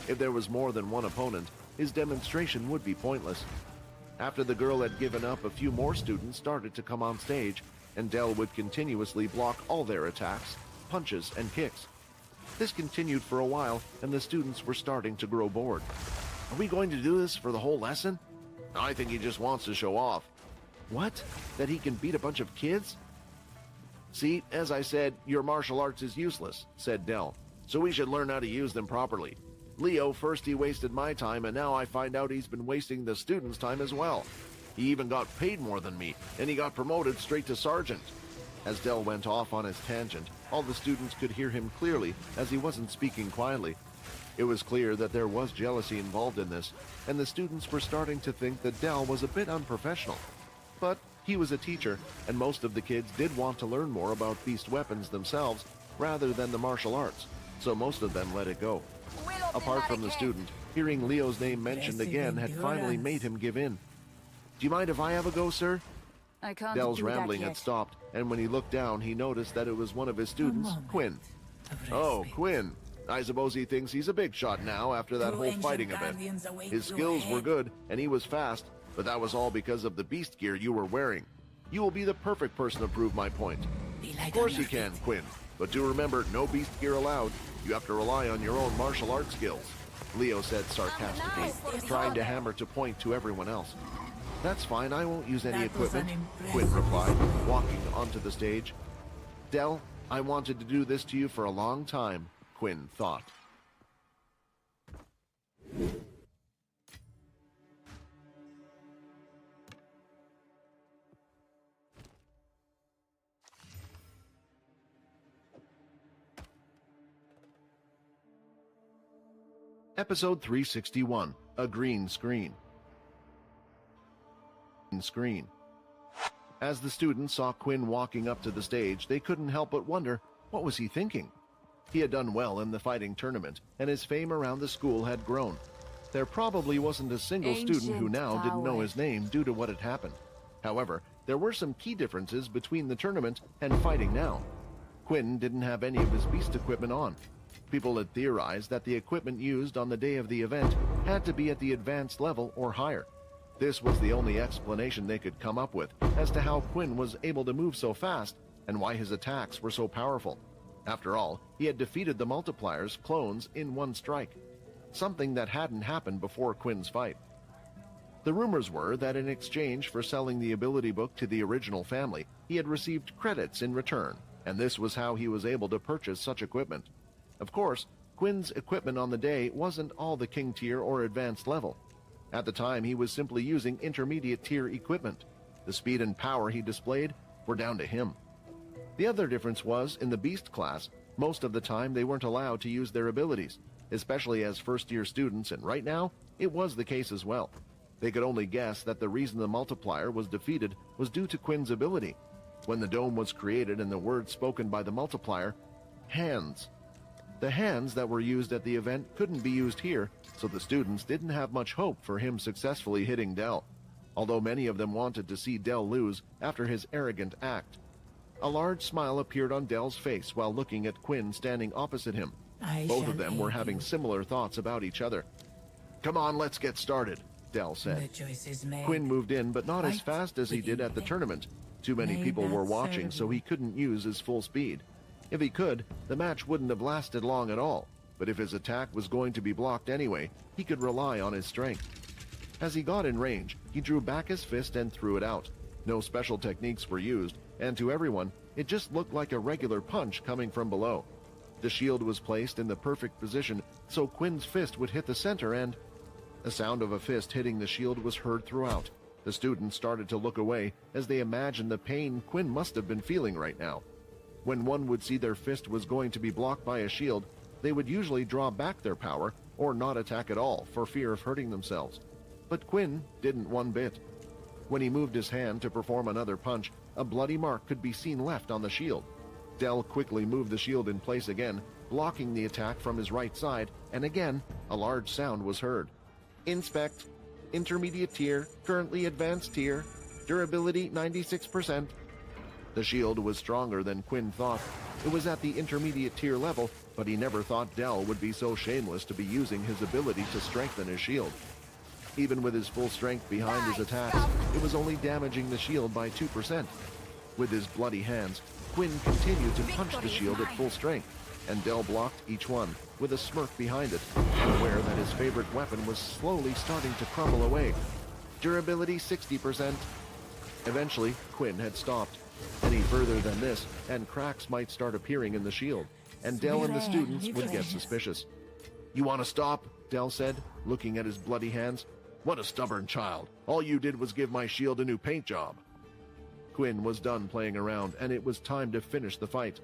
If there was more than one opponent, his demonstration would be pointless. After the girl had given up, a few more students started to come on stage. and Dell would continuously block all their attacks, punches, and kicks. This continued for a while, and the students were starting to grow bored. Are we going to do this for the whole lesson? I think he just wants to show off. What? That he can beat a bunch of kids? See, as I said, your martial arts is useless, said Dell, so we should learn how to use them properly. Leo, first he wasted my time, and now I find out he's been wasting the students' time as well. He even got paid more than me, and he got promoted straight to sergeant. As Dell went off on his tangent, all the students could hear him clearly as he wasn't speaking quietly. It was clear that there was jealousy involved in this, and the students were starting to think that Dell was a bit unprofessional. But he was a teacher, and most of the kids did want to learn more about beast weapons themselves rather than the martial arts, so most of them let it go. Apart from the student, hearing Leo's name mentioned again had finally made him give in. Do you mind if I have a go, sir? I can't Dell's do that rambling yet. had stopped, and when he looked down, he noticed that it was one of his students, Quinn. Oh, Quinn. I suppose he thinks he's a big shot now after that whole fighting event. His skills were good, and he was fast, but that was all because of the beast gear you were wearing. You will be the perfect person to prove my point. Of course you can, Quinn, but do remember, no beast gear allowed. You have to rely on your own martial arts skills, Leo said sarcastically, trying to hammer to point to everyone else. That's fine, I won't use any equipment, Quinn replied, walking onto the stage. Dell, I wanted to do this to you for a long time, Quinn thought. Episode 361, A Green Screen. As the students saw Quinn walking up to the stage, they couldn't help but wonder, what was he thinking? He had done well in the fighting tournament, and his fame around the school had grown. There probably wasn't a single student who now didn't know his name due to what had happened. However, there were some key differences between the tournament and fighting now. Quinn didn't have any of his beast equipment on. People had theorized that the equipment used on the day of the event had to be at the advanced level or higher. This was the only explanation they could come up with as to how Quinn was able to move so fast and why his attacks were so powerful. After all, he had defeated the Multiplier's clones in one strike, something that hadn't happened before Quinn's fight. The rumors were that in exchange for selling the ability book to the original family, he had received credits in return, and this was how he was able to purchase such equipment. Of course, Quinn's equipment on the day wasn't all the king tier or advanced level. At the time, he was simply using intermediate tier equipment. The speed and power he displayed were down to him. The other difference was, in the beast class, most of the time they weren't allowed to use their abilities, especially as first-year students, and right now, it was the case as well. They could only guess that the reason the Multiplier was defeated was due to Quinn's ability. When the dome was created and the words spoken by the Multiplier, hands. The hands that were used at the event couldn't be used here, so the students didn't have much hope for him successfully hitting Dell, although many of them wanted to see Dell lose after his arrogant act. A large smile appeared on Dell's face while looking at Quinn standing opposite him. Both of them were having similar thoughts about each other. Come on, let's get started, Dell said. Quinn moved in, but not as fast as he did at the tournament. Too many people were watching, so he couldn't use his full speed. If he could, the match wouldn't have lasted long at all, but if his attack was going to be blocked anyway, he could rely on his strength. As he got in range, he drew back his fist and threw it out. No special techniques were used, and to everyone, it just looked like a regular punch coming from below. The shield was placed in the perfect position, so Quinn's fist would hit the center and... The sound of a fist hitting the shield was heard throughout. The students started to look away as they imagined the pain Quinn must have been feeling right now. When one would see their fist was going to be blocked by a shield, they would usually draw back their power or not attack at all for fear of hurting themselves. But Quinn didn't one bit. When he moved his hand to perform another punch, a bloody mark could be seen left on the shield. Dell quickly moved the shield in place again, blocking the attack from his right side, and again, a large sound was heard. Inspect. Intermediate tier, currently advanced tier, durability 96%. The shield was stronger than Quinn thought. It was at the intermediate tier level, but he never thought Dell would be so shameless to be using his ability to strengthen his shield. Even with his full strength behind his attacks, it was only damaging the shield by 2%. With his bloody hands, Quinn continued to punch the shield at full strength, and Dell blocked each one, with a smirk behind it, unaware that his favorite weapon was slowly starting to crumble away. Durability 60%. Eventually, Quinn had stopped. Any further than this, and cracks might start appearing in the shield, and Dell and the students would get suspicious. "You want to stop?" Dell said, looking at his bloody hands. "What a stubborn child. All you did was give my shield a new paint job." Quinn was done playing around, and it was time to finish the fight.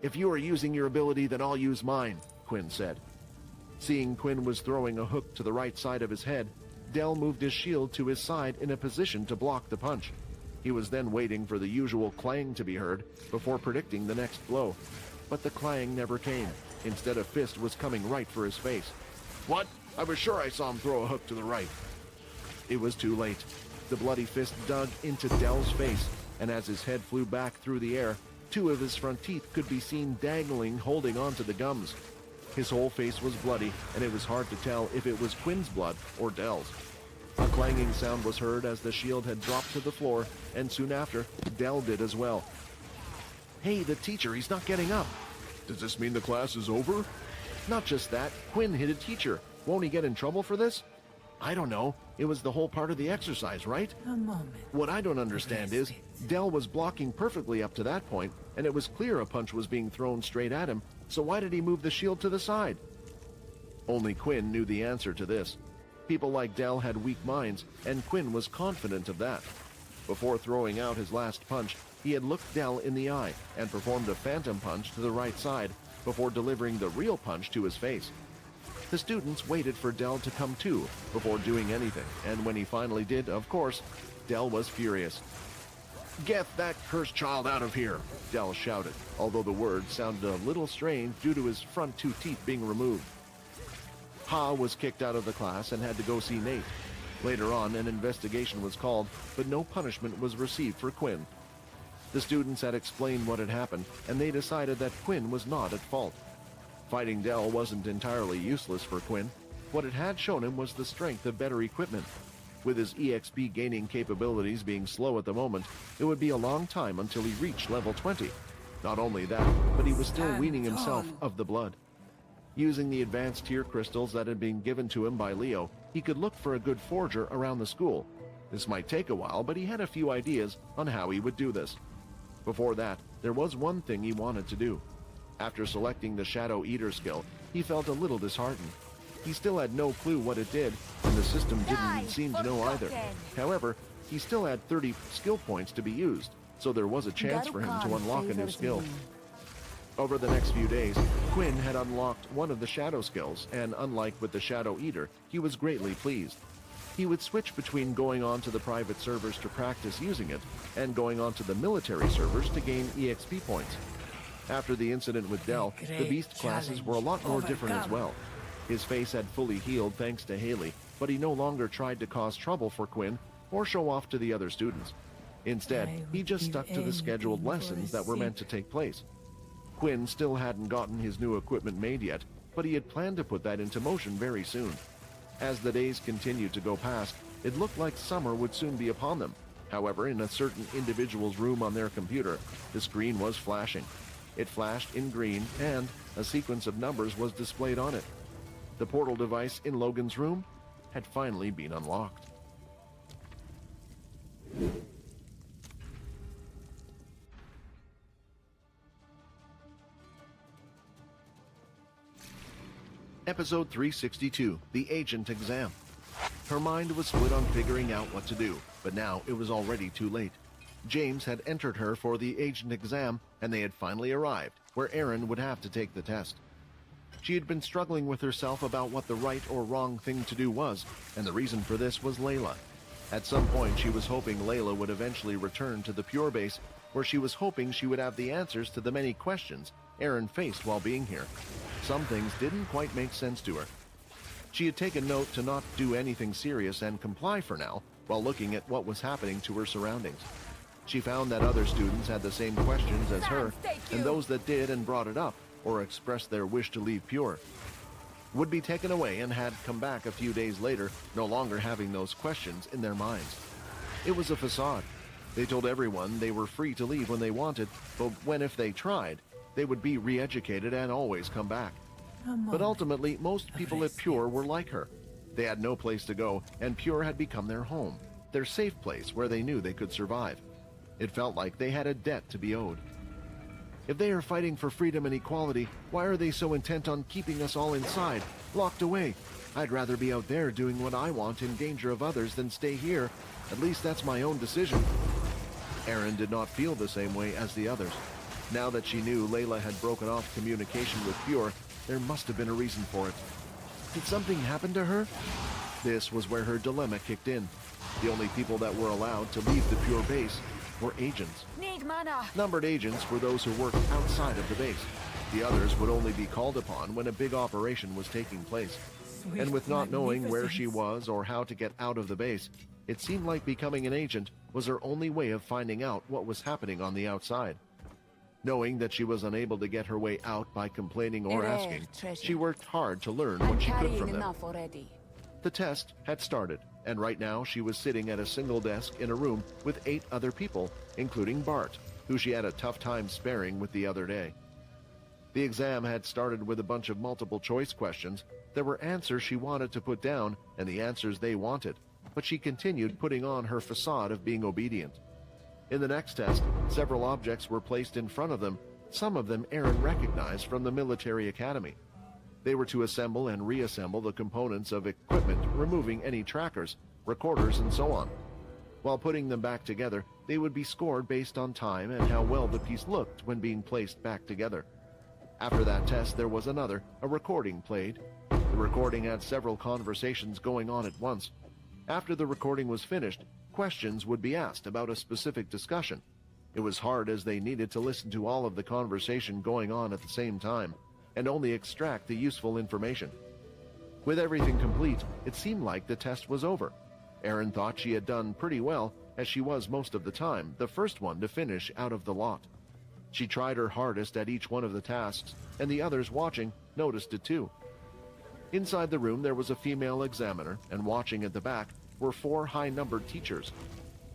"If you are using your ability, then I'll use mine," Quinn said. Seeing Quinn was throwing a hook to the right side of his head, Dell moved his shield to his side in a position to block the punch. He was then waiting for the usual clang to be heard before predicting the next blow. But the clang never came. Instead, a fist was coming right for his face. "What? I was sure I saw him throw a hook to the right." It was too late. The bloody fist dug into Dell's face, and as his head flew back through the air, two of his front teeth could be seen dangling, holding onto the gums. His whole face was bloody, and it was hard to tell if it was Quinn's blood or Dell's. A clanging sound was heard as the shield had dropped to the floor, and soon after, Dell did as well. "Hey, the teacher, he's not getting up." "Does this mean the class is over?" "Not just that, Quinn hit a teacher. Won't he get in trouble for this?" "I don't know. It was the whole part of the exercise, right?" A moment. "What I don't understand is, Dell was blocking perfectly up to that point, and it was clear a punch was being thrown straight at him, so why did he move the shield to the side?" Only Quinn knew the answer to this. People like Dell had weak minds, and Quinn was confident of that. Before throwing out his last punch, he had looked Dell in the eye and performed a phantom punch to the right side before delivering the real punch to his face. The students waited for Dell to come to before doing anything, and when he finally did, of course, Dell was furious. "Get that cursed child out of here," Dell shouted, although the words sounded a little strange due to his front two teeth being removed. Ha was kicked out of the class and had to go see Nate. Later on, an investigation was called, but no punishment was received for Quinn. The students had explained what had happened, and they decided that Quinn was not at fault. Fighting Dell wasn't entirely useless for Quinn. What it had shown him was the strength of better equipment. With his EXP gaining capabilities being slow at the moment, it would be a long time until he reached level 20. Not only that, but he was still weaning himself of the blood. Using the advanced tier crystals that had been given to him by Leo, he could look for a good forger around the school. This might take a while, but he had a few ideas on how he would do this. Before that, there was one thing he wanted to do. After selecting the Shadow Eater skill, he felt a little disheartened. He still had no clue what it did, and the system didn't seem to know either. However, he still had 30 skill points to be used, so there was a chance for him to unlock a new skill. Over the next few days, Quinn had unlocked one of the shadow skills, and unlike with the Shadow Eater, he was greatly pleased. He would switch between going on to the private servers to practice using it, and going on to the military servers to gain EXP points. After the incident with Dell, the beast classes were a lot more different as well. His face had fully healed thanks to Haley, but he no longer tried to cause trouble for Quinn or show off to the other students. Instead, he just stuck to the scheduled lessons that were meant to take place. Quinn still hadn't gotten his new equipment made yet, but he had planned to put that into motion very soon. As the days continued to go past, it looked like summer would soon be upon them. However, in a certain individual's room on their computer, the screen was flashing. It flashed in green, and a sequence of numbers was displayed on it. The portal device in Logan's room had finally been unlocked. Episode 362, The Agent Exam. Her mind was split on figuring out what to do, but now it was already too late. James had entered her for the agent exam, and they had finally arrived, where Aaron would have to take the test. She had been struggling with herself about what the right or wrong thing to do was, and the reason for this was Layla. At some point, she was hoping Layla would eventually return to the Pure Base, where she was hoping she would have the answers to the many questions Aaron faced while being here. Some things didn't quite make sense to her. She had taken note to not do anything serious and comply for now, while looking at what was happening to her surroundings. She found that other students had the same questions as her, and those that did and brought it up, or expressed their wish to leave Pure, would be taken away and had come back a few days later, no longer having those questions in their minds. It was a facade. They told everyone they were free to leave when they wanted, but if they tried, they would be re-educated and always come back. But ultimately, most people at Pure were like her. They had no place to go, and Pure had become their home, their safe place where they knew they could survive. It felt like they had a debt to be owed. If they are fighting for freedom and equality, why are they so intent on keeping us all inside, locked away? I'd rather be out there doing what I want in danger of others than stay here. At least that's my own decision. Erin did not feel the same way as the others. Now that she knew Layla had broken off communication with Pure, there must have been a reason for it. Did something happen to her? This was where her dilemma kicked in. The only people that were allowed to leave the Pure base were agents. Need mana. Numbered agents were those who worked outside of the base. The others would only be called upon when a big operation was taking place. And with not knowing where she was or how to get out of the base, it seemed like becoming an agent was her only way of finding out what was happening on the outside. Knowing that she was unable to get her way out by complaining or asking, she worked hard to learn what she could from them. Enough already. The test had started, and right now she was sitting at a single desk in a room with 8 other people, including Bart, who she had a tough time sparing with the other day. The exam had started with a bunch of multiple choice questions. There were answers she wanted to put down and the answers they wanted, but she continued putting on her facade of being obedient. In the next test, several objects were placed in front of them, some of them Erin recognized from the military academy. They were to assemble and reassemble the components of equipment, removing any trackers, recorders, and so on. While putting them back together, they would be scored based on time and how well the piece looked when being placed back together. After that test, there was another, a recording played. The recording had several conversations going on at once. After the recording was finished, questions would be asked about a specific discussion. It was hard as they needed to listen to all of the conversation going on at the same time, and only extract the useful information. With everything complete, it seemed like the test was over. Erin thought she had done pretty well, as she was most of the time, the first one to finish out of the lot. She tried her hardest at each one of the tasks, and the others watching noticed it too. Inside the room there was a female examiner, and watching at the back were 4 high-numbered teachers.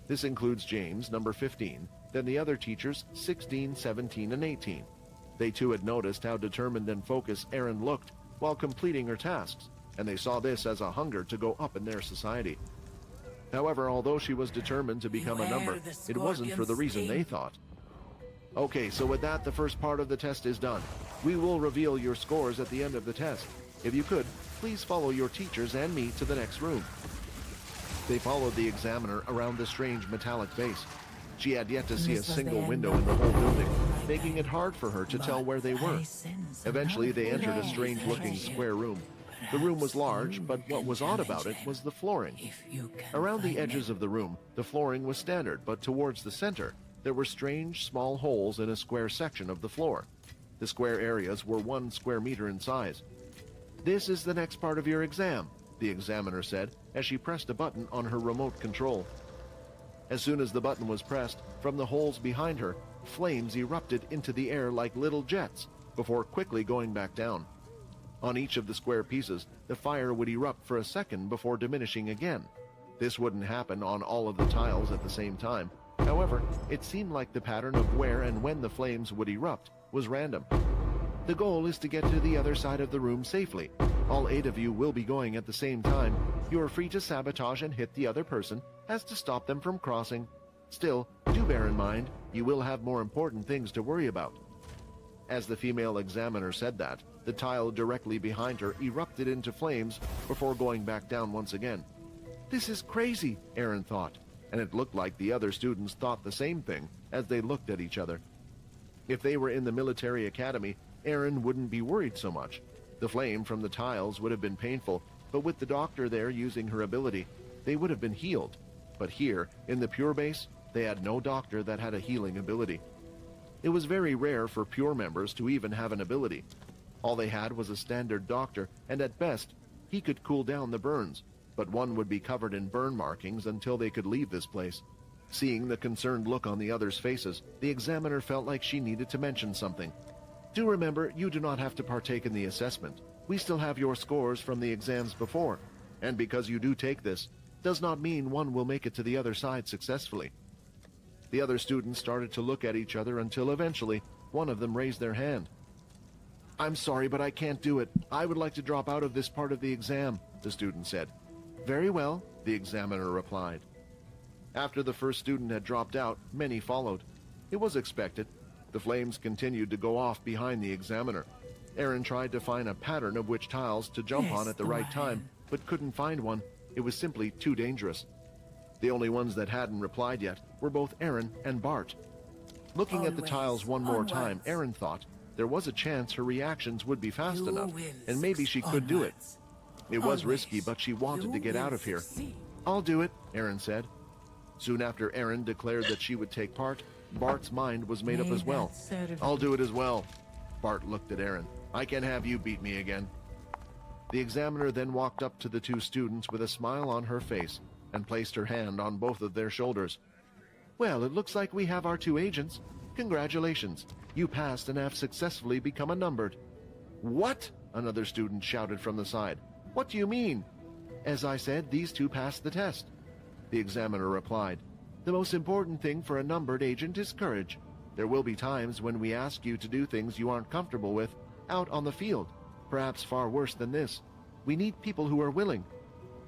This includes James, number 15, then the other teachers, 16, 17, and 18. They too had noticed how determined and focused Erin looked while completing her tasks, and they saw this as a hunger to go up in their society. However, although she was determined to become a number, it wasn't for the reason they thought. Okay, so with that, the first part of the test is done. We will reveal your scores at the end of the test. If you could, please follow your teachers and me to the next room. They followed the examiner around the strange metallic base. She had yet to see a single window in the whole building, making it hard for her to tell where they were. Eventually, they entered a strange-looking square room. The room was large, but what was odd about it was the flooring. Around the edges of the room, the flooring was standard, but towards the center, there were strange, small holes in a square section of the floor. The square areas were 1 square meter in size. "This is the next part of your exam," the examiner said as she pressed a button on her remote control. As soon as the button was pressed, from the holes behind her, flames erupted into the air like little jets before quickly going back down. On each of the square pieces, the fire would erupt for a second before diminishing again. This wouldn't happen on all of the tiles at the same time. However, it seemed like the pattern of where and when the flames would erupt was random. "The goal is to get to the other side of the room safely. All 8 of you will be going at the same time. You are free to sabotage and hit the other person as to stop them from crossing. Still, do bear in mind, you will have more important things to worry about." As the female examiner said that, the tile directly behind her erupted into flames before going back down once again. "This is crazy," Erin thought, and it looked like the other students thought the same thing as they looked at each other. If they were in the military academy, Erin wouldn't be worried so much. The flame from the tiles would have been painful, but with the doctor there using her ability, they would have been healed. But here, in the Pure base, they had no doctor that had a healing ability. It was very rare for Pure members to even have an ability. All they had was a standard doctor, and at best, he could cool down the burns, but one would be covered in burn markings until they could leave this place. Seeing the concerned look on the others' faces, the examiner felt like she needed to mention something. "Do remember, you do not have to partake in the assessment. We still have your scores from the exams before, and because you do take this, does not mean one will make it to the other side successfully." The other students started to look at each other until eventually one of them raised their hand. "I'm sorry, but I can't do it. I would like to drop out of this part of the exam," the student said. "Very well," the examiner replied. After the first student had dropped out, many followed. It was expected. The flames continued to go off behind the examiner. Aaron tried to find a pattern of which tiles to jump on at the right time, but couldn't find one. It was simply too dangerous. The only ones that hadn't replied yet were both Aaron and Bart. Looking at the tiles one more time, Aaron thought there was a chance her reactions would be fast enough, and maybe she could do it. It was risky, but she wanted to get out of here. "I'll do it," Aaron said. Soon after Aaron declared that she would take part, Bart's mind was made up as well. "I'll do it as well." Bart looked at Aaron. "I can't have you beat me again." The examiner then walked up to the two students with a smile on her face and placed her hand on both of their shoulders. "Well, it looks like we have our two agents. Congratulations. You passed and have successfully become a numbered." "What?" another student shouted from the side. "What do you mean?" "As I said, these two passed the test," the examiner replied. "The most important thing for a numbered agent is courage. There will be times when we ask you to do things you aren't comfortable with out on the field, perhaps far worse than this. We need people who are willing."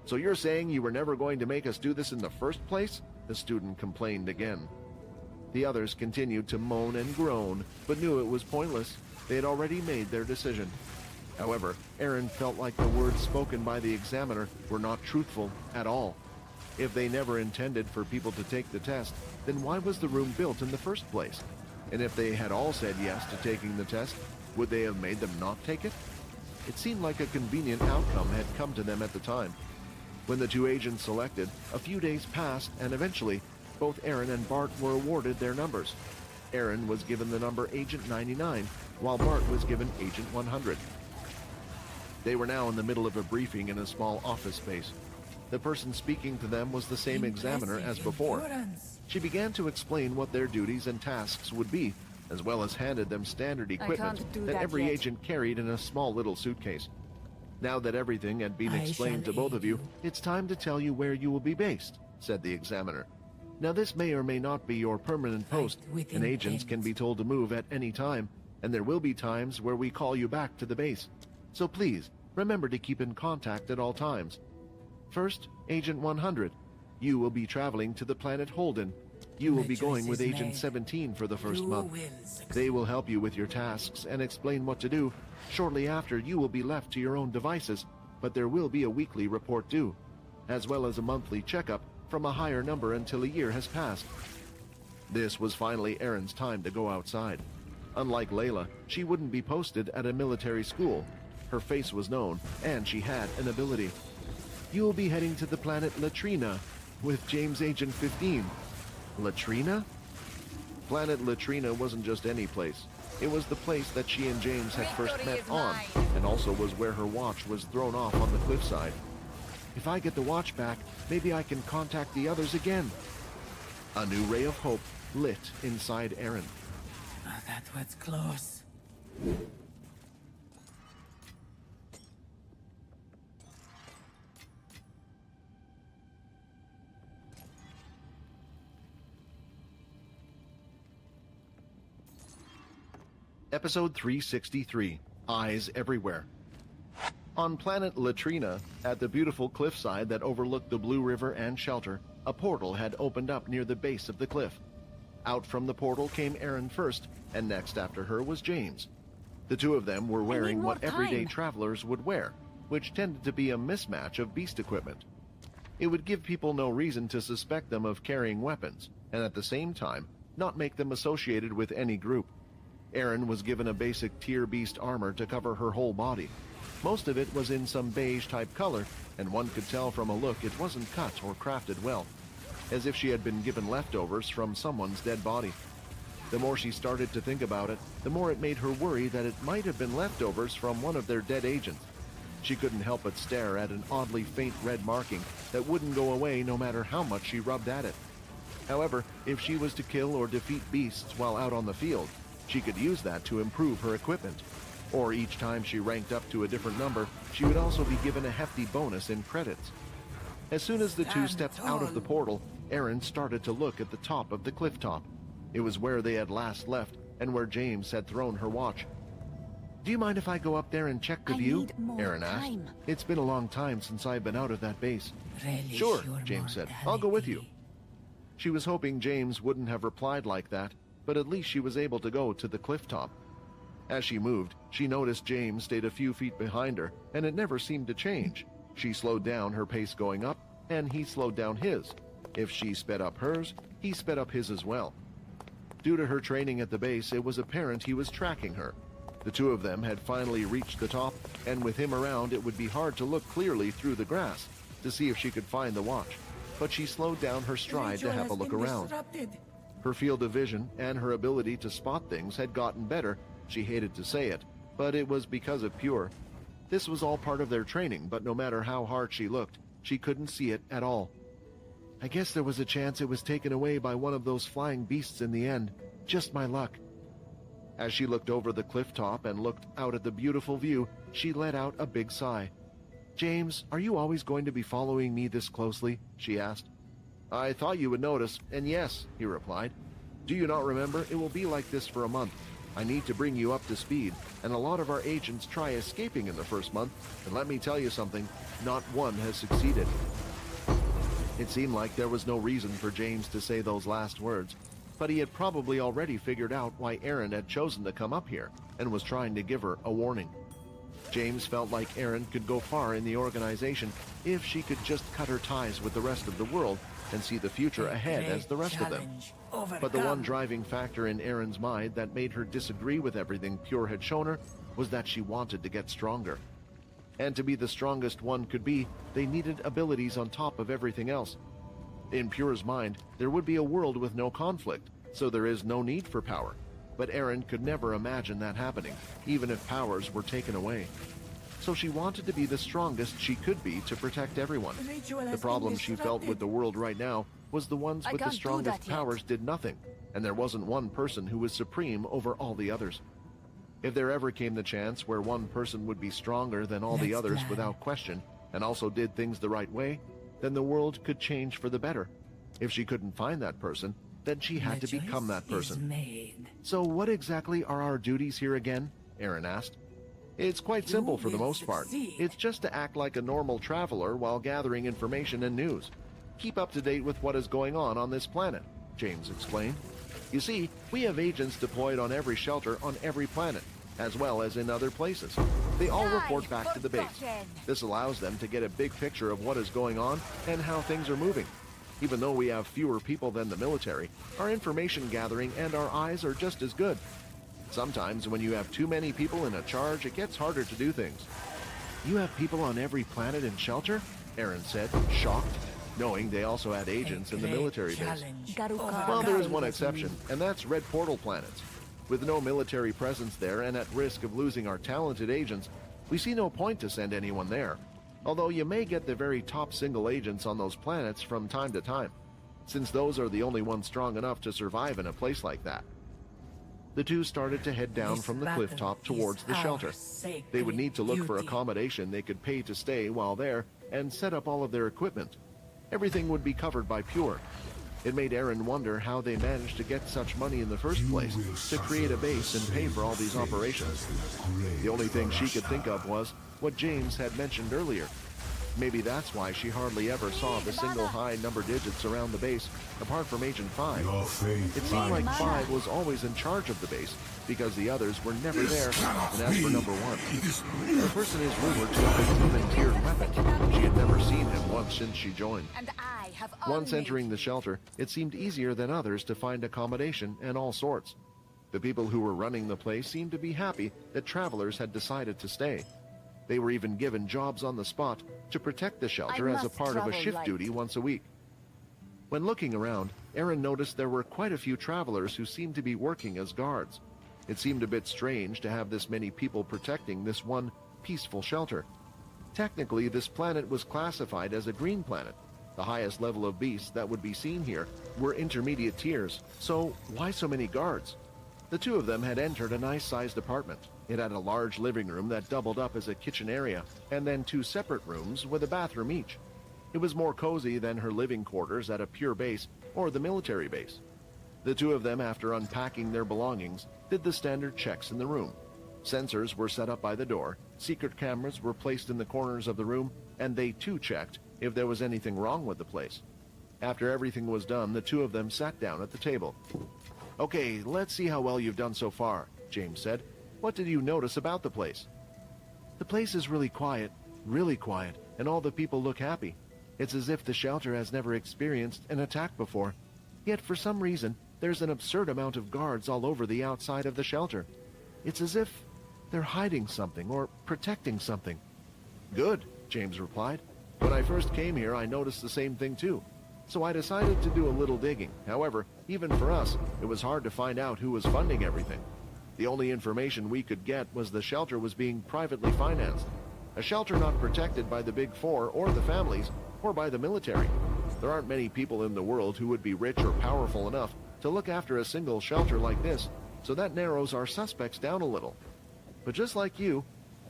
"So you're saying you were never going to make us do this in the first place?" the student complained again. The others continued to moan and groan, but knew it was pointless. They had already made their decision. However, Aaron felt like the words spoken by the examiner were not truthful at all. If they never intended for people to take the test, then why was the room built in the first place? And if they had all said yes to taking the test, would they have made them not take it? It seemed like a convenient outcome had come to them at the time. When the two agents selected, a few days passed, and eventually, both Aaron and Bart were awarded their numbers. Aaron was given the number Agent 99, while Bart was given Agent 100. They were now in the middle of a briefing in a small office space. The person speaking to them was the same examiner as before. She began to explain what their duties and tasks would be, as well as handed them standard equipment that every agent carried in a small little suitcase. "Now that everything had been explained to both of you, it's time to tell you where you will be based," said the examiner. "Now this may or may not be your permanent post, and agents can be told to move at any time, and there will be times where we call you back to the base. So please, remember to keep in contact at all times. First, Agent 100. You will be traveling to the planet Holden. You will be going with Agent 17 for the first month. They will help you with your tasks and explain what to do. Shortly after, you will be left to your own devices, but there will be a weekly report due, as well as a monthly checkup from a higher number until a year has passed." This was finally Aaron's time to go outside. Unlike Layla, she wouldn't be posted at a military school. Her face was known, and she had an ability. "You will be heading to the planet Latrina with James Agent 15. Latrina? Planet Latrina wasn't just any place. It was the place that she and James had first met on, and also was where her watch was thrown off on the cliffside. "If I get the watch back, maybe I can contact the others again." A new ray of hope lit inside Aaron. That was close. Episode 363, Eyes Everywhere. On planet Latrina, at the beautiful cliffside that overlooked the Blue River and shelter, a portal had opened up near the base of the cliff. Out from the portal came Aaron first, and next after her was James. The two of them were wearing what everyday travelers would wear, which tended to be a mismatch of beast equipment. It would give people no reason to suspect them of carrying weapons, and at the same time, not make them associated with any group. Aaron was given a basic tier beast armor to cover her whole body. Most of it was in some beige-type color, and one could tell from a look it wasn't cut or crafted well, as if she had been given leftovers from someone's dead body. The more she started to think about it, the more it made her worry that it might have been leftovers from one of their dead agents. She couldn't help but stare at an oddly faint red marking that wouldn't go away no matter how much she rubbed at it. However, if she was to kill or defeat beasts while out on the field, she could use that to improve her equipment. Or each time she ranked up to a different number, she would also be given a hefty bonus in credits. As soon as the two stepped out of the portal, Erin started to look at the top of the cliff top. It was where they had last left and where James had thrown her watch. "Do you mind if I go up there and check the view?" need more Erin asked. time. "It's been a long time since I've been out of that base." Relish "Sure," your James said. "I'll go with you." mortality. She was hoping James wouldn't have replied like that, but at least she was able to go to the cliff top. As she moved, she noticed James stayed a few feet behind her, and it never seemed to change. She slowed down, her pace going up, and he slowed down his. If she sped up hers, he sped up his as well. Due to her training at the base, it was apparent he was tracking her. The two of them had finally reached the top, and with him around, it would be hard to look clearly through the grass to see if she could find the watch. But she slowed down her stride to have a look around. Her field of vision and her ability to spot things had gotten better. She hated to say it, but it was because of Pure. This was all part of their training, but no matter how hard she looked, she couldn't see it at all. "I guess there was a chance it was taken away by one of those flying beasts in the end. Just my luck." As she looked over the cliff top and looked out at the beautiful view, she let out a big sigh. "James, are you always going to be following me this closely?" she asked. "I thought you would notice, and yes," he replied. "Do you not remember? It will be like this for a month. I need to bring you up to speed, and a lot of our agents try escaping in the first month, and let me tell you something, not one has succeeded." It seemed like there was no reason for James to say those last words, but he had probably already figured out why Erin had chosen to come up here and was trying to give her a warning. James felt like Erin could go far in the organization if she could just cut her ties with the rest of the world and see the future ahead as the rest of them. But the one driving factor in Erin's mind that made her disagree with everything Pure had shown her was that she wanted to get stronger. And to be the strongest one could be, they needed abilities on top of everything else. In Pure's mind, there would be a world with no conflict, so there is no need for power. But Erin could never imagine that happening, even if powers were taken away. So she wanted to be the strongest she could be to protect everyone. The problem she felt with the world right now was the ones I with the can't do strongest that yet. powers did nothing, and there wasn't one person who was supreme over all the others. If there ever came the chance where one person would be stronger than all the Let's others plan. without question, and also did things the right way, then the world could change for the better. If she couldn't find that person, then she had to become that person. "So what exactly are our duties here again?" Erin asked. "It's quite simple for the most part. It's just to act like a normal traveler while gathering information and news. Keep up to date with what is going on this planet," James explained. "You see, we have agents deployed on every shelter on every planet, as well as in other places. They all report back to the base. This allows them to get a big picture of what is going on and how things are moving. Even though we have fewer people than the military, our information gathering and our eyes are just as good. Sometimes when you have too many people in a charge, it gets harder to do things." "You have people on every planet and shelter?" Erin said, shocked, knowing they also had agents in the military base. "Well, there is one exception, and that's red portal planets. With no military presence there and at risk of losing our talented agents, we see no point to send anyone there. Although you may get the very top single agents on those planets from time to time, since those are the only ones strong enough to survive in a place like that." The two started to head down from the cliff top towards the shelter. They would need to look for accommodation they could pay to stay while there and set up all of their equipment. Everything would be covered by Pure. It made Erin wonder how they managed to get such money in the first place to create a base and pay for all these operations. The only thing she could think of was what James had mentioned earlier. Maybe that's why she hardly ever saw the single high number digits around the base, apart from Agent 5. Your fate It seemed like 5 was always in charge of the base, because the others were never there. And as for number 1, the person is rumored to have a demon-tiered weapon. She had never seen him once since she joined. And I have Once unmade entering the shelter, it seemed easier than others to find accommodation and all sorts. The people who were running the place seemed to be happy that travelers had decided to stay. They were even given jobs on the spot to protect the shelter I as a must part of a travel shift light. duty once a week. When looking around, Erin noticed there were quite a few travelers who seemed to be working as guards. It seemed a bit strange to have this many people protecting this one peaceful shelter. Technically, this planet was classified as a green planet. The highest level of beasts that would be seen here were intermediate tiers, so why so many guards? The two of them had entered a nice-sized apartment. It had a large living room that doubled up as a kitchen area, and then 2 separate rooms with a bathroom each. It was more cozy than her living quarters at a pure base or the military base. The two of them, after unpacking their belongings, did the standard checks in the room. Sensors were set up by the door, secret cameras were placed in the corners of the room, and they too checked if there was anything wrong with the place. After everything was done, the two of them sat down at the table. "Okay, let's see how well you've done so far," James said. "What did you notice about the place?" "The place is really quiet, and all the people look happy. It's as if the shelter has never experienced an attack before. Yet for some reason, there's an absurd amount of guards all over the outside of the shelter. It's as if they're hiding something or protecting something." "Good," James replied. "When I first came here, I noticed the same thing too. So I decided to do a little digging. However, even for us, it was hard to find out who was funding everything. The only information we could get was the shelter was being privately financed. A shelter not protected by the Big Four or the families or by the military. There aren't many people in the world who would be rich or powerful enough to look after a single shelter like this, so that narrows our suspects down a little. But just like you,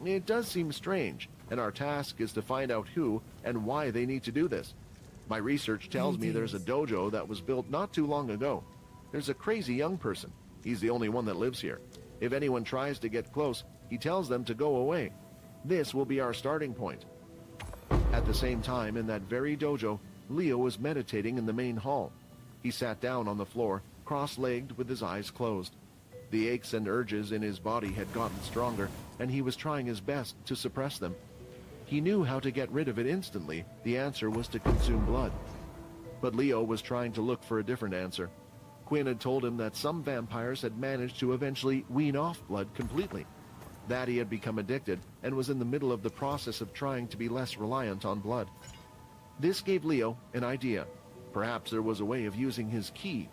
it does seem strange, and our task is to find out who and why they need to do this. My research tells me there's a dojo that was built not too long ago. There's a crazy young person. He's the only one that lives here. If anyone tries to get close, he tells them to go away. This will be our starting point." At the same time, in that very dojo, Leo was meditating in the main hall. He sat down on the floor, cross-legged with his eyes closed. The aches and urges in his body had gotten stronger, and he was trying his best to suppress them. He knew how to get rid of it instantly. The answer was to consume blood. But Leo was trying to look for a different answer. Quinn had told him that some vampires had managed to eventually wean off blood completely. That he had become addicted and was in the middle of the process of trying to be less reliant on blood. This gave Leo an idea. Perhaps there was a way of using his ki.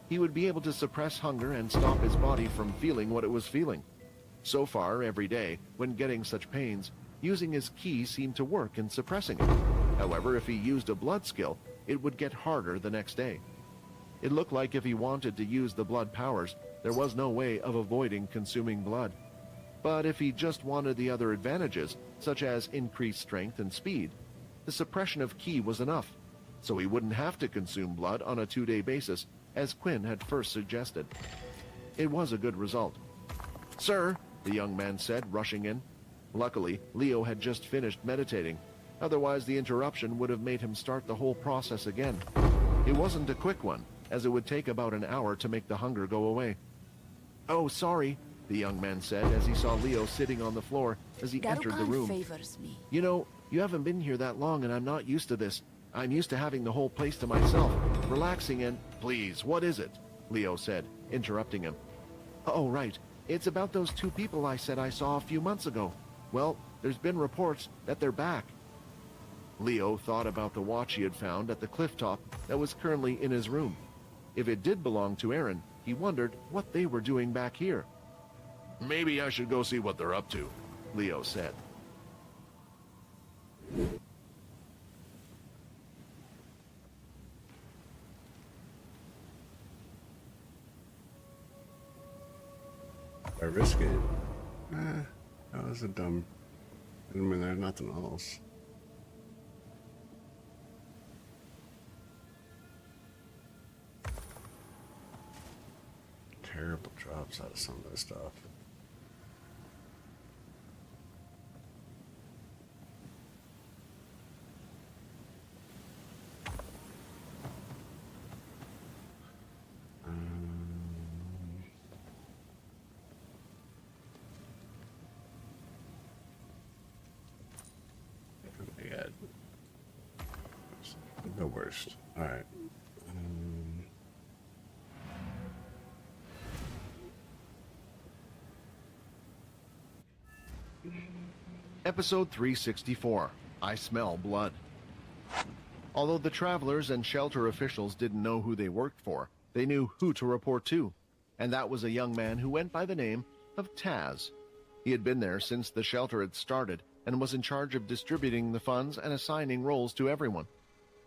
He would be able to suppress hunger and stop his body from feeling what it was feeling. So far, every day, when getting such pains, using his ki seemed to work in suppressing it. However, if he used a blood skill, it would get harder the next day. It looked like if he wanted to use the blood powers, there was no way of avoiding consuming blood. But if he just wanted the other advantages, such as increased strength and speed, the suppression of ki was enough, so he wouldn't have to consume blood on a 2-day basis, as Quinn had first suggested. It was a good result. "Sir," the young man said, rushing in. Luckily, Leo had just finished meditating. Otherwise, the interruption would have made him start the whole process again. It wasn't a quick one, as it would take about an hour to make the hunger go away. "Oh, sorry," the young man said as he saw Leo sitting on the floor as he entered the room. Favors me. "You know, you haven't been here that long and I'm not used to this. I'm used to having the whole place to myself, relaxing and—" "Please, what is it?" Leo said, interrupting him. "Oh, right. It's about those two people I said I saw a few months ago. Well, there's been reports that they're back." Leo thought about the watch he had found at the cliff top that was currently in his room. If it did belong to Aaron, he wondered what they were doing back here. "Maybe I should go see what they're up to," Leo said. I risk it. That was a dumb... I mean, there's nothing else. Terrible drops out of some of this stuff. The worst. All right. Episode 364, I Smell Blood. Although the travelers and shelter officials didn't know who they worked for, they knew who to report to, and that was a young man who went by the name of Taz. He had been there since the shelter had started and was in charge of distributing the funds and assigning roles to everyone.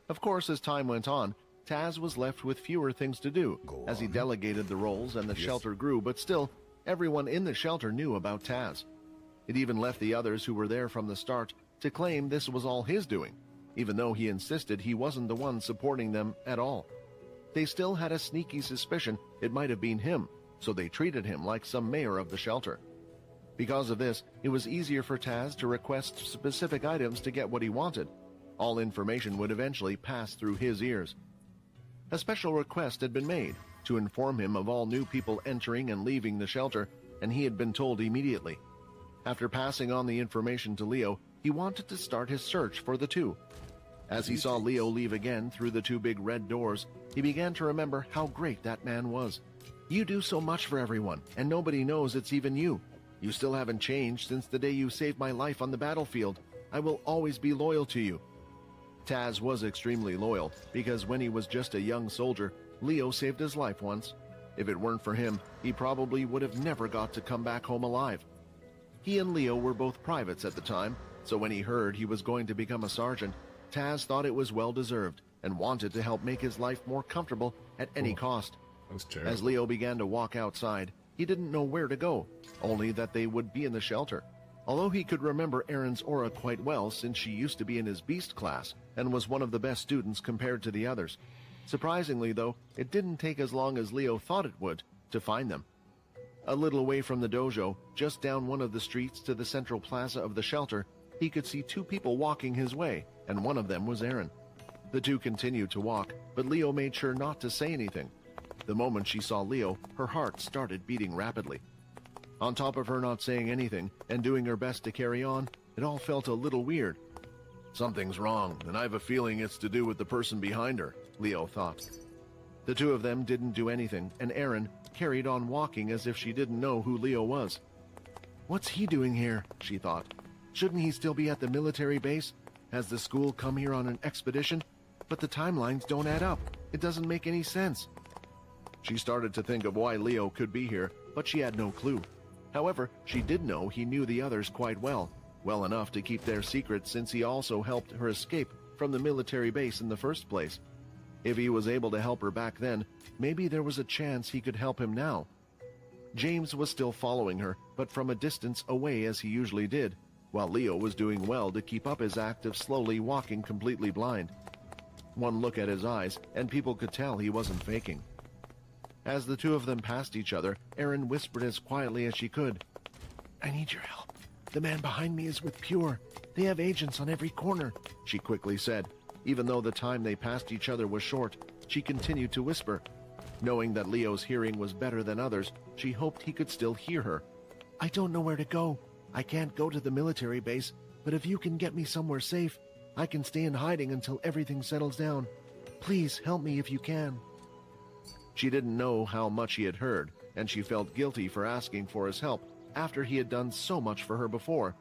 Of course, as time went on, Taz was left with fewer things to do as he delegated the roles and the shelter grew, but still, everyone in the shelter knew about Taz. It even left the others who were there from the start to claim this was all his doing. even though he insisted he wasn't the one supporting them at all. They still had a sneaky suspicion it might have been him, so they treated him like some mayor of the shelter. Because of this, it was easier for Taz to request specific items to get what he wanted. All information would eventually pass through his ears. A special request had been made to inform him of all new people entering and leaving the shelter, and he had been told immediately. After passing on the information to Leo, he wanted to start his search for the two. As he saw Leo leave again through the two big red doors, he began to remember how great that man was. "You do so much for everyone, and nobody knows it's even you. You still haven't changed since the day you saved my life on the battlefield. I will always be loyal to you." Taz was extremely loyal, because when he was just a young soldier, Leo saved his life once. If it weren't for him, he probably would have never got to come back home alive. He and Leo were both privates at the time, so when he heard he was going to become a sergeant, Taz thought it was well-deserved and wanted to help make his life more comfortable at any cost. As Leo began to walk outside, he didn't know where to go, only that they would be in the shelter. Although he could remember Erin's aura quite well since she used to be in his beast class and was one of the best students compared to the others. Surprisingly, though, it didn't take as long as Leo thought it would to find them. A little away from the dojo, just down one of the streets to the central plaza of the shelter, he could see two people walking his way, and one of them was Erin. The two continued to walk, but Leo made sure not to say anything. The moment she saw Leo, her heart started beating rapidly. On top of her not saying anything and doing her best to carry on, it all felt a little weird. "Something's wrong, and I have a feeling it's to do with the person behind her," Leo thought. The two of them didn't do anything, and Erin carried on walking as if she didn't know who Leo was. "What's he doing here?" she thought. "Shouldn't he still be at the military base? Has the school come here on an expedition? But the timelines don't add up. It doesn't make any sense." She started to think of why Leo could be here, but she had no clue. However, she did know he knew the others quite well enough to keep their secret since he also helped her escape from the military base in the first place. If he was able to help her back then, maybe there was a chance he could help him now. James was still following her, but from a distance away as he usually did, while Leo was doing well to keep up his act of slowly walking completely blind. One look at his eyes, and people could tell he wasn't faking. As the two of them passed each other, Erin whispered as quietly as she could, "I need your help. The man behind me is with Pure. They have agents on every corner," she quickly said. Even though the time they passed each other was short, she continued to whisper. Knowing that Leo's hearing was better than others, she hoped he could still hear her. "I don't know where to go. I can't go to the military base, but if you can get me somewhere safe, I can stay in hiding until everything settles down. Please help me if you can." She didn't know how much he had heard, and she felt guilty for asking for his help after he had done so much for her before.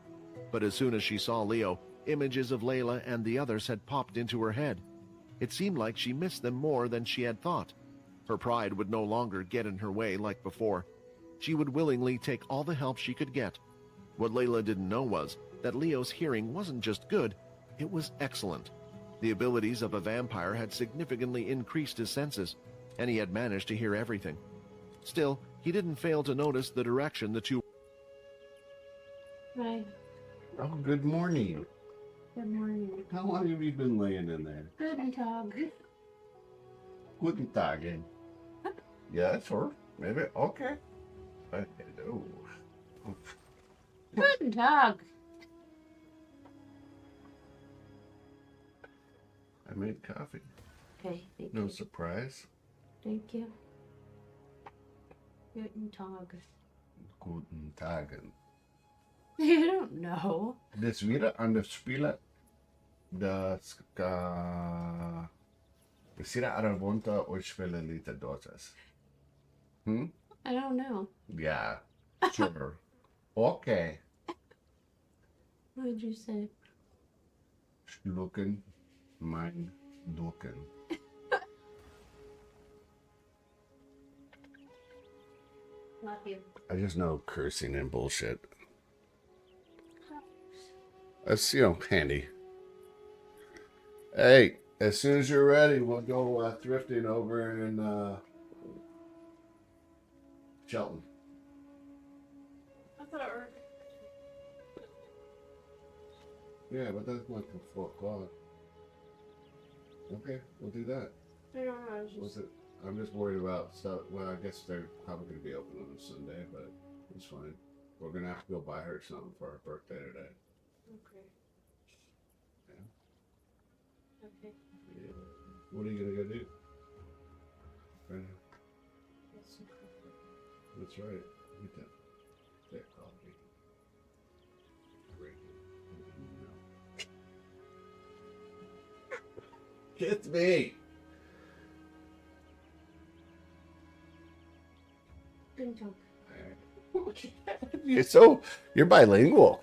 But as soon as she saw Leo, images of Layla and the others had popped into her head. It seemed like she missed them more than she had thought. Her pride would no longer get in her way like before. She would willingly take all the help she could get. What Layla didn't know was that Leo's hearing wasn't just good, it was excellent. The abilities of a vampire had significantly increased his senses, and he had managed to hear everything. Still, he didn't fail to notice the direction the two... Hi. Oh, good morning. Good morning. How long have you been laying in there? Guten Tag. Guten Tag. Yeah, sure. Maybe. Okay. Hello. Guten Tag. I made coffee. Okay, thank No you. surprise. Thank you. Guten Tag. Guten Tag. You don't know. Das wieder an der Spiele das Sira Arabonta or Spille Lita Dotas. Hmm? I don't know. Yeah, sure. Okay. What did you say? Schlucken, mein Ducken. Love you. I just know cursing and bullshit. That's, handy. Hey, as soon as you're ready, we'll go thrifting over in Shelton. I thought it were... Yeah, but that's like 4 o'clock. Okay, we'll do that. I don't know. I was What's just... it? I'm just worried about stuff. Well, I guess they're probably going to be open on a Sunday, but it's fine. We're going to have to go buy her something for her birthday today. Okay. Yeah. Okay. Yeah. What are you going to go do? Right now. Get some coffee. That's right. Get that coffee. Drink it. Kiss me! Ding dong. You're bilingual.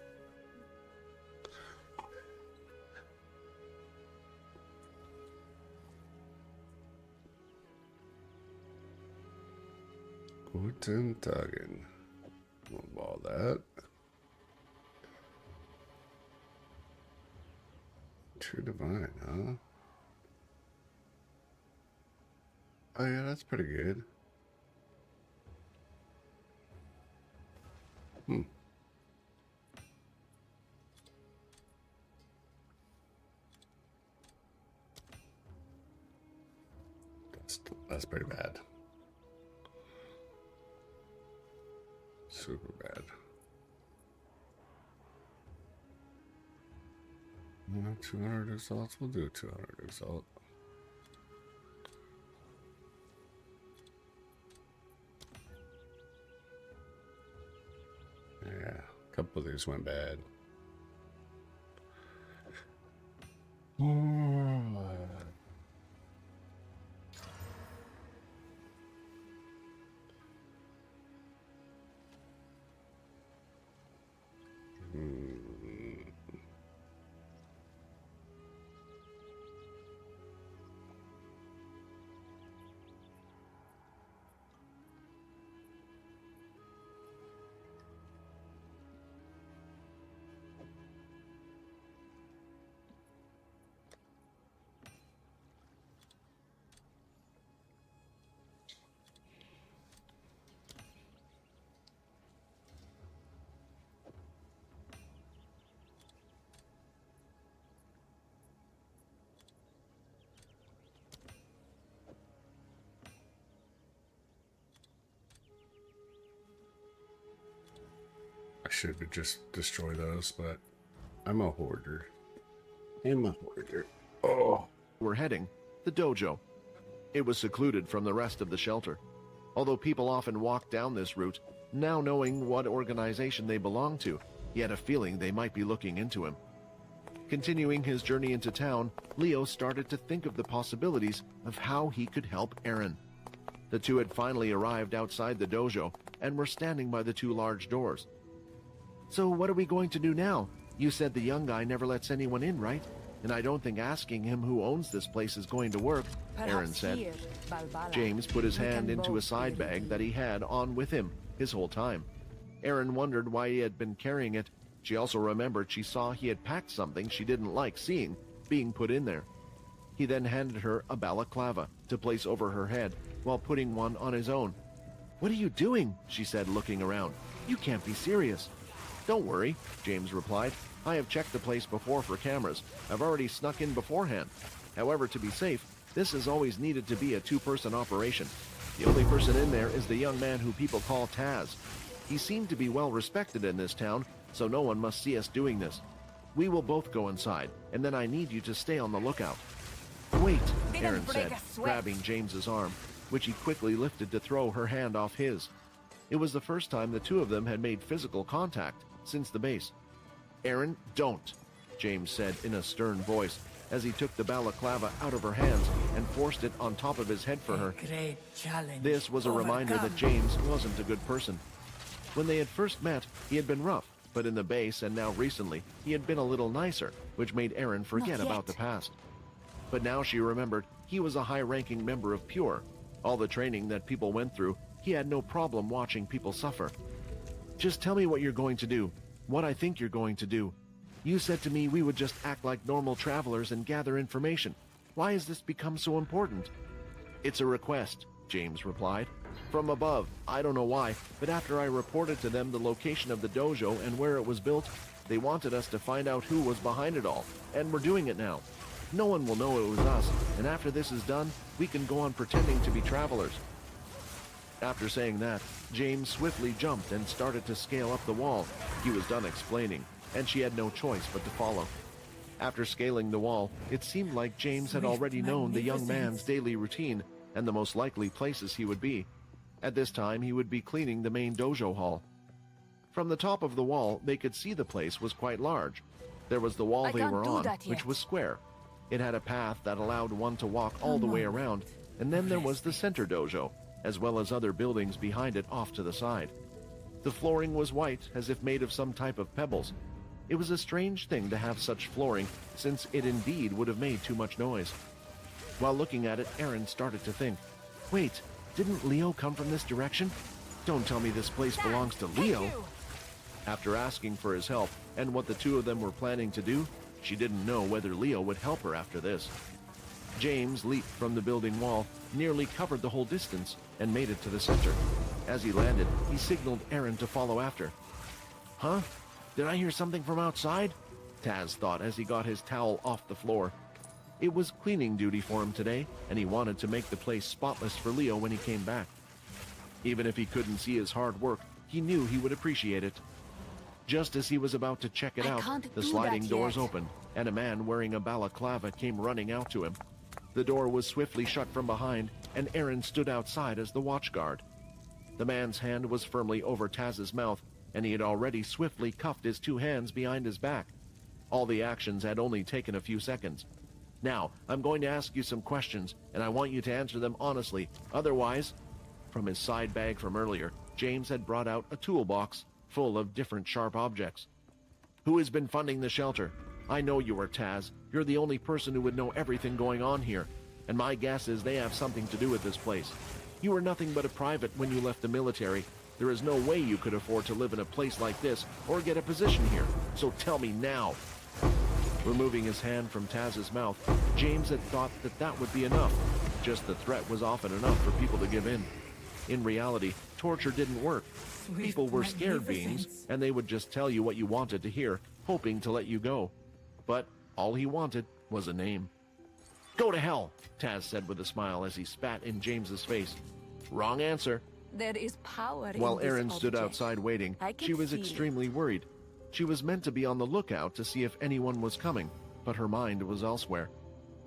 Guten Tagen. We'll ball that. True Divine, huh? Oh yeah, that's pretty good. That's pretty bad. Super bad. 200 results. We'll do 200 result. Yeah, a couple of these went bad. I should just destroy those, but I'm a hoarder. Oh. We're heading the dojo. It was secluded from the rest of the shelter. Although people often walk down this route, now knowing what organization they belong to, he had a feeling they might be looking into him. Continuing his journey into town, Leo started to think of the possibilities of how he could help Aaron. The two had finally arrived outside the dojo and were standing by the two large doors. "So what are we going to do now? You said the young guy never lets anyone in, right? And I don't think asking him who owns this place is going to work," Aaron said. Here, Balbala, James put his we hand can into a both side be bag relieved. that he had on with him his whole time. Aaron wondered why he had been carrying it. She also remembered she saw he had packed something she didn't like seeing being put in there. He then handed her a balaclava to place over her head while putting one on his own. "What are you doing?" she said, looking around. "You can't be serious." "Don't worry," James replied. "I have checked the place before for cameras. I've already snuck in beforehand. However, to be safe, this has always needed to be a two-person operation. The only person in there is the young man who people call Taz. He seemed to be well respected in this town, so no one must see us doing this. We will both go inside, and then I need you to stay on the lookout." "Wait," Didn't Aaron break said, a sweat. grabbing James's arm, which he quickly lifted to throw her hand off his. It was the first time the two of them had made physical contact since the base. "Aaron, don't," James said in a stern voice as he took the balaclava out of her hands and forced it on top of his head for her. Great challenge. This was a reminder that James wasn't a good person. When they had first met, he had been rough, but in the base and now recently, he had been a little nicer, which made Aaron forget Not about the yet. past. But now she remembered he was a high-ranking member of Pure. All the training that people went through, he had no problem watching people suffer. "Just tell me what you're going to do, what I think you're going to do. You said to me we would just act like normal travelers and gather information. Why has this become so important?" "It's a request," James replied. "From above, I don't know why, but after I reported to them the location of the dojo and where it was built, they wanted us to find out who was behind it all, and we're doing it now. No one will know it was us, and after this is done, we can go on pretending to be travelers." After saying that, James swiftly jumped and started to scale up the wall. He was done explaining, and she had no choice but to follow. After scaling the wall, it seemed like James had already known the young man's daily routine and the most likely places he would be. At this time, he would be cleaning the main dojo hall. From the top of the wall, they could see the place was quite large. There was the wall I they can't were do on, that which yet. was square. It had a path that allowed one to walk all the way around, and then there was the center dojo, as well as other buildings behind it off to the side. The flooring was white, as if made of some type of pebbles. It was a strange thing to have such flooring, since it indeed would have made too much noise. While looking at it, Aaron started to think, "Wait, didn't Leo come from this direction? Don't tell me this place belongs to Leo." After asking for his help and what the two of them were planning to do, she didn't know whether Leo would help her after this. James leaped from the building wall, nearly covered the whole distance, and made it to the center. As he landed, he signaled Aaron to follow after. "Huh? Did I hear something from outside?" Taz thought as he got his towel off the floor. It was cleaning duty for him today, and he wanted to make the place spotless for Leo when he came back. Even if he couldn't see his hard work, he knew he would appreciate it. Just as he was about to check it I out, can't the do sliding that doors yet. opened, and a man wearing a balaclava came running out to him. The door was swiftly shut from behind, and Aaron stood outside as the watchguard. The man's hand was firmly over Taz's mouth, and he had already swiftly cuffed his two hands behind his back. All the actions had only taken a few seconds. "Now, I'm going to ask you some questions, and I want you to answer them honestly. Otherwise..." From his side bag from earlier, James had brought out a toolbox full of different sharp objects. "Who has been funding the shelter? I know you are, Taz. You're the only person who would know everything going on here, and my guess is they have something to do with this place. You were nothing but a private when you left the military. There is no way you could afford to live in a place like this or get a position here, so tell me now." Removing his hand from Taz's mouth, James had thought that that would be enough. Just the threat was often enough for people to give in. In reality, torture didn't work. People were scared beings, and they would just tell you what you wanted to hear, hoping to let you go. But all he wanted was a name. "Go to hell," Taz said with a smile as he spat in James's face. "Wrong answer." There is power in While this Aaron stood object. outside waiting, I can she was feel it. extremely worried. She was meant to be on the lookout to see if anyone was coming, but her mind was elsewhere.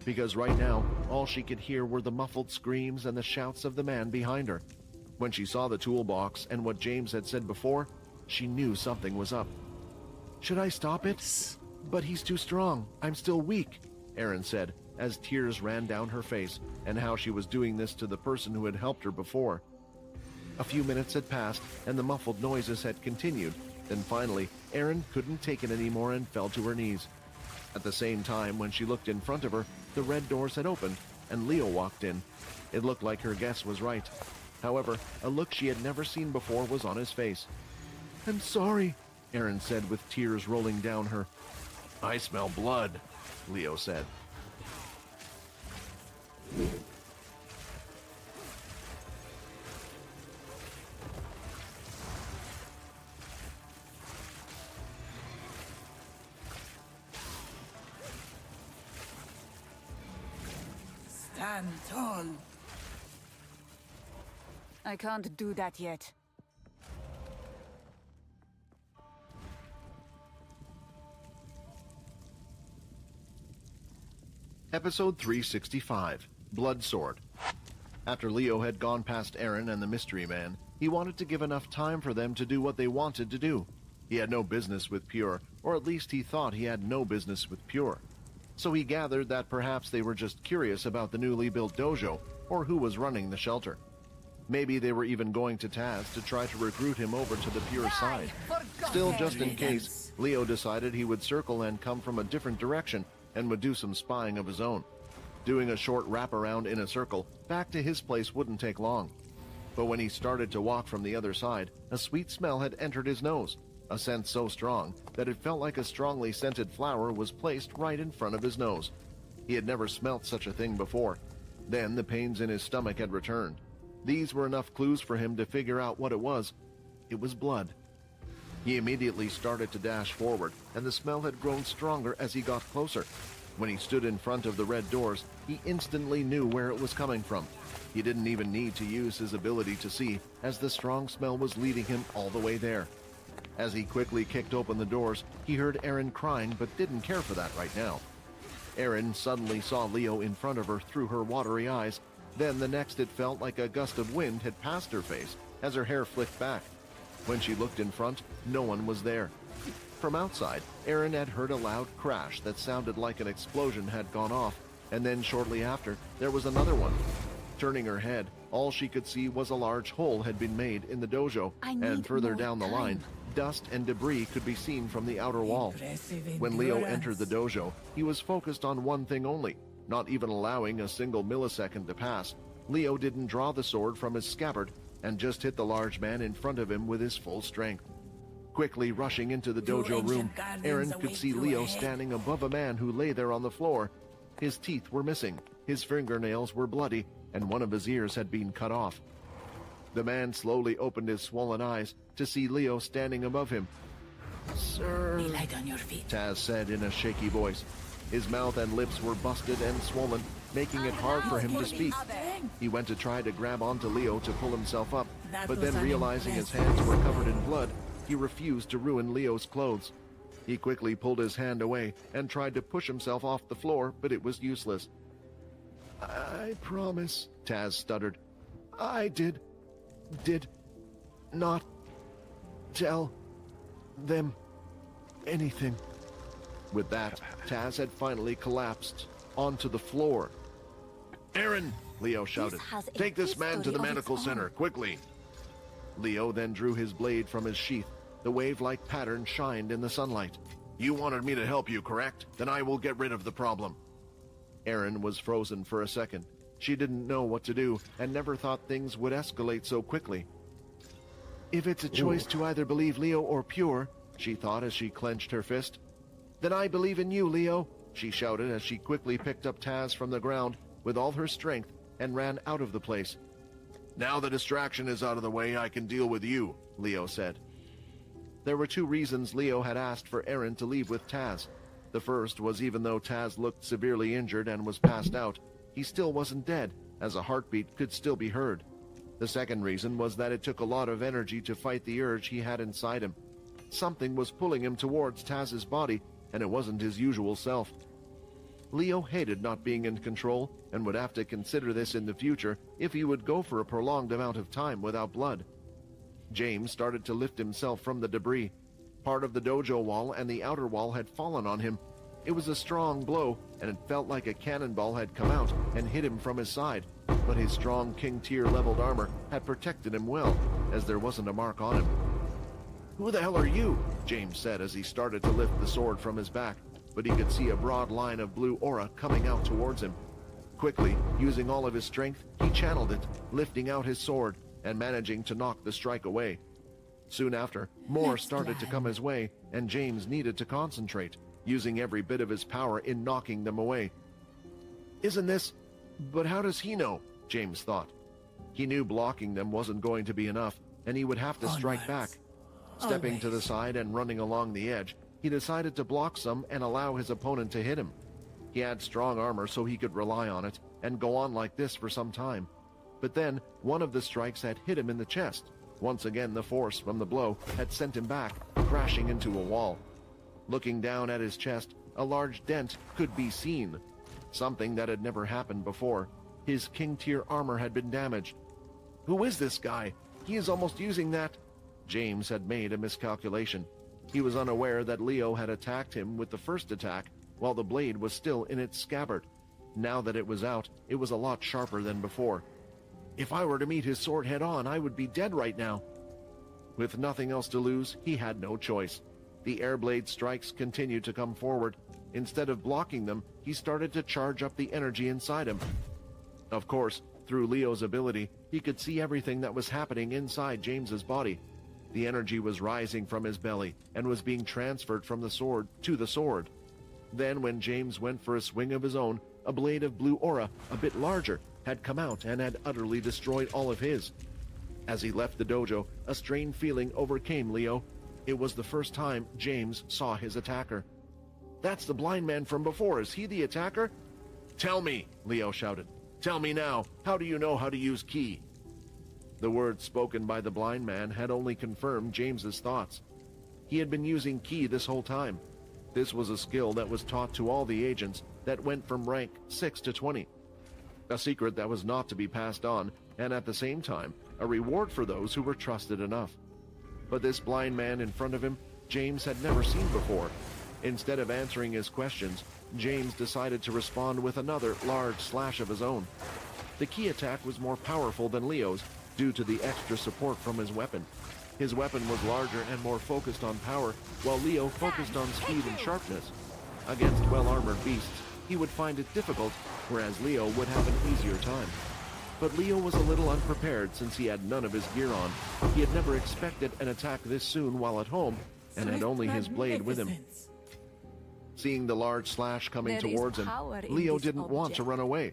Because right now, all she could hear were the muffled screams and the shouts of the man behind her. When she saw the toolbox and what James had said before, she knew something was up. "Should I stop it? But he's too strong. I'm still weak," Aaron said, as tears ran down her face, and how she was doing this to the person who had helped her before. A few minutes had passed, and the muffled noises had continued. Then finally, Aaron couldn't take it anymore and fell to her knees. At the same time, when she looked in front of her, the red doors had opened, and Leo walked in. It looked like her guess was right. However, a look she had never seen before was on his face. "I'm sorry," Aaron said with tears rolling down her. "I smell blood," Leo said. Stand tall. I can't do that yet. Episode 365, Blood Sword. After Leo had gone past Aaron and the mystery man, he wanted to give enough time for them to do what they wanted to do. He had no business with Pure, or at least he thought he had no business with Pure. So he gathered that perhaps they were just curious about the newly built dojo, or who was running the shelter. Maybe they were even going to Taz to try to recruit him over to the Pure side. Still, just in case, Leo decided he would circle and come from a different direction and would do some spying of his own. Doing a short wraparound in a circle, back to his place wouldn't take long. But when he started to walk from the other side, a sweet smell had entered his nose, a scent so strong that it felt like a strongly scented flower was placed right in front of his nose. He had never smelt such a thing before. Then the pains in his stomach had returned. These were enough clues for him to figure out what it was. It was blood. He immediately started to dash forward, and the smell had grown stronger as he got closer. When he stood in front of the red doors, he instantly knew where it was coming from. He didn't even need to use his ability to see, as the strong smell was leading him all the way there. As he quickly kicked open the doors, he heard Erin crying but didn't care for that right now. Erin suddenly saw Leo in front of her through her watery eyes. Then the next it felt like a gust of wind had passed her face as her hair flicked back. When she looked in front, no one was there. From outside, Erin had heard a loud crash that sounded like an explosion had gone off, and then shortly after, there was another one. Turning her head, all she could see was a large hole had been made in the dojo, and further down the line, dust and debris could be seen from the outer wall. When Leo entered the dojo, he was focused on one thing only, not even allowing a single millisecond to pass. Leo didn't draw the sword from his scabbard and just hit the large man in front of him with his full strength. Quickly rushing into the dojo room, Erin could see Leo standing above a man who lay there on the floor. His teeth were missing, his fingernails were bloody, and one of his ears had been cut off. The man slowly opened his swollen eyes to see Leo standing above him. "Sir," Be light on your feet. Taz said in a shaky voice. His mouth and lips were busted and swollen, making it hard for him to speak. He went to try to grab onto Leo to pull himself up, but then realizing his hands were covered in blood, he refused to ruin Leo's clothes. He quickly pulled his hand away and tried to push himself off the floor, but it was useless. "I promise," Taz stuttered. "I did not tell them anything." With that, Taz had finally collapsed onto the floor. "Erin," Leo shouted, "take this man to the medical center, quickly." Leo then drew his blade from his sheath. The wave-like pattern shined in the sunlight. "You wanted me to help you, correct? Then I will get rid of the problem." Erin was frozen for a second. She didn't know what to do and never thought things would escalate so quickly. "If it's a choice to either believe Leo or Pure," she thought as she clenched her fist, "then I believe in you, Leo," she shouted as she quickly picked up Taz from the ground with all her strength and ran out of the place. "Now the distraction is out of the way, I can deal with you," Leo said. There were two reasons Leo had asked for Erin to leave with Taz. The first was even though Taz looked severely injured and was passed out, he still wasn't dead, as a heartbeat could still be heard. The second reason was that it took a lot of energy to fight the urge he had inside him. Something was pulling him towards Taz's body, and it wasn't his usual self. Leo hated not being in control and would have to consider this in the future if he would go for a prolonged amount of time without blood. James started to lift himself from the debris. Part of the dojo wall and the outer wall had fallen on him. It was a strong blow, and it felt like a cannonball had come out and hit him from his side, but his strong King-tier leveled armor had protected him well, as there wasn't a mark on him. "Who the hell are you?" James said as he started to lift the sword from his back, but he could see a broad line of blue aura coming out towards him. Quickly, using all of his strength, he channeled it, lifting out his sword and managing to knock the strike away. Soon after, more started to come his way, and James needed to concentrate, using every bit of his power in knocking them away. "Isn't this... But how does he know?" James thought. He knew blocking them wasn't going to be enough, and he would have to strike back. Stepping to the side and running along the edge, he decided to block some and allow his opponent to hit him. He had strong armor so he could rely on it, and go on like this for some time. But then, one of the strikes had hit him in the chest. Once again, the force from the blow had sent him back, crashing into a wall. Looking down at his chest, a large dent could be seen. Something that had never happened before. His King-tier armor had been damaged. "Who is this guy? He is almost using that..." James had made a miscalculation. He was unaware that Leo had attacked him with the first attack while the blade was still in its scabbard. Now that it was out, it was a lot sharper than before. "If I were to meet his sword head-on, I would be dead right now." With nothing else to lose, he had no choice. The airblade strikes continued to come forward. Instead of blocking them, he started to charge up the energy inside him. Of course, through Leo's ability, he could see everything that was happening inside James's body. The energy was rising from his belly and was being transferred from the sword to the sword. Then when James went for a swing of his own, a blade of blue aura, a bit larger, had come out and had utterly destroyed all of his. As he left the dojo, a strange feeling overcame Leo. It was the first time James saw his attacker. That's the blind man from before. Is he the attacker? Tell me, Leo shouted. Tell me now, how do you know how to use ki? The words spoken by the blind man had only confirmed James's thoughts. He had been using ki this whole time. This was a skill that was taught to all the agents that went from rank 6 to 20. A secret that was not to be passed on, and at the same time, a reward for those who were trusted enough. But this blind man in front of him, James had never seen before. Instead of answering his questions, James decided to respond with another large slash of his own. The ki attack was more powerful than Leo's due to the extra support from his weapon. His weapon was larger and more focused on power, while Leo focused on speed and sharpness. Against well-armored beasts, he would find it difficult, whereas Leo would have an easier time. But Leo was a little unprepared since he had none of his gear on. He had never expected an attack this soon while at home, and had only his blade with him. Seeing the large slash coming towards him, Leo didn't want to run away.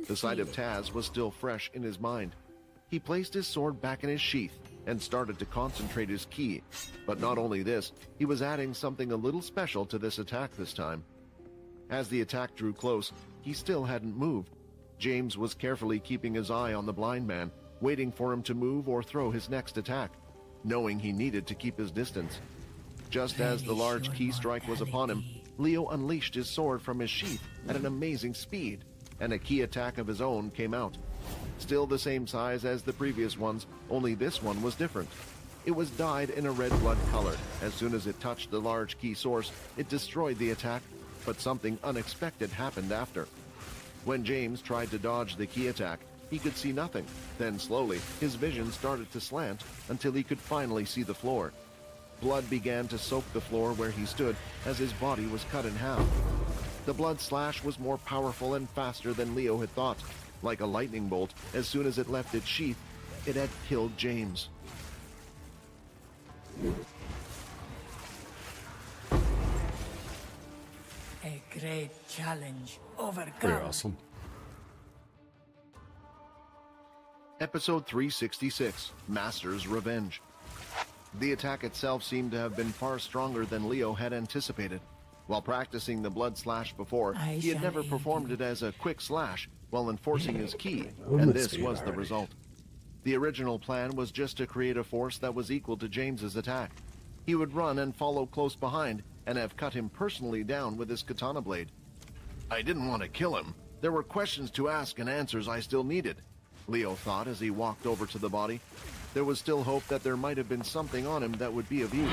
The sight of Taz was still fresh in his mind. He placed his sword back in his sheath and started to concentrate his ki. But not only this, he was adding something a little special to this attack this time. As the attack drew close, he still hadn't moved. James was carefully keeping his eye on the blind man, waiting for him to move or throw his next attack, knowing he needed to keep his distance. Just as the large ki strike was upon him, Leo unleashed his sword from his sheath at an amazing speed, and a ki attack of his own came out. Still the same size as the previous ones, only this one was different. It was dyed in a red blood color. As soon as it touched the large ki source, it destroyed the attack, but something unexpected happened after. When James tried to dodge the ki attack, he could see nothing. Then slowly, his vision started to slant until he could finally see the floor. Blood began to soak the floor where he stood as his body was cut in half. The blood slash was more powerful and faster than Leo had thought. Like a lightning bolt, as soon as it left its sheath, it had killed James. A great challenge overcome. Pretty awesome. Episode 366, Master's Revenge. The attack itself seemed to have been far stronger than Leo had anticipated. While practicing the blood slash before, he had never performed it as a quick slash while enforcing his ki, and this was the result. The original plan was just to create a force that was equal to James's attack. He would run and follow close behind and have cut him personally down with his katana blade. I didn't want to kill him. There were questions to ask and answers I still needed, Leo thought as he walked over to the body. There was still hope that there might have been something on him that would be of use.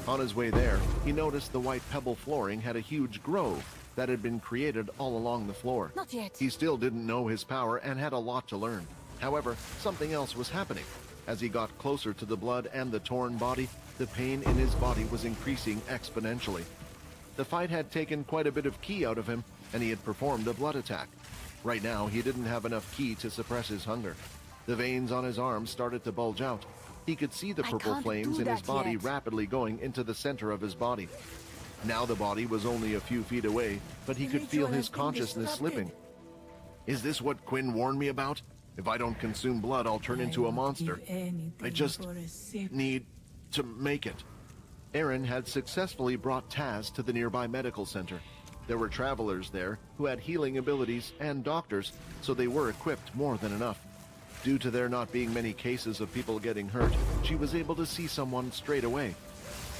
On his way there, he noticed the white pebble flooring had a huge grove that had been created all along the floor. Not yet. He still didn't know his power and had a lot to learn. However, something else was happening. As he got closer to the blood and the torn body, the pain in his body was increasing exponentially. The fight had taken quite a bit of ki out of him, and he had performed a blood attack. Right now, he didn't have enough ki to suppress his hunger. The veins on his arms started to bulge out. He could see the purple flames in his body rapidly going into the center of his body. Now the body was only a few feet away, but he could feel his consciousness slipping. Is this what Quinn warned me about? If I don't consume blood, I'll turn into a monster. I just need to make it. Aaron had successfully brought Taz to the nearby medical center. There were travelers there who had healing abilities and doctors, so they were equipped more than enough. Due to there not being many cases of people getting hurt, she was able to see someone straight away.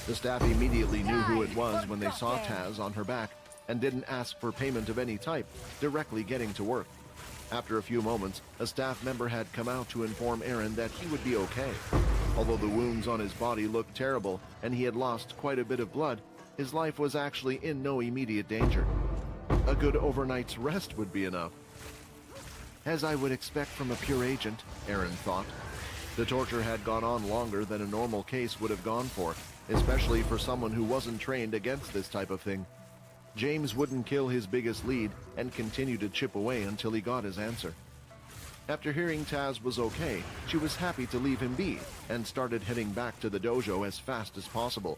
The staff immediately knew who it was when they saw Taz on her back and didn't ask for payment of any type, directly getting to work. After a few moments, a staff member had come out to inform Aaron that he would be okay. Although the wounds on his body looked terrible and he had lost quite a bit of blood, his life was actually in no immediate danger. A good overnight's rest would be enough. As I would expect from a pure agent, Aaron thought. The torture had gone on longer than a normal case would have gone for, especially for someone who wasn't trained against this type of thing. James wouldn't kill his biggest lead and continue to chip away until he got his answer. After hearing Taz was okay, she was happy to leave him be and started heading back to the dojo as fast as possible.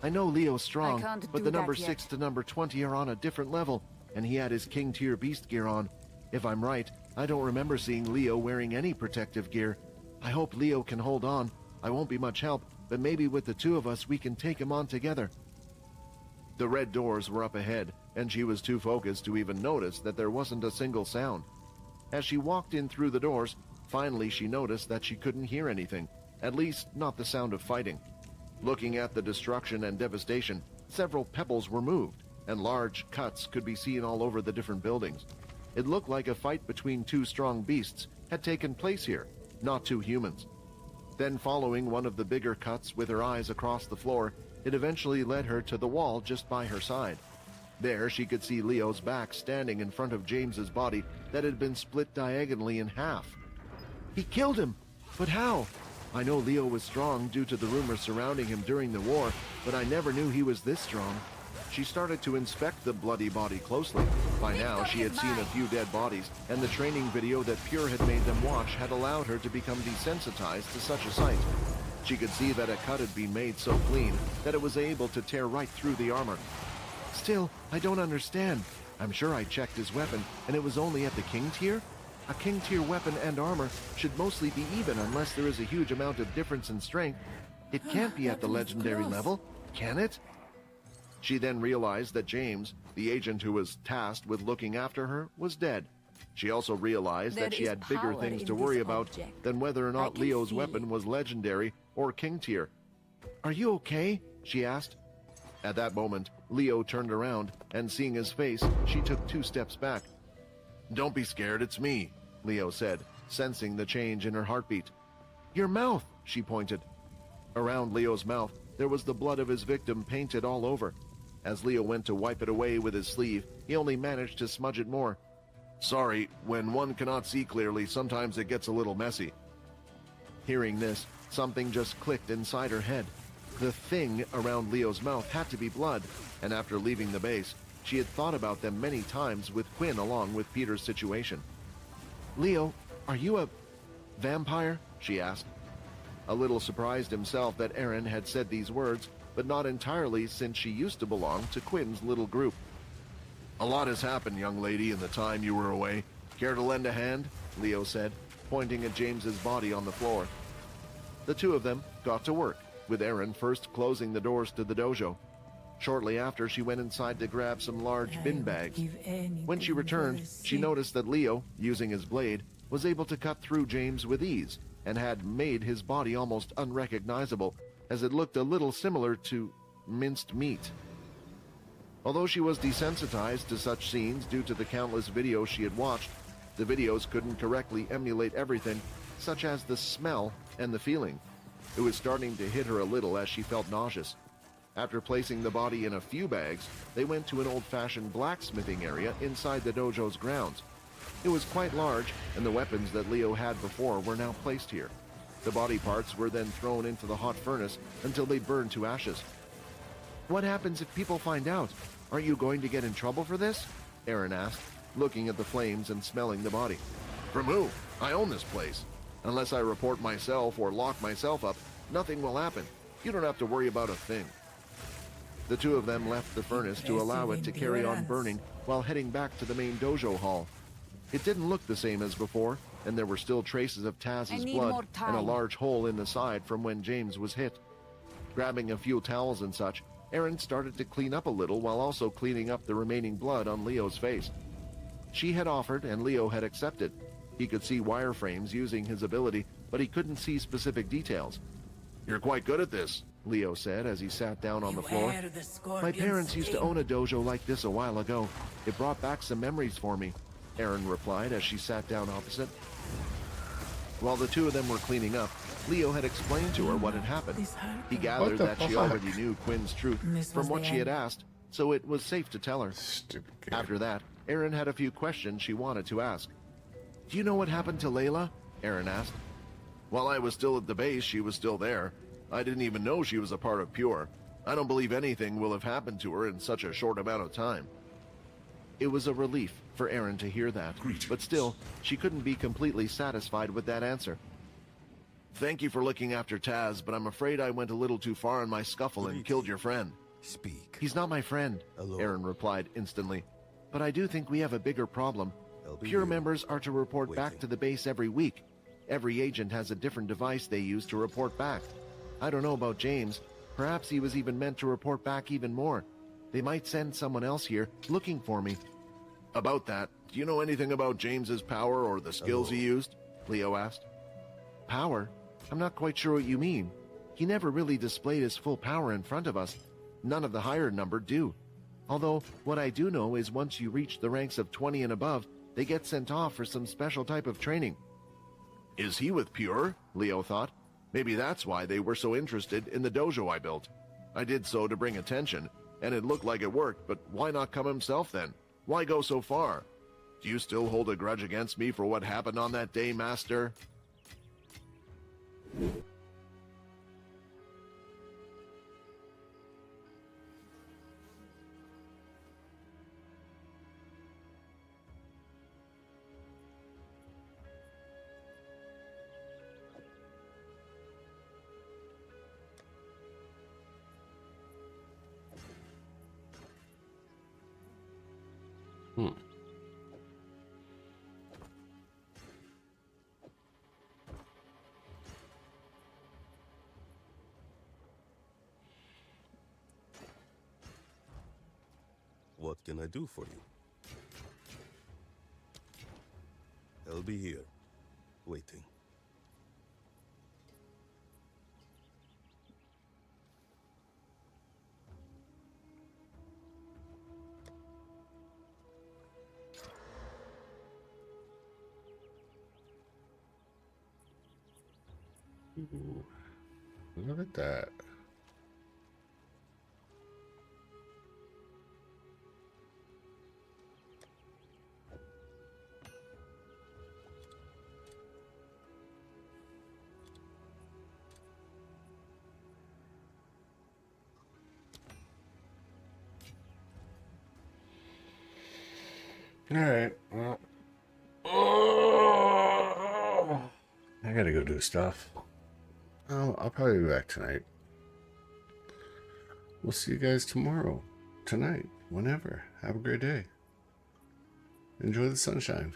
I know Leo's strong, but the number 6 to number 20 are on a different level, and he had his king tier beast gear on. If I'm right, I don't remember seeing Leo wearing any protective gear. I hope Leo can hold on. I won't be much help, but maybe with the two of us we can take him on together. The red doors were up ahead, and she was too focused to even notice that there wasn't a single sound. As she walked in through the doors, finally she noticed that she couldn't hear anything, at least not the sound of fighting. Looking at the destruction and devastation, several pebbles were moved, and large cuts could be seen all over the different buildings. It looked like a fight between two strong beasts had taken place here, not two humans. Then, following one of the bigger cuts with her eyes across the floor, it eventually led her to the wall just by her side. There she could see Leo's back standing in front of James's body that had been split diagonally in half. He killed him! But how? I know Leo was strong due to the rumors surrounding him during the war, but I never knew he was this strong. She started to inspect the bloody body closely. By now, she had seen a few dead bodies, and the training video that Pure had made them watch had allowed her to become desensitized to such a sight. She could see that a cut had been made so clean that it was able to tear right through the armor. Still, I don't understand. I'm sure I checked his weapon, and it was only at the King tier? A King tier weapon and armor should mostly be even unless there is a huge amount of difference in strength. It can't be at the legendary level, can it? She then realized that James, the agent who was tasked with looking after her, was dead. She also realized that she had bigger things to worry about than whether or not Leo's weapon was legendary or King tier. "Are you okay?" she asked. At that moment, Leo turned around, and seeing his face, she took 2 steps back. "Don't be scared, it's me," Leo said, sensing the change in her heartbeat. "Your mouth," she pointed. Around Leo's mouth, there was the blood of his victim painted all over. As Leo went to wipe it away with his sleeve, he only managed to smudge it more. "Sorry, when one cannot see clearly, sometimes it gets a little messy." Hearing this, something just clicked inside her head. The thing around Leo's mouth had to be blood, and after leaving the base, she had thought about them many times with Quinn along with Peter's situation. "Leo, are you a vampire?" she asked. A little surprised himself that Aaron had said these words, but not entirely since she used to belong to Quinn's little group. "A lot has happened, young lady, in the time you were away. Care to lend a hand?" Leo said, pointing at James's body on the floor. The two of them got to work, with Aaron first closing the doors to the dojo. Shortly after, she went inside to grab some large bin bags. When she returned, she noticed that Leo, using his blade, was able to cut through James with ease, and had made his body almost unrecognizable, as it looked a little similar to minced meat. Although she was desensitized to such scenes due to the countless videos she had watched, the videos couldn't correctly emulate everything, such as the smell and the feeling. It was starting to hit her a little as she felt nauseous. After placing the body in a few bags, they went to an old-fashioned blacksmithing area inside the dojo's grounds. It was quite large, and the weapons that Leo had before were now placed here. The body parts were then thrown into the hot furnace until they burned to ashes. "What happens if people find out? Aren't you going to get in trouble for this?" Aaron asked, looking at the flames and smelling the body. "From who? I own this place. Unless I report myself or lock myself up, nothing will happen. You don't have to worry about a thing." The two of them left the furnace to allow it to carry on burning while heading back to the main dojo hall. It didn't look the same as before, and there were still traces of Taz's blood and a large hole in the side from when James was hit. Grabbing a few towels and such, Aaron started to clean up a little while also cleaning up the remaining blood on Leo's face. She had offered, and Leo had accepted. He could see wireframes using his ability, but he couldn't see specific details. "You're quite good at this," Leo said as he sat down on the floor. "My parents used to own a dojo like this a while ago. It brought back some memories for me," Aaron replied as she sat down opposite. While the two of them were cleaning up, Leo had explained to her what had happened. He gathered that she already knew Quinn's truth from what she had asked, so it was safe to tell her. Stupid kid. After that, Aaron had a few questions she wanted to ask. "Do you know what happened to Layla?" Aaron asked. "While I was still at the base, she was still there. I didn't even know she was a part of Pure. I don't believe anything will have happened to her in such a short amount of time." It was a relief for Aaron to hear that, but still, she couldn't be completely satisfied with that answer. "Thank you for looking after Taz, but I'm afraid I went a little too far in my scuffle and killed your friend." Speak. "He's not my friend," Hello. Aaron replied instantly. "But I do think we have a bigger problem. Pure members are to report back to the base every week. Every agent has a different device they use to report back. I don't know about James. Perhaps he was even meant to report back even more. They might send someone else here looking for me. About that, do you know anything about James's power or the skills he used? Leo asked. Power? I'm not quite sure what you mean. He never really displayed his full power in front of us. None of the higher number do. Although, what I do know is once you reach the ranks of 20 and above, they get sent off for some special type of training. Is he with Pure? Leo thought. Maybe that's why they were so interested in the dojo I built. I did so to bring attention, and it looked like it worked, but why not come himself then? Why go so far? Do you still hold a grudge against me for what happened on that day, Master? What can I do for you? I'll be here, waiting. Ooh, look at that. All right. Well, I gotta go do stuff. I'll probably be back tonight. We'll see you guys tomorrow, tonight, whenever. Have a great day. Enjoy the sunshine.